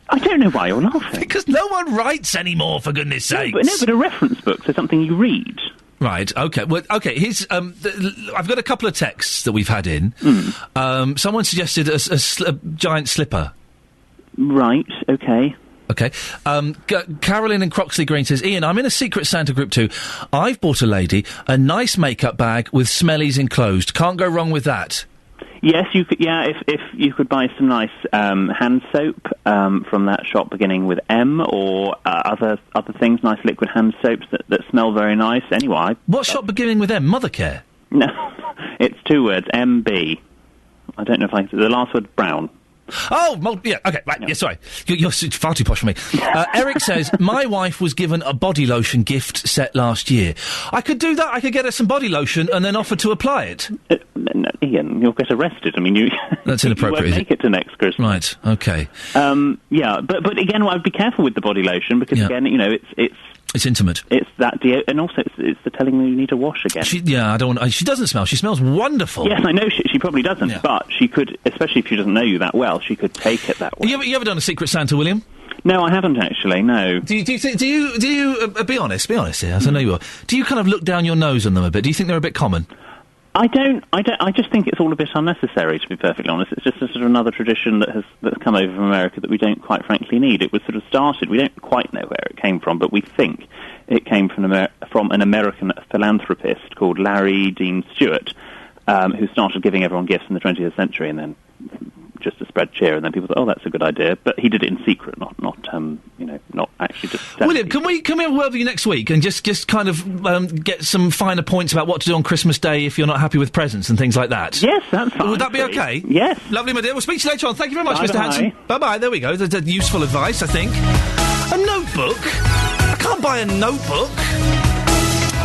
I don't know why you're laughing. Because no one writes anymore, for goodness sakes. But a reference book, so something you read. Right, okay. Well, okay, here's... I've got a couple of texts that we've had in. Someone suggested a giant slipper. Right, okay. Okay. Carolyn in Croxley Green says, Ian, I'm in a Secret Santa group too. I've bought a lady a nice makeup bag with smellies enclosed. Can't go wrong with that. Yes, you could. Yeah, if you could buy some nice hand soap from that shop beginning with M, or other things, nice liquid hand soaps that smell very nice. Anyway, what shop beginning with M? Mothercare? No, it's 2 words. MB. I don't know if I can say the last word. Brown. Oh, yeah, okay, right, yeah, sorry. You're far too posh for me. Eric says, my wife was given a body lotion gift set last year. I could do that. I could get her some body lotion and then offer to apply it. No, Ian, you'll get arrested. I mean, That's inappropriate, you won't make it to next Christmas. Right, okay. Yeah, but again, I'd be careful with the body lotion, because again, it's intimate. It's that, and also it's the telling you need to wash again. She doesn't smell. She smells wonderful. Yes, I know she probably doesn't, but she could, especially if she doesn't know you that well, she could take it that way. You ever done a Secret Santa, William? No, I haven't actually. No. Do you be honest? Be honest here. I know you are. Do you kind of look down your nose on them a bit? Do you think they're a bit common? I don't. I just think it's all a bit unnecessary, to be perfectly honest. It's just a sort of another tradition that's come over from America that we don't quite frankly need. It was sort of started, we don't quite know where it came from, but we think it came from an American philanthropist called Larry Dean Stewart, who started giving everyone gifts in the 20th century and then just to spread cheer, and then people thought, oh, that's a good idea. But he did it in secret, not actually just... William, can we have a word with you next week and just kind of get some finer points about what to do on Christmas Day if you're not happy with presents and things like that? Yes, that's fine. Would that be okay? Yes. Lovely, my dear. We'll speak to you later on. Thank you very much, Bye-bye. Mr. Hanson. Bye-bye. There we go. That's useful advice, I think. A notebook? I can't buy a notebook.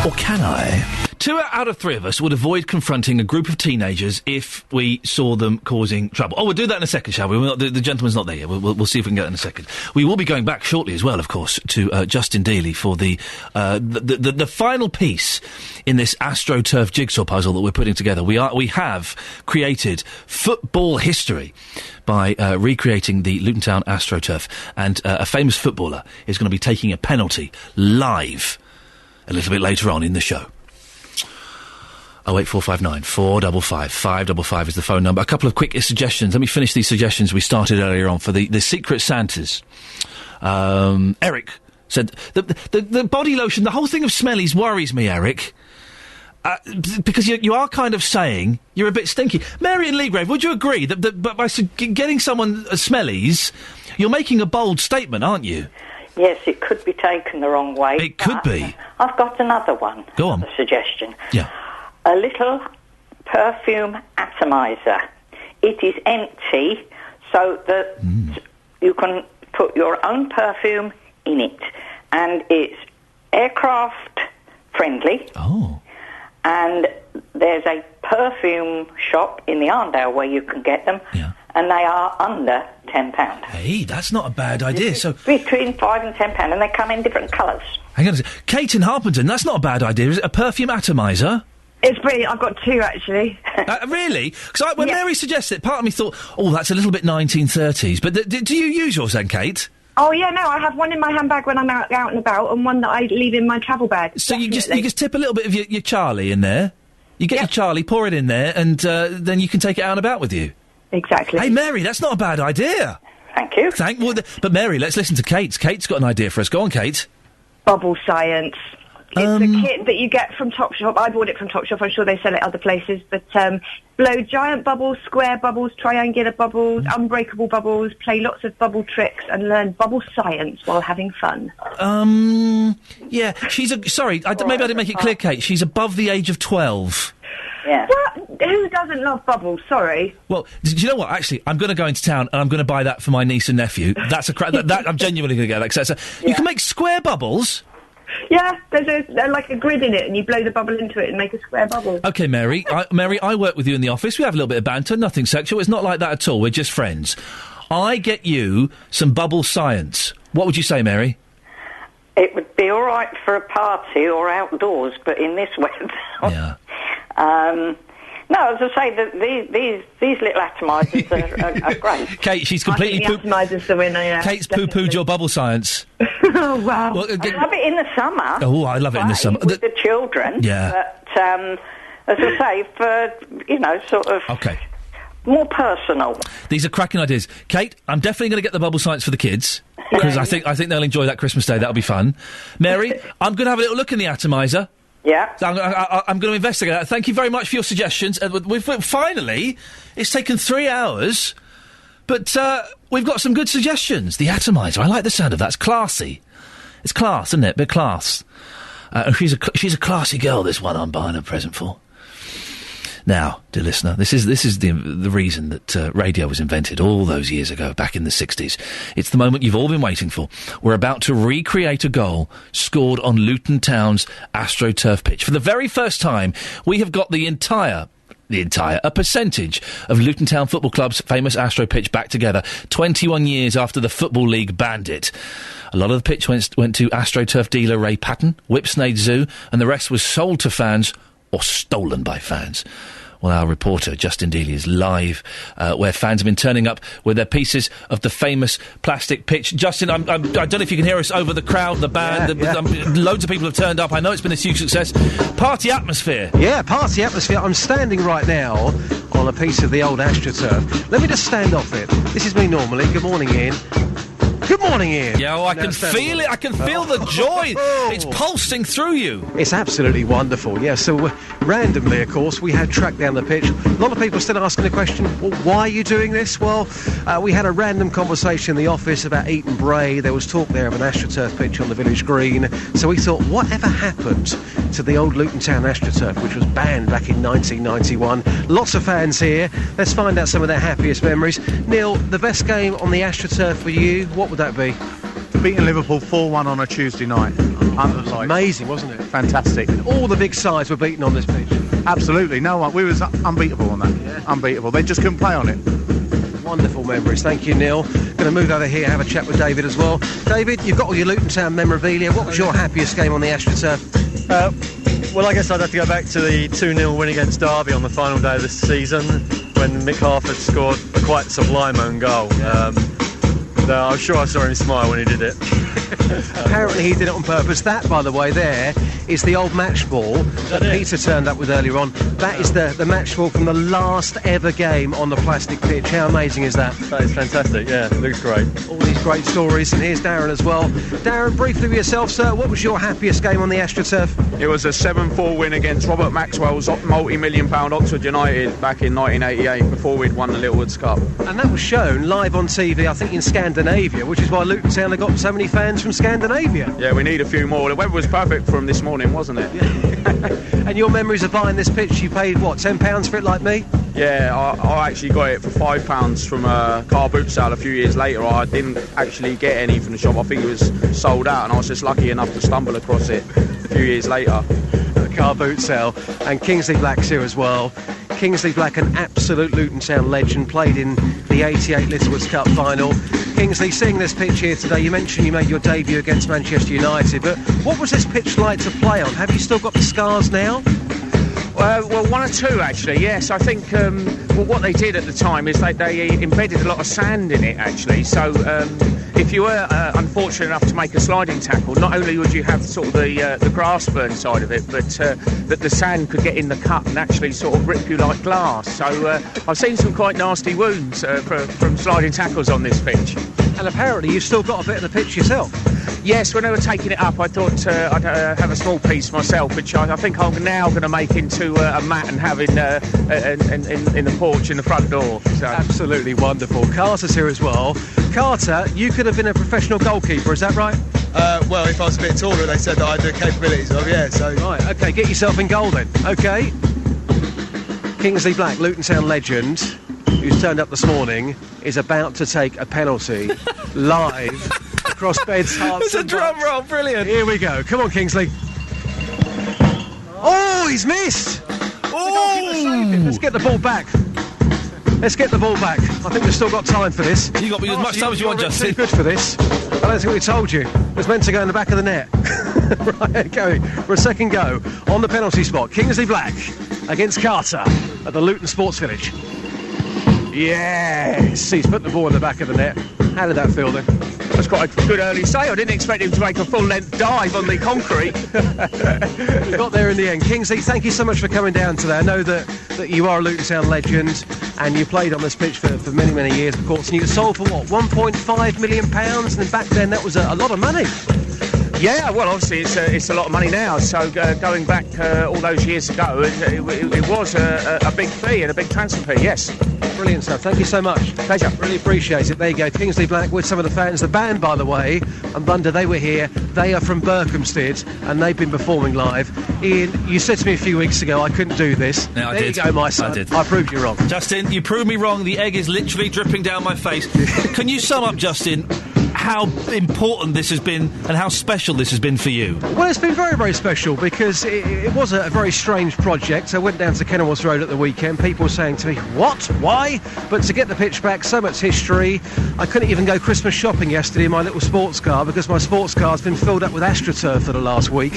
Or can I? 2 out of 3 of us would avoid confronting a group of teenagers if we saw them causing trouble. Oh, we'll do that in a second, shall we? The gentleman's not there yet. We'll see if we can get it in a second. We will be going back shortly as well, of course, to Justin Dealey for the final piece in this AstroTurf jigsaw puzzle that we're putting together. We have created football history by recreating the Luton Town AstroTurf, and a famous footballer is going to be taking a penalty live a little bit later on in the show. 08459 455 555 is the phone number. A couple of quick suggestions. Let me finish these suggestions we started earlier on for the Secret Santas. Eric said the body lotion, the whole thing of smellies worries me, Eric. Because you are kind of saying you're a bit stinky. Mary and Leagrave, would you agree that by getting someone smellies, you're making a bold statement, aren't you? Yes, it could be taken the wrong way. It could be. I've got another one. Go on. A suggestion. Yeah. A little perfume atomizer. It is empty, so that you can put your own perfume in it. And it's aircraft friendly. Oh. And there's a perfume shop in the Arndale where you can get them. Yeah. And they are under £10. Hey, that's not a bad idea. So between £5 and £10, and they come in different colours. Hang on a second. Kate in Harpenden, that's not a bad idea. Is it a perfume atomizer? It's brilliant. I've got 2, actually. Really? Because when Mary suggested it, part of me thought, oh, that's a little bit 1930s. But do you use yours then, Kate? Oh, yeah, no, I have one in my handbag when I'm out and about, and one that I leave in my travel bag. So you just tip a little bit of your Charlie in there. You get your Charlie, pour it in there, and then you can take it out and about with you. Exactly. Hey, Mary, that's not a bad idea. Thank you. But Mary, let's listen to Kate. Kate's got an idea for us. Go on, Kate. Bubble science. It's a kit that you get from Topshop. I bought it from Topshop. I'm sure they sell it other places. But blow giant bubbles, square bubbles, triangular bubbles, unbreakable bubbles, play lots of bubble tricks, and learn bubble science while having fun. Yeah, sorry, maybe I didn't make it clear, Kate. She's above the age of 12. Yeah. Who doesn't love bubbles? Sorry. Well, do you know what? Actually, I'm going to go into town and I'm going to buy that for my niece and nephew. That's that I'm genuinely going to get that. You can make square bubbles. Yeah, there's like a grid in it, and you blow the bubble into it and make a square bubble. Okay, Mary. I work with you in the office. We have a little bit of banter, nothing sexual. It's not like that at all. We're just friends. I get you some bubble science. What would you say, Mary? It would be all right for a party or outdoors, but in this weather... Yeah. No, as I say, these little atomizers are great. Kate, she's completely... I think the atomizer's the winner, yeah. Kate's poo-pooed your bubble science. Oh, wow. Well, I love it in the summer. Oh, I love it in the summer. With the children. Yeah. But, as I say, for, sort of... Okay. More personal. These are cracking ideas. Kate, I'm definitely going to get the bubble science for the kids, because I think they'll enjoy that Christmas Day. That'll be fun. Mary, I'm going to have a little look in the atomizer. Yeah. So I'm going to investigate that. Thank you very much for your suggestions. Finally, it's taken 3 hours, but we've got some good suggestions. The atomizer, I like the sound of that. It's classy. It's class, isn't it? Bit class. She's a classy girl, this one I'm buying a present for. Now, dear listener, this is the reason that radio was invented all those years ago, back in the 60s. It's the moment you've all been waiting for. We're about to recreate a goal scored on Luton Town's AstroTurf pitch. For the very first time, we have got a percentage of Luton Town Football Club's famous Astro pitch back together, 21 years after the Football League banned it. A lot of the pitch went to AstroTurf dealer Ray Patton, Whipsnade Zoo, and the rest was sold to fans or stolen by fans. Well, our reporter, Justin Dealey, is live, where fans have been turning up with their pieces of the famous plastic pitch. Justin, I don't know if you can hear us over the crowd, the band. Loads of people have turned up. I know it's been a huge success. Party atmosphere. Yeah, party atmosphere. I'm standing right now on a piece of the old AstroTurf. Let me just stand off it. This is me normally. Good morning, Iain. Good morning, Ian. Yeah, I can feel it. I can feel the joy. It's pulsing through you. It's absolutely wonderful. Yeah, so randomly, of course, we had tracked down the pitch. A lot of people still asking the question, well, why are you doing this? Well, we had a random conversation in the office about Eton Bray. There was talk there of an AstroTurf pitch on the village green. So we thought, whatever happened to the old Luton Town AstroTurf, which was banned back in 1991? Lots of fans here. Let's find out some of their happiest memories. Neil, the best game on the AstroTurf for you, what would that be? Beating Liverpool 4-1 on a Tuesday night. Amazing, wasn't it? Fantastic. And all the big sides were beaten on this pitch. Absolutely. No one. We was unbeatable on that. Yeah. Unbeatable. They just couldn't play on it. Wonderful memories. Thank you, Neil. Going to move over here, have a chat with David as well. David, you've got all your Luton Town memorabilia. What was your happiest game on the AstroTurf? Well, I guess I'd have to go back to the 2-0 win against Derby on the final day of the season when Mick Harford scored a quite sublime own goal. I'm sure I saw him smile when he did it. Apparently he did it on purpose. That, by the way, there is the old match ball that Peter turned up with earlier on. That is the match ball from the last ever game on the plastic pitch. How amazing is that? That is fantastic, yeah. It looks great. All these great stories. And here's Darren as well. Darren, briefly with yourself, sir, what was your happiest game on the AstroTurf? It was a 7-4 win against Robert Maxwell's multi-million-pound Oxford United back in 1988 before we'd won the Littlewoods Cup. And that was shown live on TV, I think, in Scandinavia, which is why Luton Town have got so many fans from Scandinavia. Yeah, we need a few more. The weather was perfect for them this morning, wasn't it? And your memories of buying this pitch, you paid, what, £10 for it like me? Yeah, I actually got it for £5 from a car boot sale a few years later. I didn't actually get any from the shop. I think it was sold out, and I was just lucky enough to stumble across it a few years later. A car boot sale. And Kingsley Black's here as well. Kingsley Black, an absolute Luton Town legend, played in the 88 Littlewoods Cup final. Kingsley, seeing this pitch here today, you mentioned you made your debut against Manchester United, but what was this pitch like to play on? Have you still got the scars now? Well, one or two actually, yes. I think what they did at the time is they embedded a lot of sand in it actually. So if you were unfortunate enough to make a sliding tackle, not only would you have sort of the grass burn side of it, but that the sand could get in the cut and actually sort of rip you like glass. So I've seen some quite nasty wounds from sliding tackles on this pitch. And apparently you've still got a bit of the pitch yourself. Yes, when they were taking it up, I thought I'd have a small piece myself, which I think I'm now going to make into a mat and have in the porch in the front door. So. Absolutely wonderful. Carter's here as well. Carter, you could have been a professional goalkeeper, is that right? Well, if I was a bit taller, they said that I had the capabilities of, yeah, so... Right, OK, get yourself in goal then. OK. Kingsley Black, Luton Town legend, who's turned up this morning, is about to take a penalty live across Beds, Hearts. It's a drum roll, brilliant. Here we go. Come on, Kingsley. Oh, he's missed. Oh, let's get the ball back. Let's get the ball back. I think we've still got time for this. You got as much time as you want, Justin. Good for this. I don't think we told you. It was meant to go in the back of the net. Right, okay. For a second go on the penalty spot. Kingsley Black against Carter at the Luton Sports Village. Yes, he's put the ball in the back of the net. How did that feel then? That's quite a good early save. I didn't expect him to make a full-length dive on the concrete. We got there in the end. Kingsley, thank you so much for coming down today. I know that you are a Luton Town legend and you played on this pitch for many, many years, of course, and you sold for what, £1.5 million? And back then that was a lot of money. Yeah, well, obviously it's a lot of money now. So going back all those years ago, it was a big fee and a big transfer fee, yes. Brilliant stuff. Thank you so much. Pleasure. Really appreciate it. There you go. Kingsley Black with some of the fans. The band, by the way, and Thunder, they were here. They are from Berkhamsted and they've been performing live. Ian, you said to me a few weeks ago I couldn't do this. No, I there did. You go, my son. I did. I proved you wrong. Justin, you proved me wrong. The egg is literally dripping down my face. Can you sum up, Justin, how important this has been and how special this has been for you? Well, it's been very, very special because it was a very strange project. I went down to Kenilworth Road at the weekend. People were saying to me, what? Why? But to get the pitch back, so much history. I couldn't even go Christmas shopping yesterday in my little sports car because my sports car's been filled up with AstroTurf for the last week.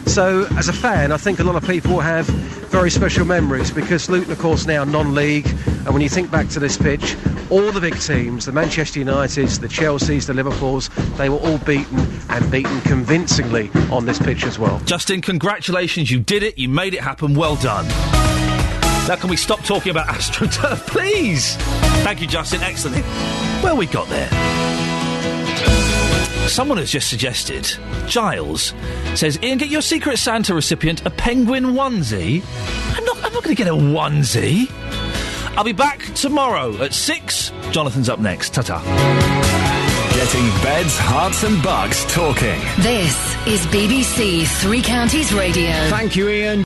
So, as a fan, I think a lot of people have very special memories because Luton, of course, now non-league. And when you think back to this pitch, all the big teams, the Manchester Uniteds, the Chelseas, the Liverpools, they were all beaten and beaten convincingly on this pitch as well. Justin, congratulations. You did it. You made it happen. Well done. Now, can we stop talking about AstroTurf, please? Thank you, Justin. Excellent. Well, we got there. Someone has just suggested, Giles says, Ian, get your Secret Santa recipient a penguin onesie. I'm not going to get a onesie. I'll be back tomorrow at 6. Jonathan's up next. Ta-ta. Getting beds, hearts and bucks talking. This is BBC Three Counties Radio. Thank you, Ian.